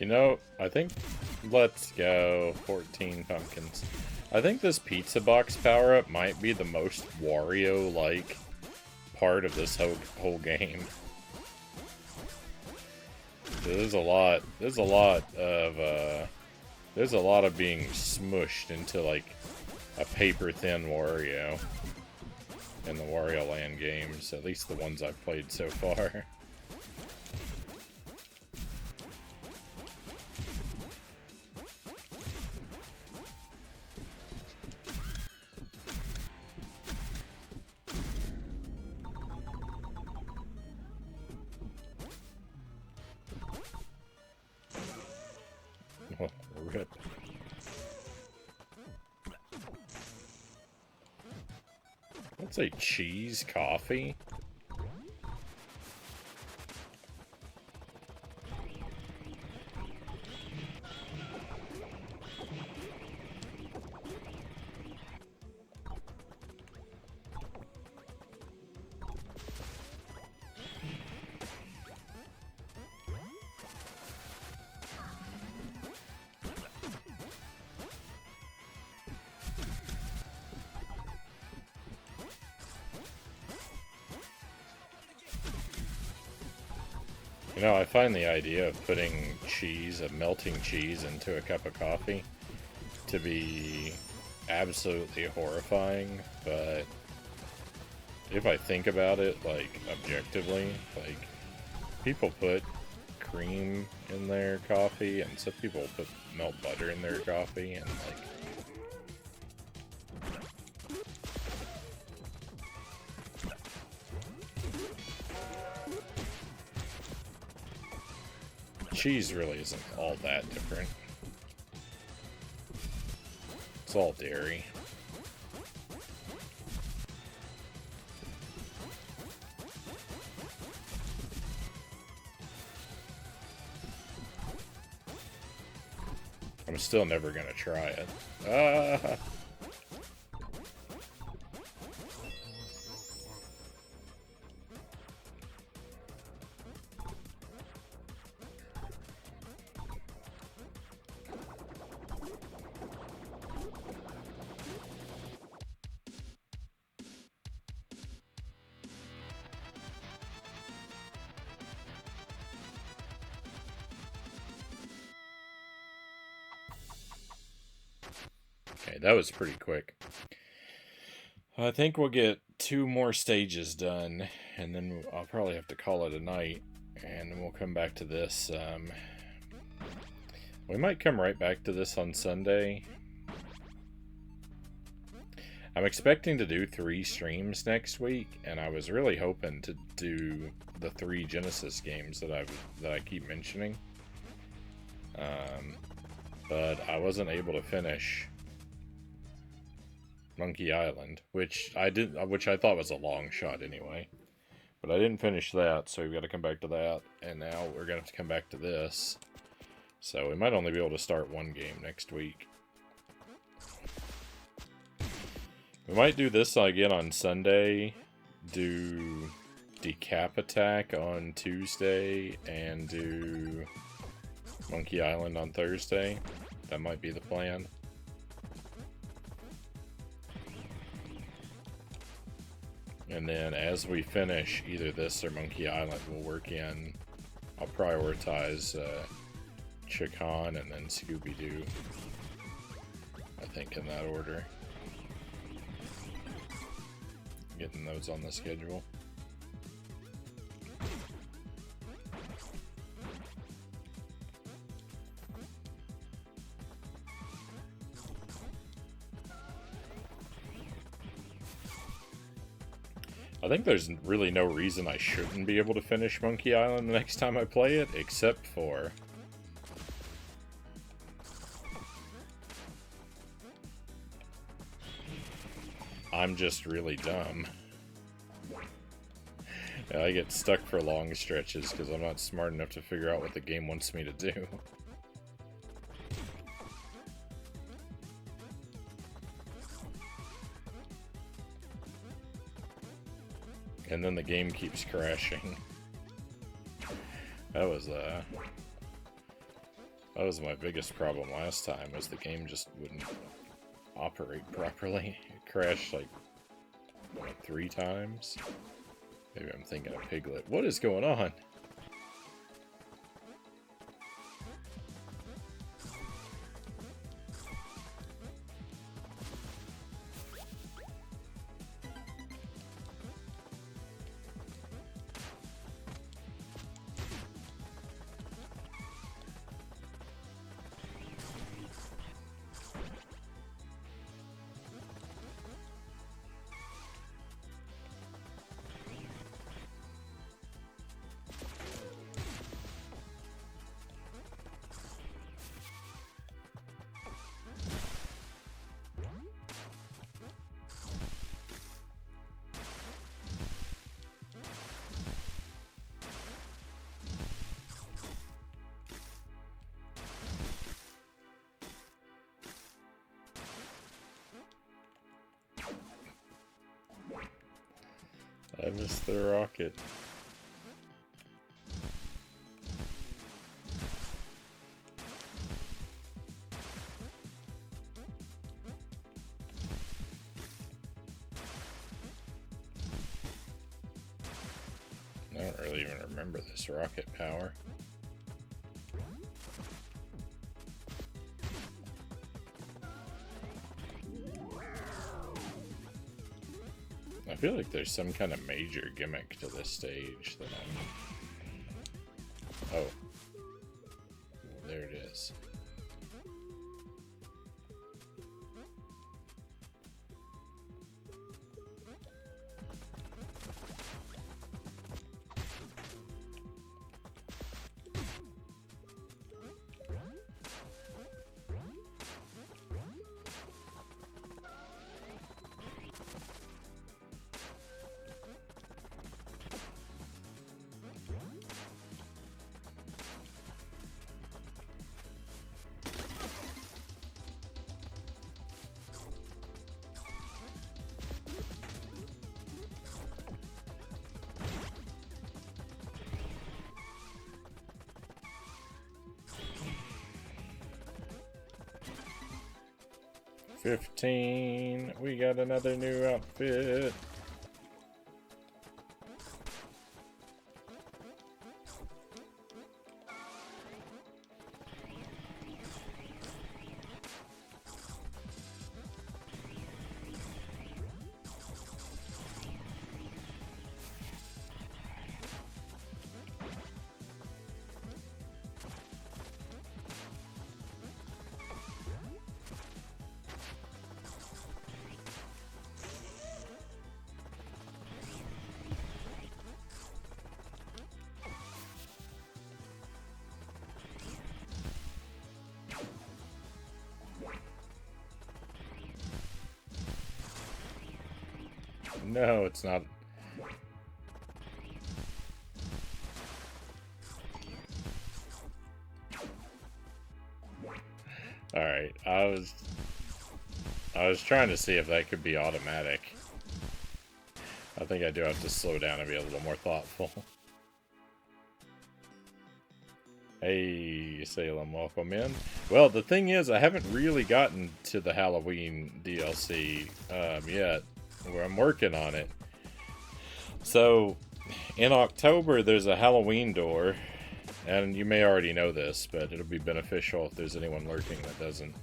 You know, I think... Let's go. 14 pumpkins. I think this pizza box power-up might be the most Wario-like part of this whole game. There's a lot of being smushed into, like, a paper-thin Wario in the Wario Land games, at least the ones I've played so far. Oh, rip. What's a cheese coffee? You know, I find the idea of putting cheese, of melting cheese into a cup of coffee to be absolutely horrifying, but if I think about it, like, objectively, like, people put cream in their coffee, and some people put melt butter in their coffee, and, like, cheese really isn't all that different. It's all dairy. I'm still never gonna try it. Ah! Okay, that was pretty quick. I think we'll get 2 more stages done, and then I'll probably have to call it a night, and then we'll come back to this. We might come right back to this on Sunday. I'm expecting to do 3 streams next week, and I was really hoping to do the 3 Genesis games that I keep mentioning. But I wasn't able to finish Monkey Island, which I thought was a long shot anyway. But I didn't finish that, so we've got to come back to that, and now we're going to have to come back to this. So we might only be able to start 1 game next week. We might do this again on Sunday, do Decap Attack on Tuesday, and do Monkey Island on Thursday. That might be the plan. And then as we finish either this or Monkey Island, we'll work in, I'll prioritize Chicken and then Scooby-Doo. I think in that order. Getting those on the schedule. I think there's really no reason I shouldn't be able to finish Monkey Island the next time I play it, except for I'm just really dumb. I get stuck for long stretches because I'm not smart enough to figure out what the game wants me to do. And then the game keeps crashing. That was That was my biggest problem last time, was the game just wouldn't operate properly. It crashed like, what, 3 times? Maybe I'm thinking of Piglet. What is going on? I missed the rocket. I don't really even remember this rocket power. I feel like there's some kind of major gimmick to this stage that I'm... Oh. There it is. $15. We got another new outfit. No, it's not. Alright, I was trying to see if that could be automatic. I think I do have to slow down and be a little more thoughtful. Hey, Salem, welcome in. Well, the thing is, I haven't really gotten to the Halloween DLC yet. Where I'm working on it. So, in October, there's a Halloween door, and you may already know this, but it'll be beneficial if there's anyone lurking that doesn't.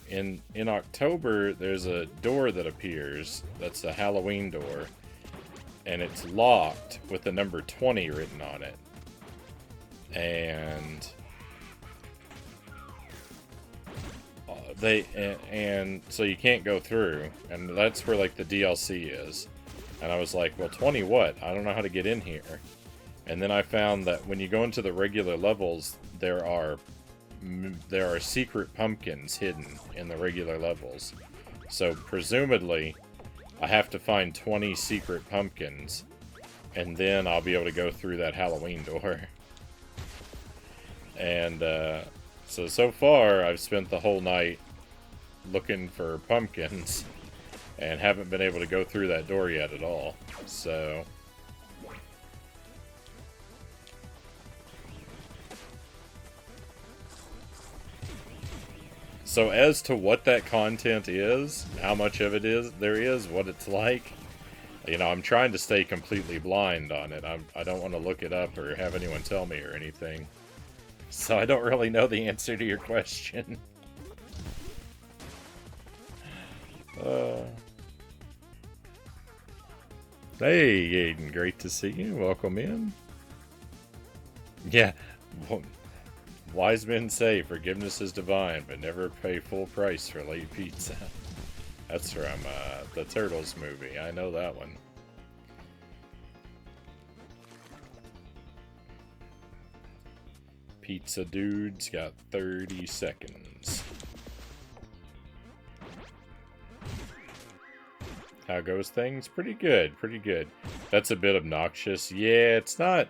In October, there's a door that appears that's a Halloween door, and it's locked with the number 20 written on it. And so you can't go through, and that's where like the DLC is. And I was like, well, 20 what? I don't know how to get in here. And then I found that when you go into the regular levels, there are secret pumpkins hidden in the regular levels. So presumably I have to find 20 secret pumpkins, and then I'll be able to go through that Halloween door. And so far I've spent the whole night looking for pumpkins and haven't been able to go through that door yet at all. So So as to what that content is, how much of it there is, what it's like, you know, I'm trying to stay completely blind on it. I don't want to look it up or have anyone tell me or anything. So I don't really know the answer to your question. Hey, Aiden, great to see you. Welcome in. Yeah, wise men say forgiveness is divine, but never pay full price for late pizza. That's from the Turtles movie. I know that one. Pizza dude's got 30 seconds. How goes things? Pretty good, pretty good. That's a bit obnoxious. Yeah, it's not...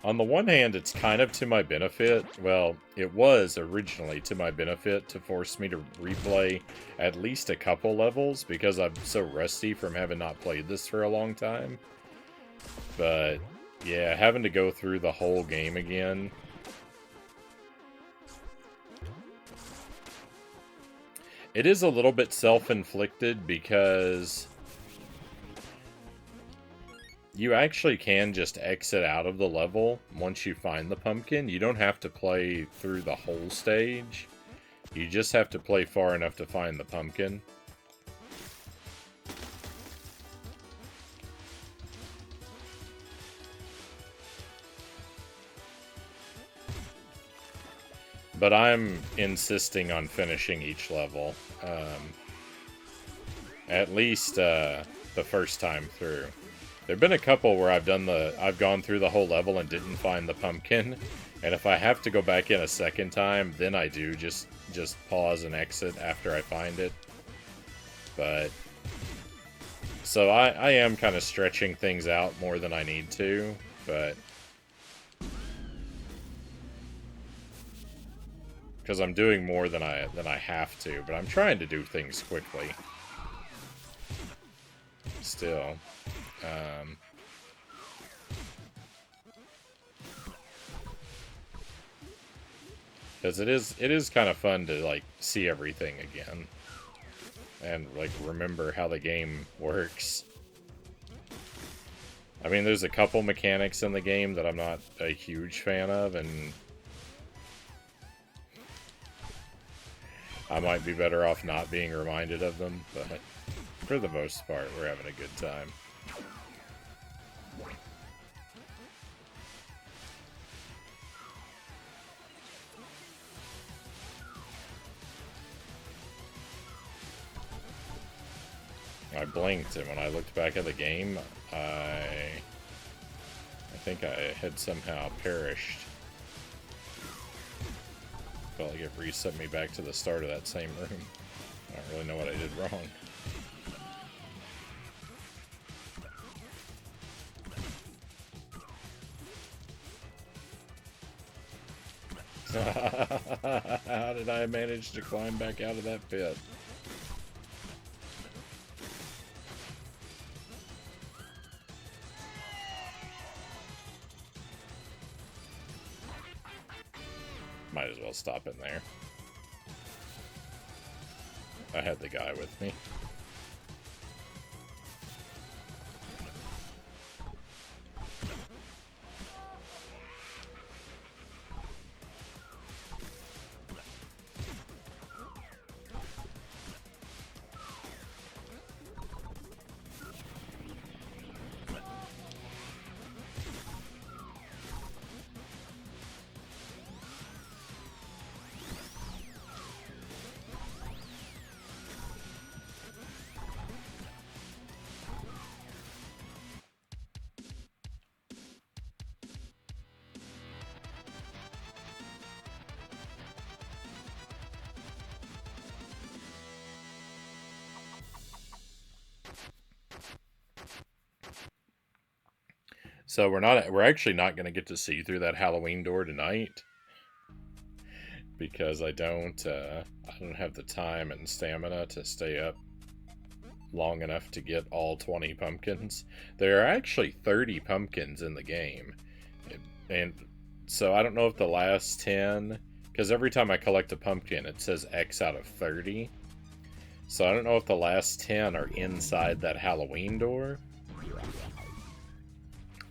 On the one hand, it's kind of to my benefit. Well, it was originally to my benefit to force me to replay at least a couple levels because I'm so rusty from having not played this for a long time. But, yeah, having to go through the whole game again... It is a little bit self-inflicted because you actually can just exit out of the level once you find the pumpkin. You don't have to play through the whole stage. You just have to play far enough to find the pumpkin. But I'm insisting on finishing each level. At least the first time through. There've been a couple where I've gone through the whole level and didn't find the pumpkin. And if I have to go back in a second time, then I do just pause and exit after I find it. But so I am kind of stretching things out more than I need to, but because I'm doing more than I have to, but I'm trying to do things quickly. Still, because it is kind of fun to like see everything again and like remember how the game works. I mean, there's a couple mechanics in the game that I'm not a huge fan of, and I might be better off not being reminded of them, but for the most part, we're having a good time. I blinked, and when I looked back at the game, I think I had somehow perished. Felt like it reset me back to the start of that same room. I don't really know what I did wrong. How did I manage to climb back out of that pit? Might as well stop in there. I had the guy with me. So we're actually not going to get to see through that Halloween door tonight because I don't have the time and stamina to stay up long enough to get all 20 pumpkins. There are actually 30 pumpkins in the game, and So I don't know if the last 10, because every time I collect a pumpkin, it says X out of 30. So I don't know if the last 10 are inside that Halloween door.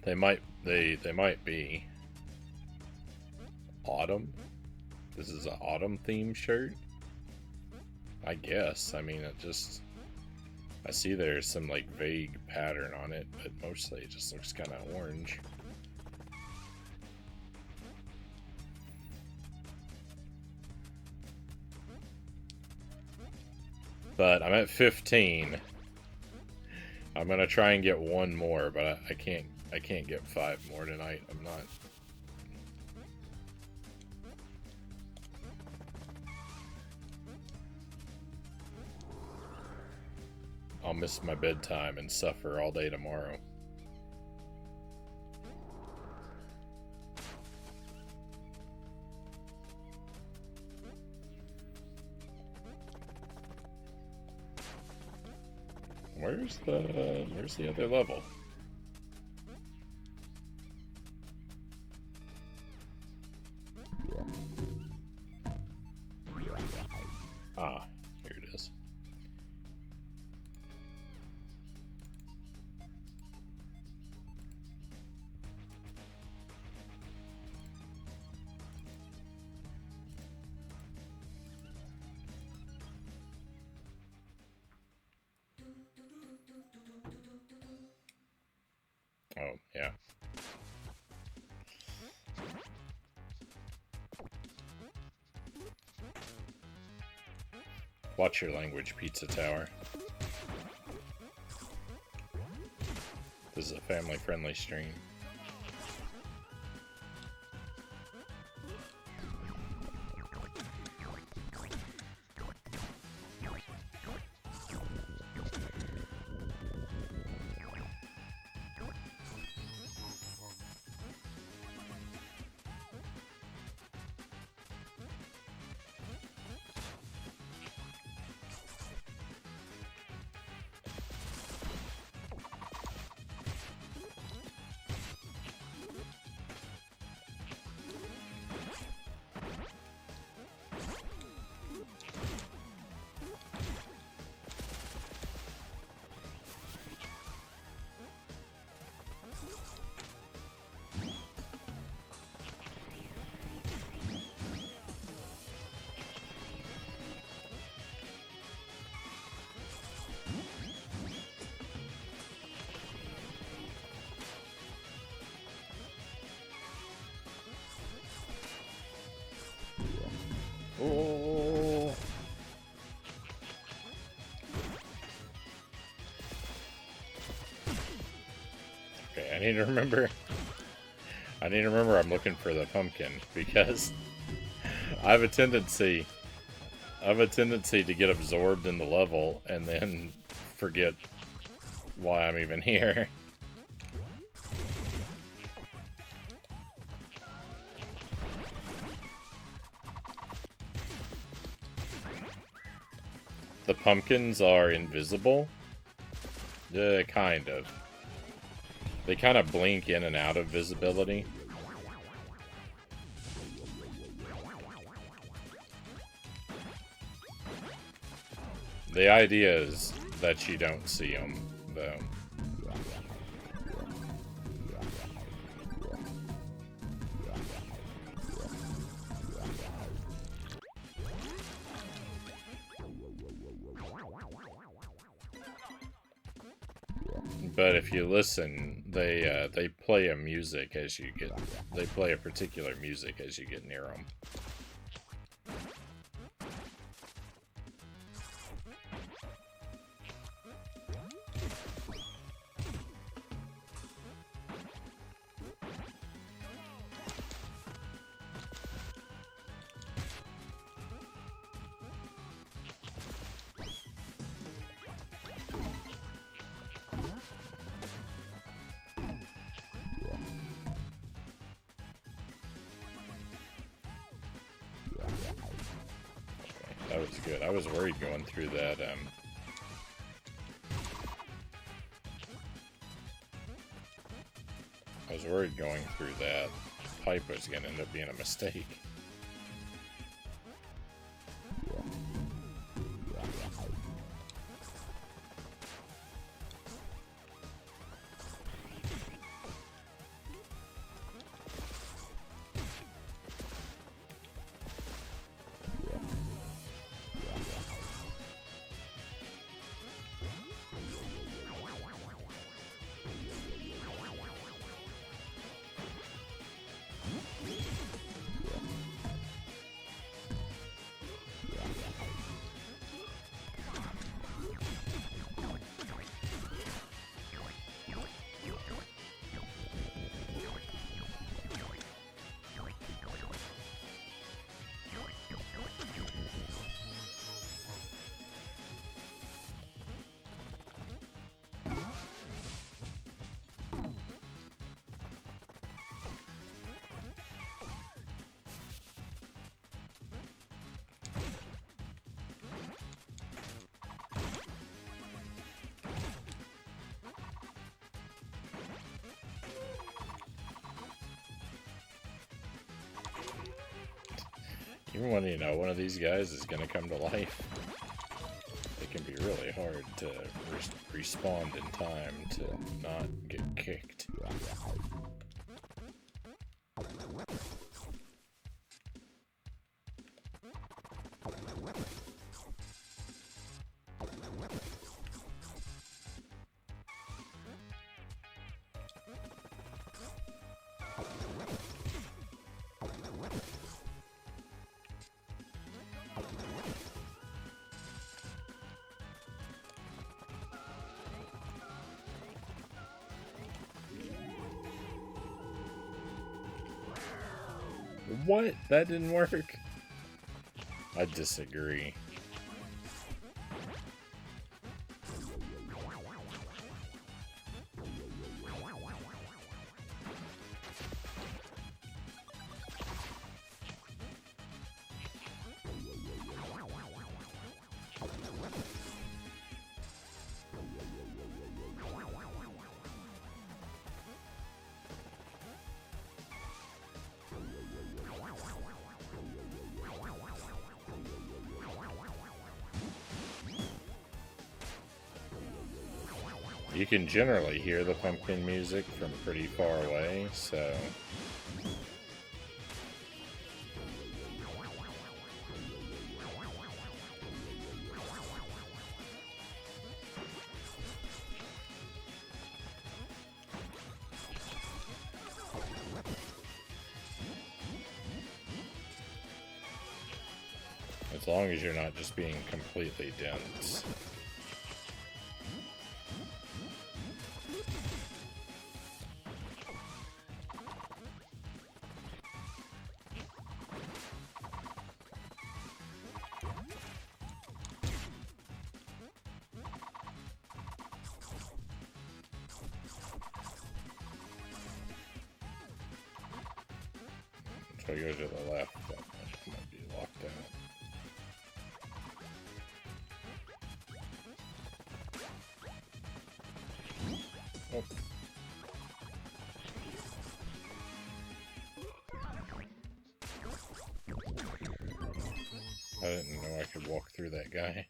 They might be. Autumn? This is an autumn themed shirt? I guess. I mean, I see there's some like vague pattern on it, but mostly it just looks kind of orange. But I'm at 15. I'm gonna try and get one more, but I can't get 5 more tonight. I'm not. I'll miss my bedtime and suffer all day tomorrow. Where's the other level? Ah, here it is. Oh, yeah. Watch your language, Pizza Tower. This is a family-friendly stream. Oh. Okay, I need to remember I'm looking for the pumpkin because I have a tendency to get absorbed in the level and then forget why I'm even here. The pumpkins are invisible? Kind of. They kind of blink in and out of visibility. The idea is that you don't see them, though. But if you listen, they play a music as you get. They play a particular music as you get near them. That was good. I was worried going through that, I was worried going through that pipe was going to end up being a mistake. Even when you know one of these guys is going to come to life, it can be really hard to respond in time to not get kicked. What? That didn't work? I disagree. You can generally hear the pumpkin music from pretty far away, so... as long as you're not just being completely dense. So go to the left, that might be locked out. Oh. I didn't know I could walk through that guy.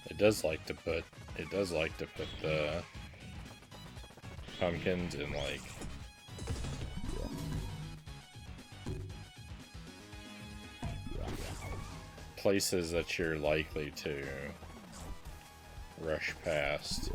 It does like to put the pumpkins in like places that you're likely to rush past.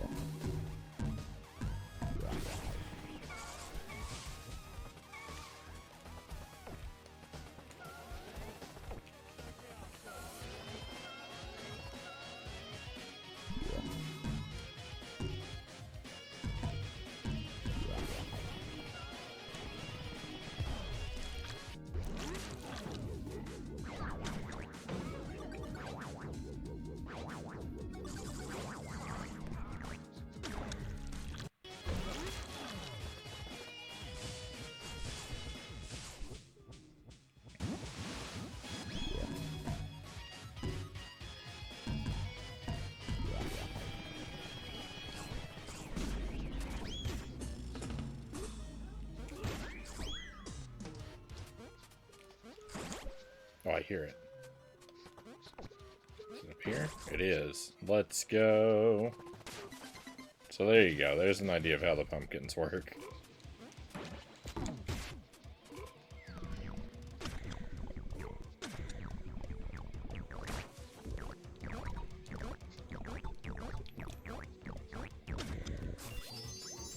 Oh, I hear it. Is it up here? It is. Let's go. So there you go. There's an idea of how the pumpkins work.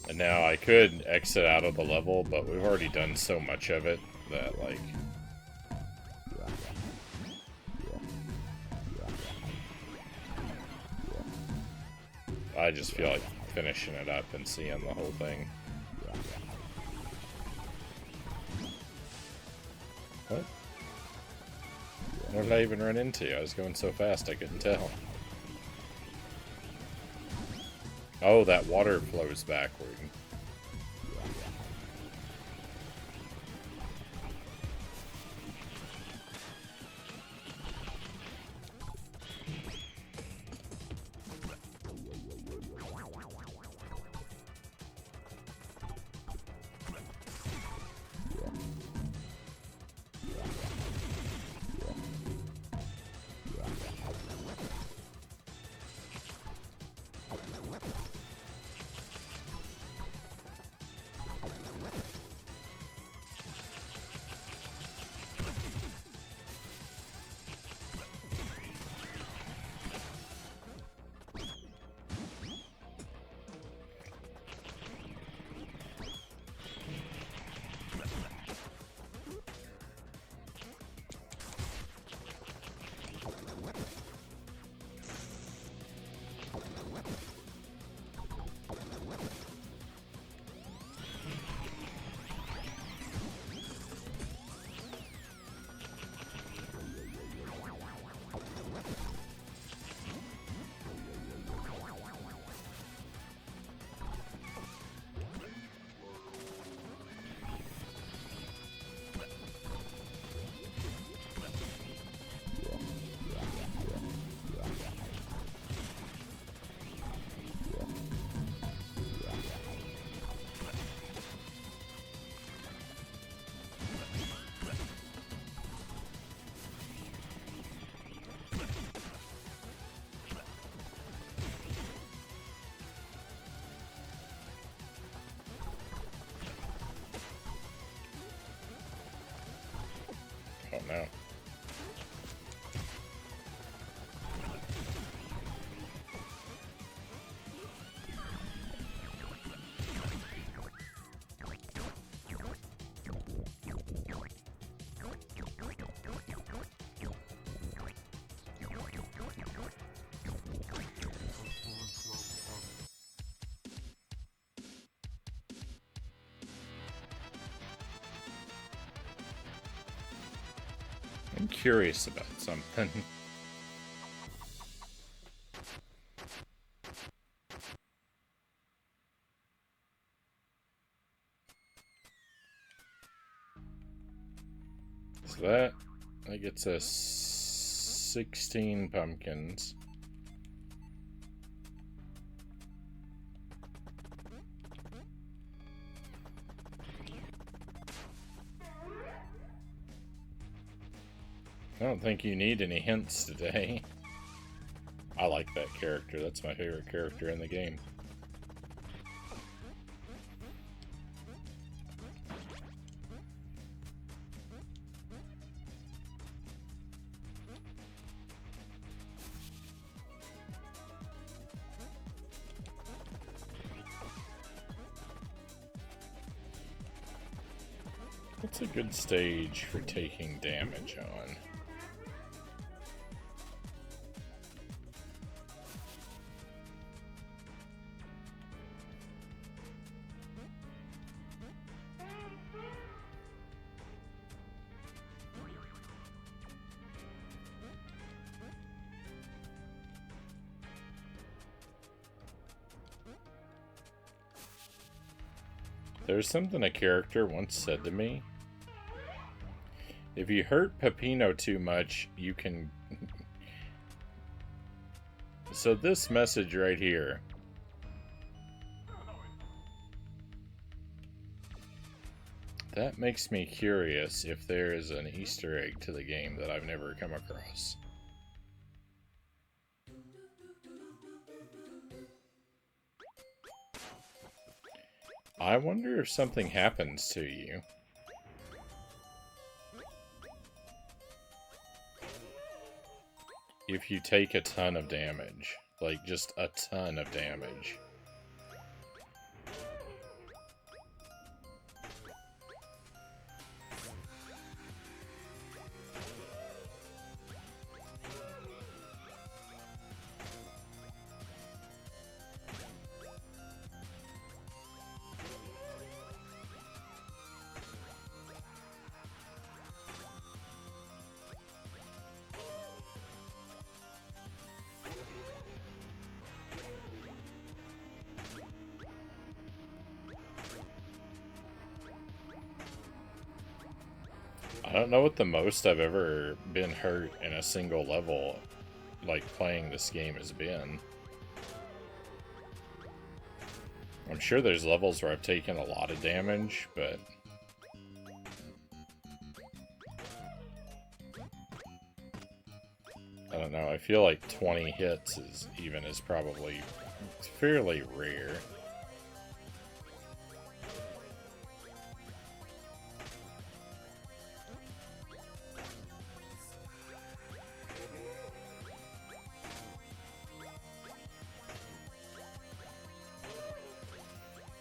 And now I could exit out of the level, but we've already done so much of it that, like... I just feel like finishing it up and seeing the whole thing. What? What did I even run into? I was going so fast I couldn't tell. Oh, that water flows backward. Oh no. I'm curious about something. So that gets us 16 pumpkins. I don't think you need any hints today. I like that character. That's my favorite character in the game. What's a good stage for taking damage on? There's something a character once said to me. If you hurt Peppino too much, you can... So this message right here. That makes me curious if there is an Easter egg to the game that I've never come across. I wonder if something happens to you. If you take a ton of damage. Like, just a ton of damage. I don't know what the most I've ever been hurt in a single level, like, playing this game has been. I'm sure there's levels where I've taken a lot of damage, but... I don't know, I feel like 20 hits is probably fairly rare.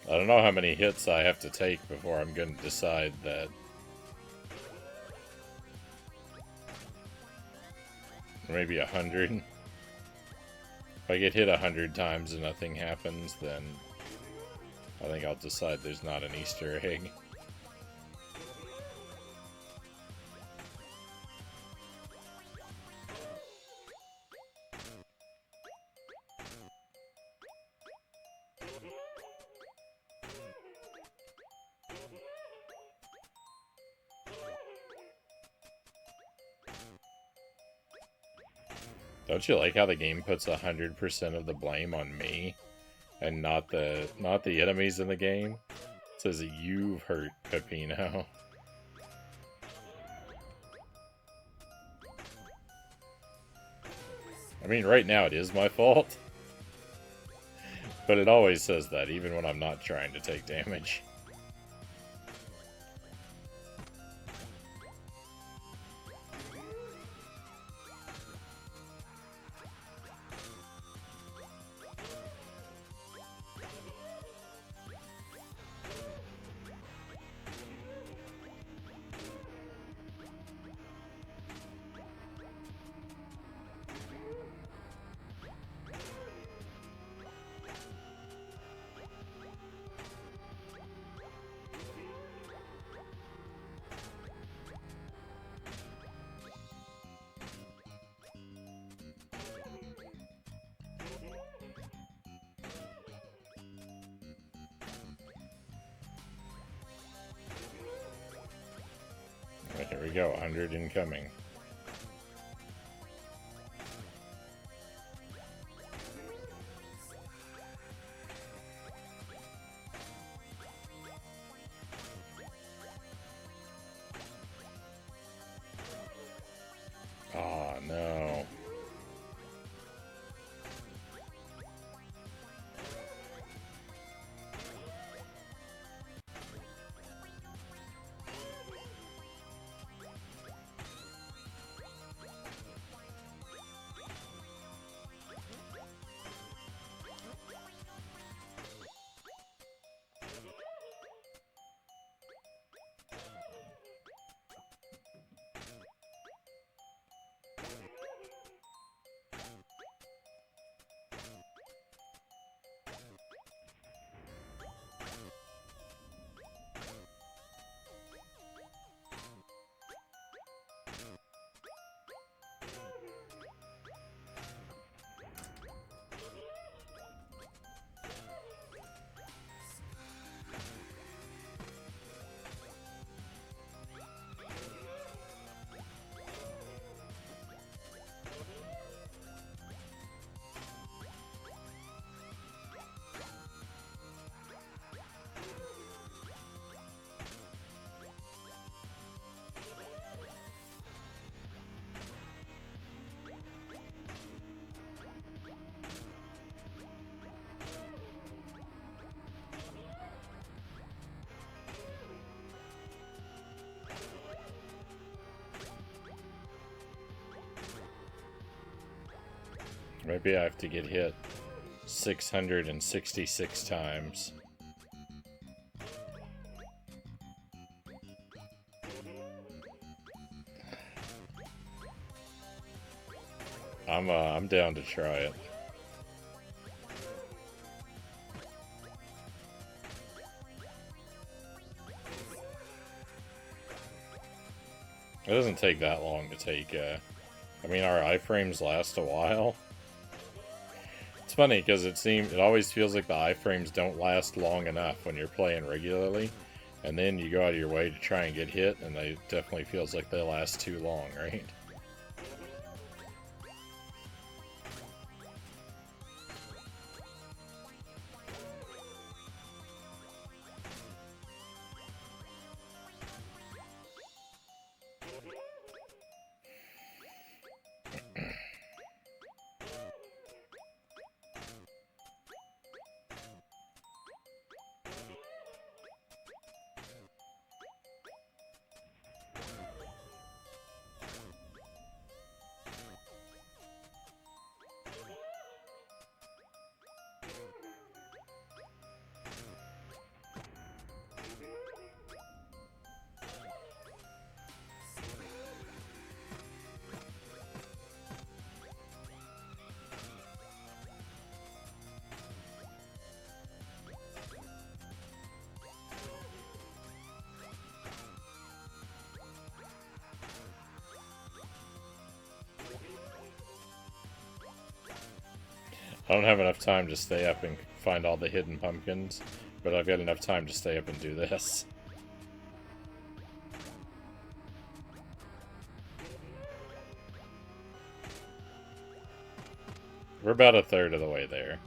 I don't know how many hits I have to take before I'm going to decide that... Maybe 100. If I get hit 100 times and nothing happens, then I think I'll decide there's not an Easter egg. Don't you like how the game puts 100% of the blame on me, and not the enemies in the game? It says you've hurt Peppino. I mean, right now it is my fault, but it always says that, even when I'm not trying to take damage. Right, here we go, 100 incoming. Oh no. Maybe I have to get hit 666 times. I'm down to try it. It doesn't take that long to take, I mean, our iframes last a while. It's funny, because it always feels like the iframes don't last long enough when you're playing regularly. And then you go out of your way to try and get hit, and it definitely feels like they last too long, right? I don't have enough time to stay up and find all the hidden pumpkins, but I've got enough time to stay up and do this. We're about a third of the way there.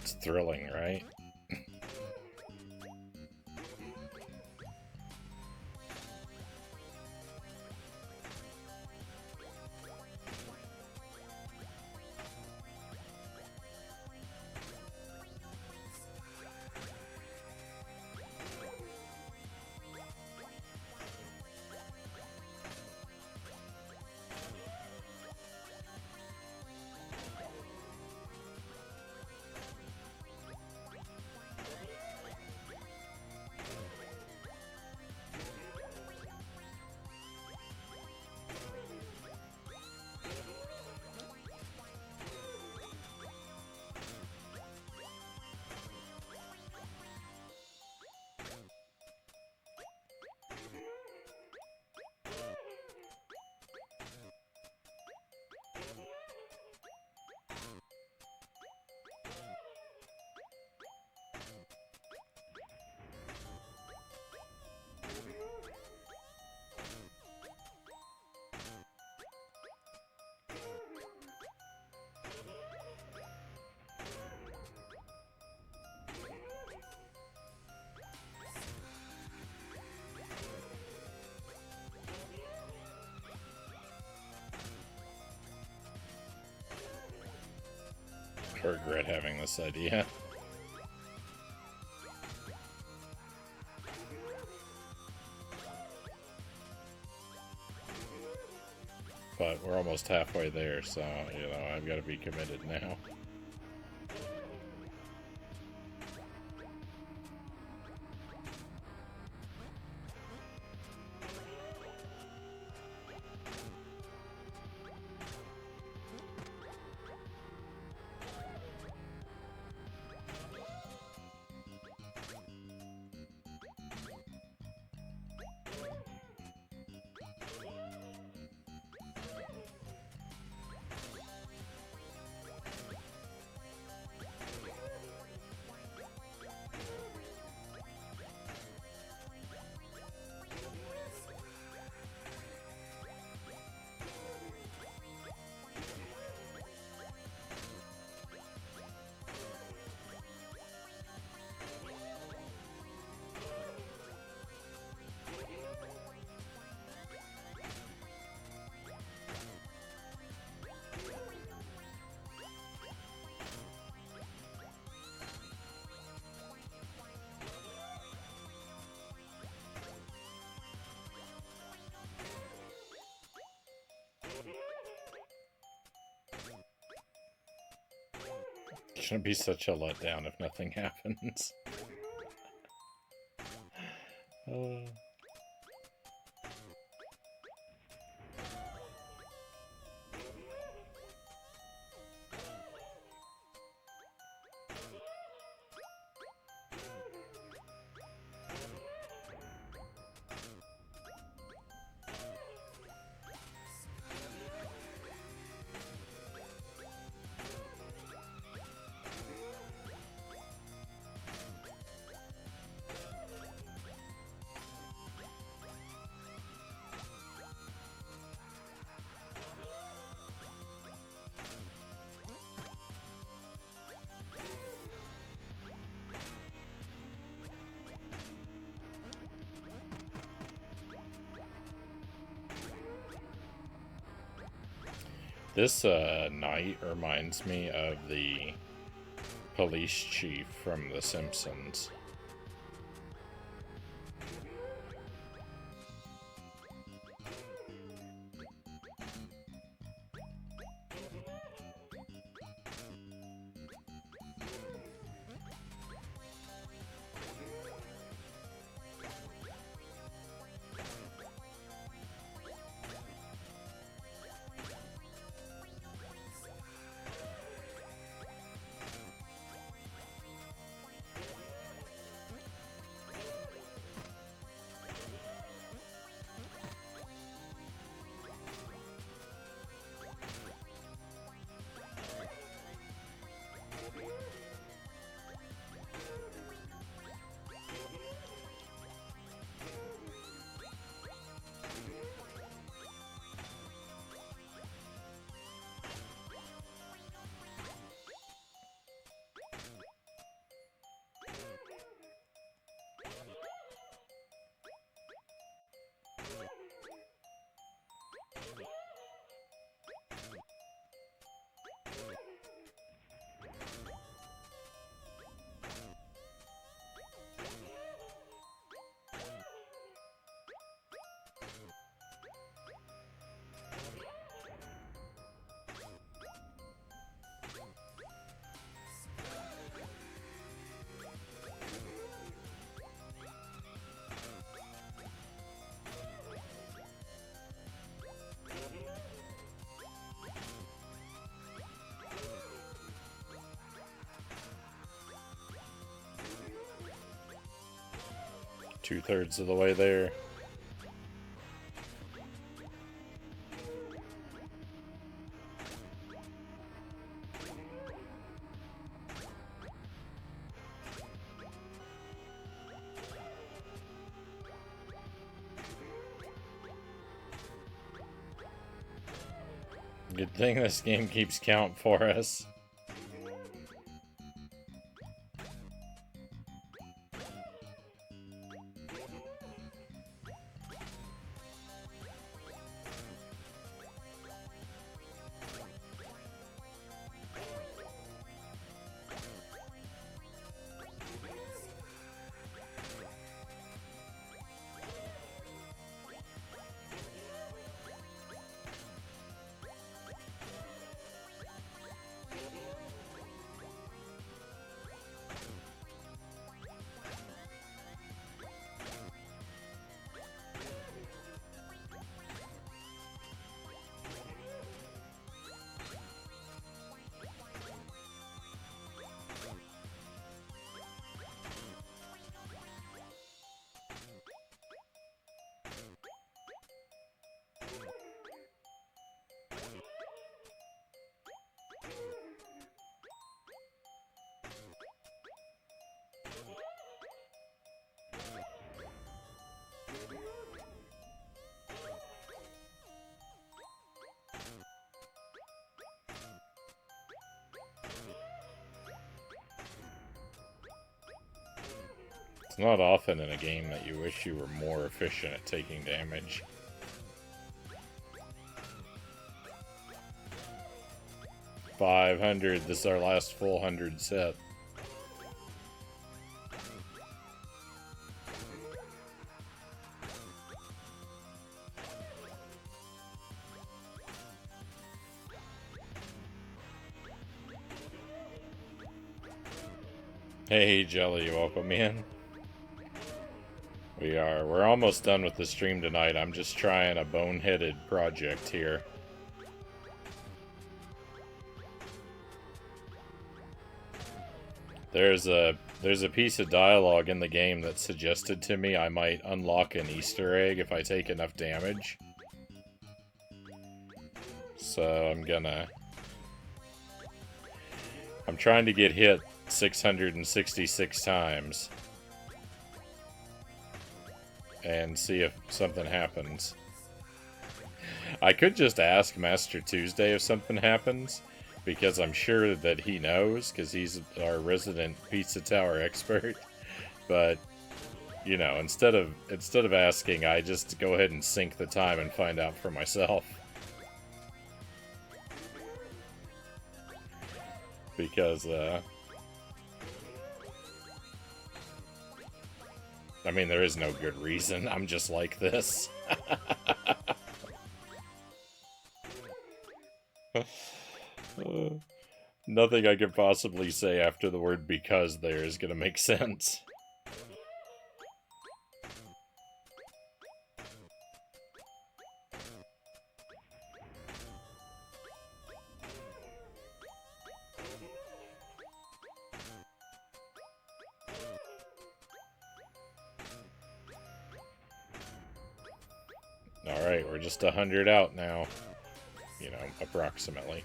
It's thrilling, right? I regret having this idea. But we're almost halfway there, so, you know, I've got to be committed now. It shouldn't be such a letdown if nothing happens. This knight reminds me of the police chief from The Simpsons. Two-thirds of the way there. Good thing this game keeps count for us. It's not often in a game that you wish you were more efficient at taking damage. $500. This is our last full 100 set. Hey, Jelly, welcome in. We're almost done with the stream tonight. I'm just trying a boneheaded project here. There's a piece of dialogue in the game that suggested to me I might unlock an Easter egg if I take enough damage. So I'm trying to get hit 666 times and see if something happens. I could just ask Master Tuesday if something happens, because I'm sure that he knows, because he's our resident Pizza Tower expert. But, you know, instead of asking, I just go ahead and sink the time and find out for myself. Because, I mean, there is no good reason. I'm just like this. Nothing I could possibly say after the word "because" there is gonna make sense. Alright, we're just 100 out now. You know, approximately.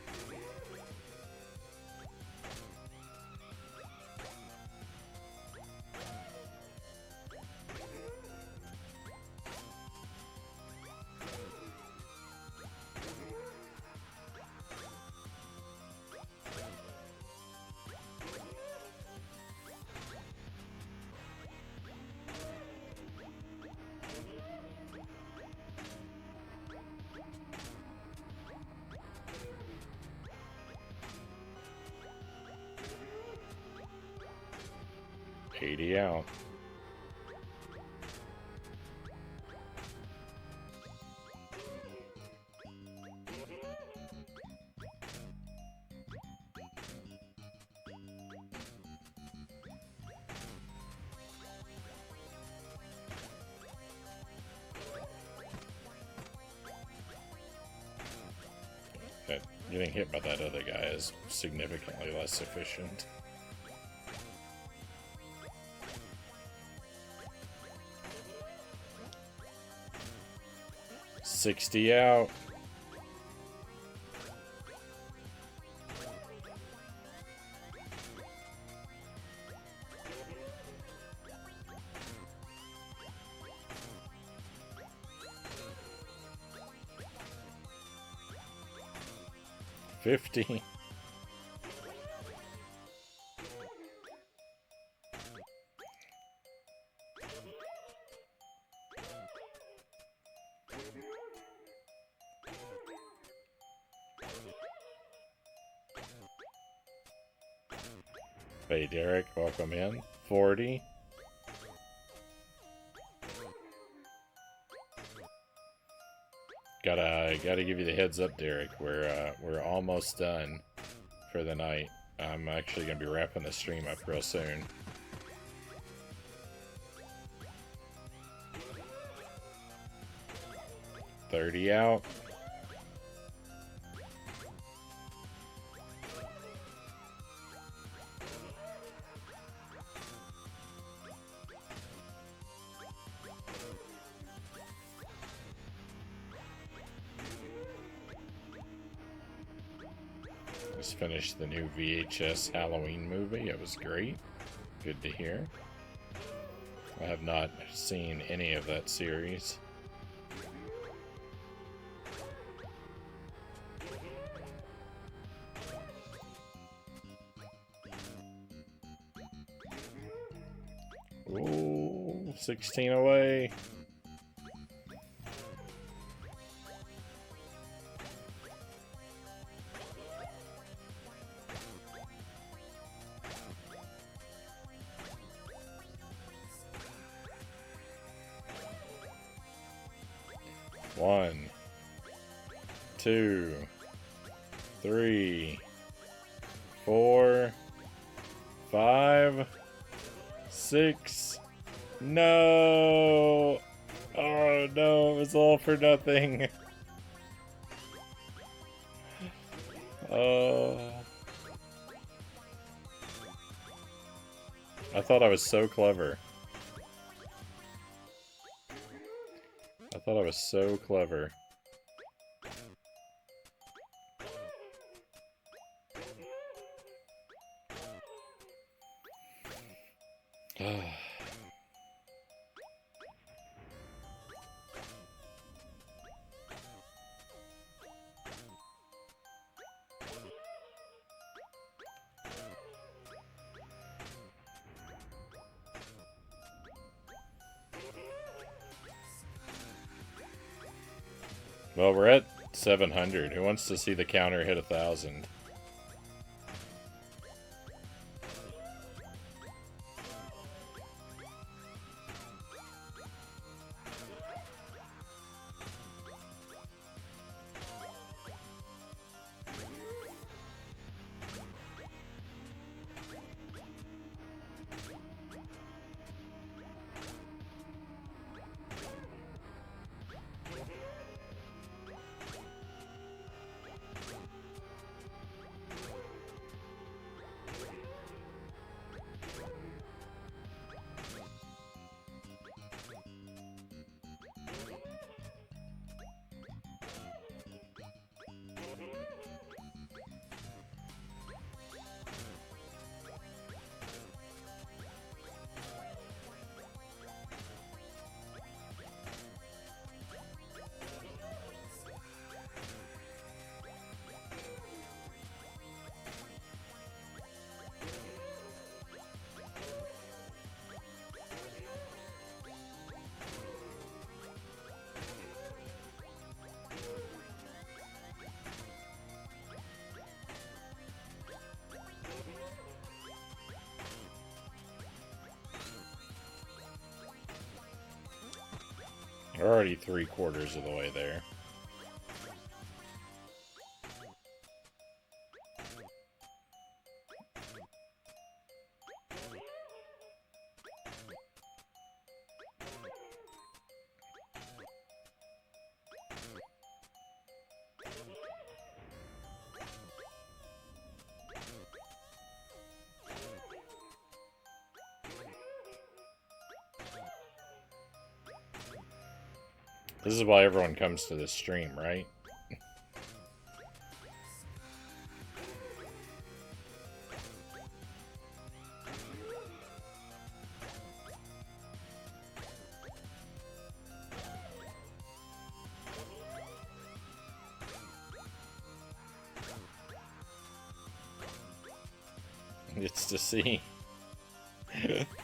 Out. Getting hit by that other guy is significantly less efficient. $60 out. $50. Hey Derek, welcome in. 40. Gotta give you the heads up, Derek. We're almost done for the night. I'm actually gonna be wrapping the stream up real soon. $30 out. Just finished the new VHS Halloween movie. It was great. Good to hear. I have not seen any of that series. Ooh. 16 away. One, 2, 3, 4, 5, 6. No! Oh no, it was all for nothing. Oh. I thought I was so clever. I thought I was so clever. Well, we're at 700. Who wants to see the counter hit 1,000? We're already 3/4 of the way there. This is why everyone comes to this stream, right? It's to see.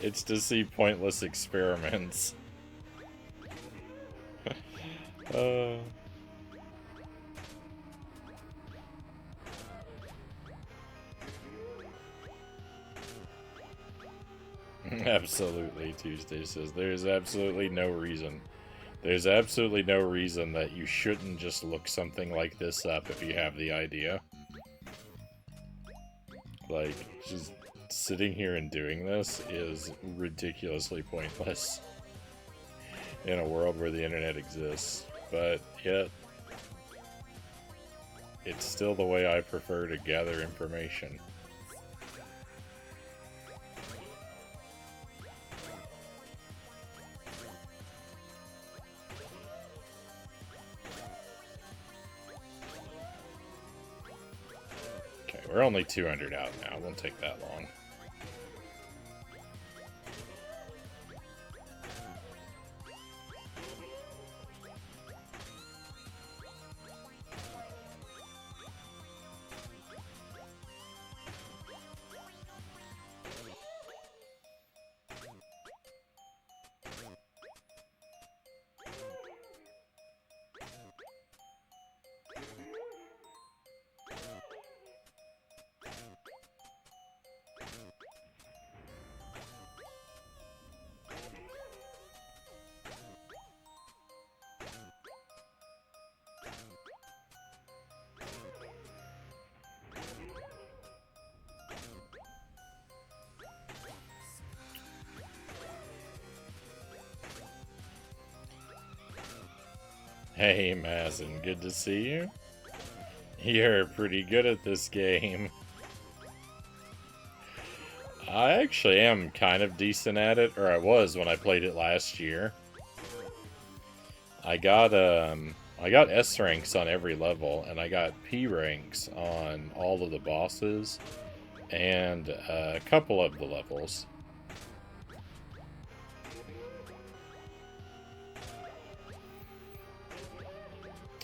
It's to see pointless experiments. Absolutely, Tuesday says there's absolutely no reason. There's absolutely no reason that you shouldn't just look something like this up if you have the idea. Like, just sitting here and doing this is ridiculously pointless in a world where the internet exists. But yet, it's still the way I prefer to gather information. Okay, we're only 200 out now. It won't take that long. Hey, Mazin, good to see you. You're pretty good at this game. I actually am kind of decent at it, or I was when I played it last year. I got S ranks on every level, and I got P ranks on all of the bosses, and a couple of the levels.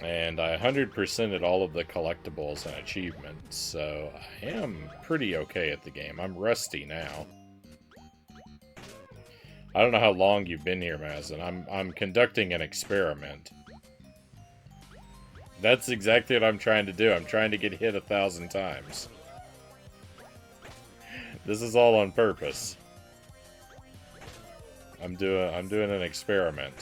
And I 100%ed all of the collectibles and achievements, so I am pretty okay at the game. I'm rusty now. I don't know how long you've been here, Mazin. I'm conducting an experiment. That's exactly what I'm trying to do. I'm trying to get hit 1,000 times. This is all on purpose. I'm doing an experiment.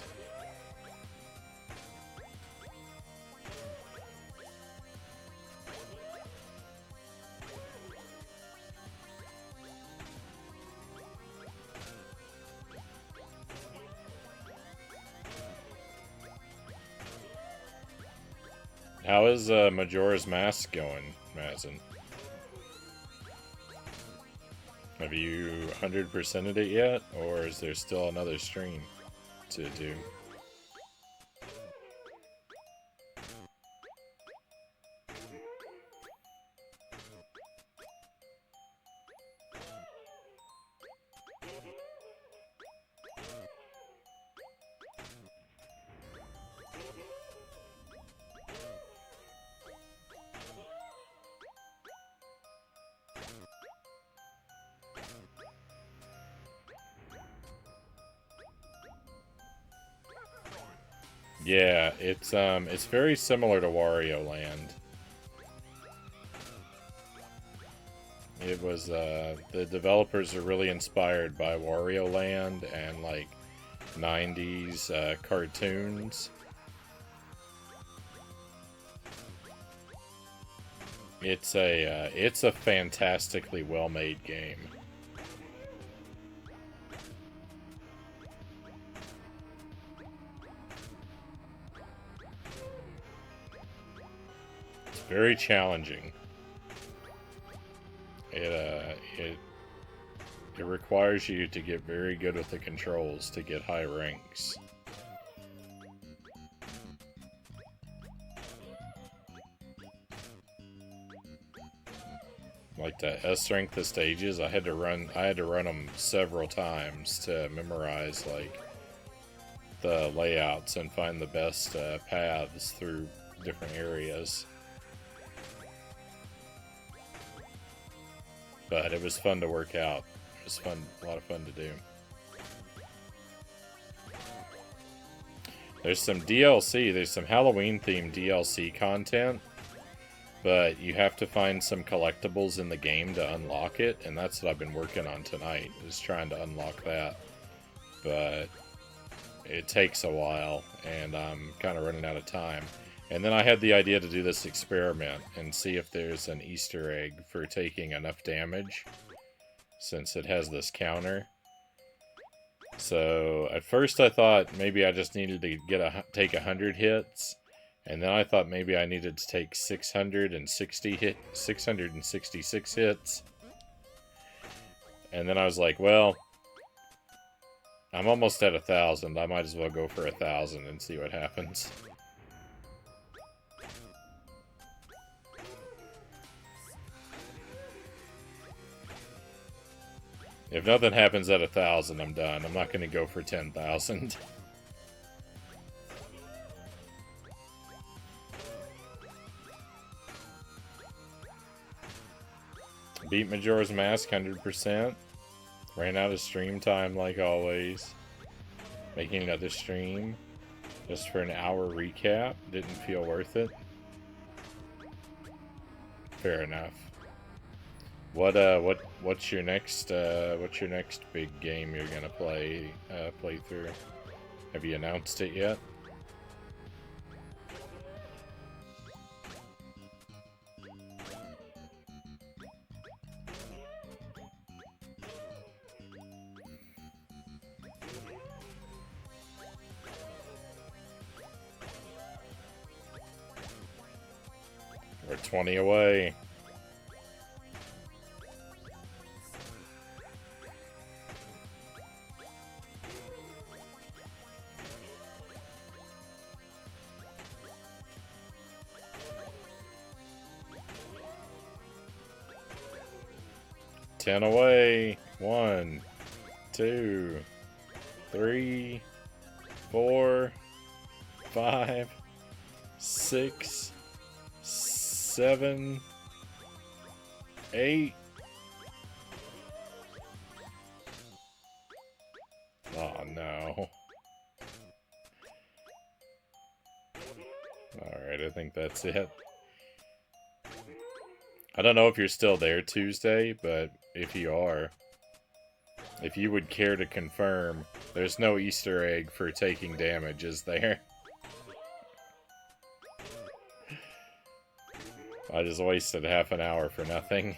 How is Majora's Mask going, Mazin? Have you 100%ed it yet, or is there still another stream to do? Yeah, it's very similar to Wario Land. It was the developers are really inspired by Wario Land and like 90s cartoons. It's a fantastically well-made game. Very challenging. It requires you to get very good with the controls to get high ranks. Like the S rank the stages, I had to run them several times to memorize like the layouts and find the best paths through different areas. But it was fun to work out. It was fun, a lot of fun to do. There's some DLC, there's some Halloween-themed DLC content, but you have to find some collectibles in the game to unlock it, and that's what I've been working on tonight, is trying to unlock that. But it takes a while, and I'm kind of running out of time. And then I had the idea to do this experiment and see if there's an Easter egg for taking enough damage, since it has this counter. So at first I thought maybe I just needed to take 100 hits, and then I thought maybe I needed to take 666 hits. And then I was like, well, I'm almost at 1,000. I might as well go for 1,000 and see what happens. If nothing happens at 1,000, I'm done. I'm not going to go for 10,000. Beat Majora's Mask 100%. Ran out of stream time like always. Making another stream just for an hour recap. Didn't feel worth it. Fair enough. What's your next big game you're gonna play through? Have you announced it yet? 20 away. Ten away. 1, 2, 3, 4, 5, 6, 7, 8. Oh no. Alright, I think that's it. I don't know if you're still there Tuesday, but if you are, if you would care to confirm, there's no Easter egg for taking damage, is there? I just wasted half an hour for nothing.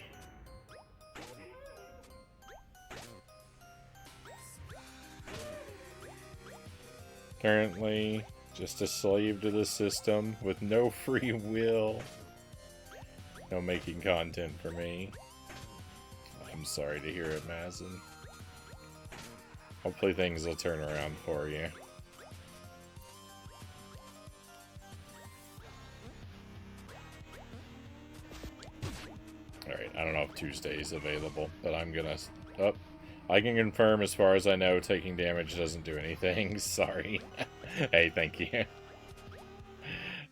Currently, just a slave to the system with no free will. No making content for me. I'm sorry to hear it, Mazin. Hopefully things will turn around for you. Alright, I don't know if Tuesday is available, but I'm gonna... Oh, I can confirm as far as I know taking damage doesn't do anything. Sorry. Hey, thank you.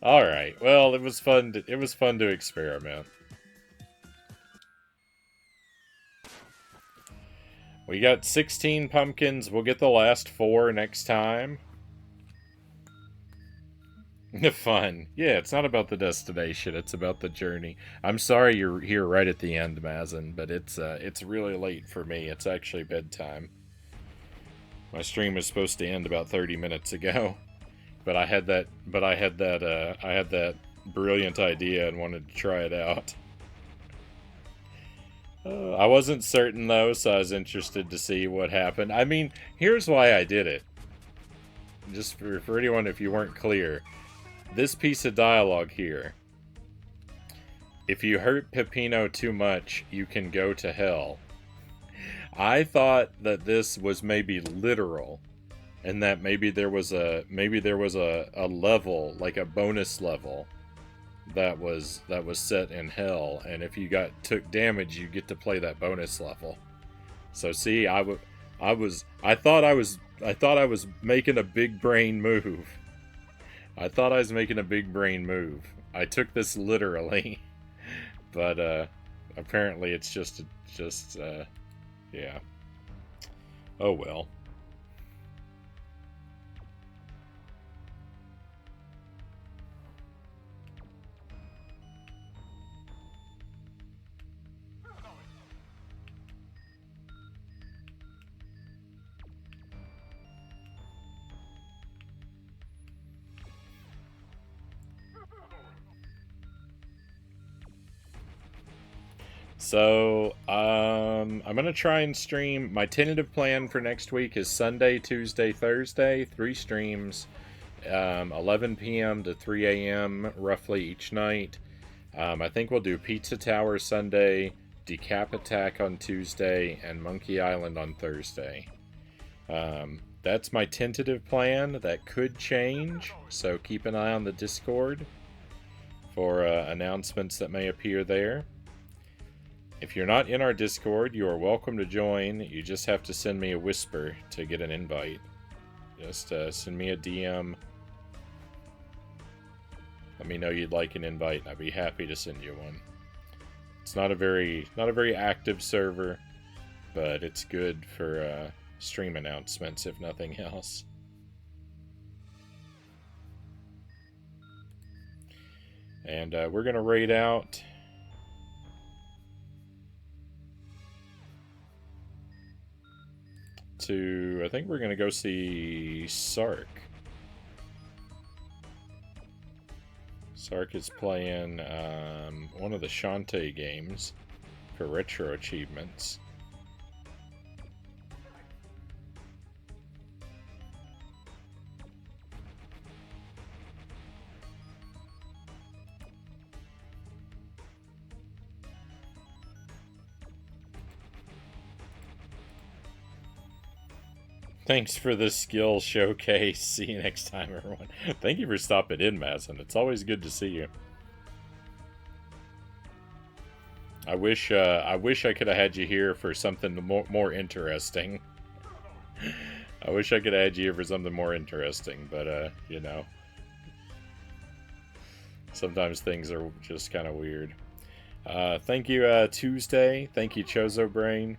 Alright, well, it was fun to experiment. We got 16 pumpkins. We'll get the last 4 next time. Fun. Yeah, it's not about the destination, it's about the journey. I'm sorry you're here right at the end, Mazin, but it's really late for me. It's actually bedtime. My stream was supposed to end about 30 minutes ago. But I had that brilliant idea and wanted to try it out. I wasn't certain though, so I was interested to see what happened. I mean, here's why I did it. Just for anyone if you weren't clear. This piece of dialogue here. If you hurt Peppino too much, you can go to hell. I thought that this was maybe literal. And that maybe there was a level, like a bonus level, that was set in hell, and if you took damage, you get to play that bonus level. So see, I thought I was making a big brain move. I thought I was making a big brain move. I took this literally, but apparently it's just yeah. Oh well. So, I'm going to try and stream. My tentative plan for next week is Sunday, Tuesday, Thursday, 3 streams, 11 p.m. to 3 a.m. roughly each night. I think we'll do Pizza Tower Sunday, Decap Attack on Tuesday, and Monkey Island on Thursday. That's my tentative plan. That could change, so keep an eye on the Discord for announcements that may appear there. If you're not in our Discord, you are welcome to join. You just have to send me a whisper to get an invite. Just send me a DM. Let me know you'd like an invite, and I'd be happy to send you one. It's not a very active server, but it's good for stream announcements, if nothing else. And we're gonna raid out. I think we're gonna go see Sark. Sark is playing one of the Shantae games for retro achievements. Thanks for the skill showcase. See you next time, everyone. Thank you for stopping in, Madison. It's always good to see you. I wish I could have had you here for something more interesting. I wish I could have had you here for something more interesting, but you know, sometimes things are just kind of weird. Thank you, Tuesday. Thank you, Chozo Brain.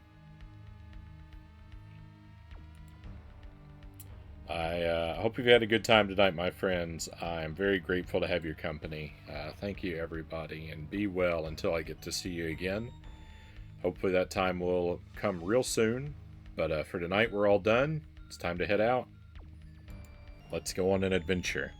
I hope you've had a good time tonight, my friends. I'm very grateful to have your company. Thank you, everybody, and be well until I get to see you again. Hopefully that time will come real soon. But for tonight, we're all done. It's time to head out. Let's go on an adventure.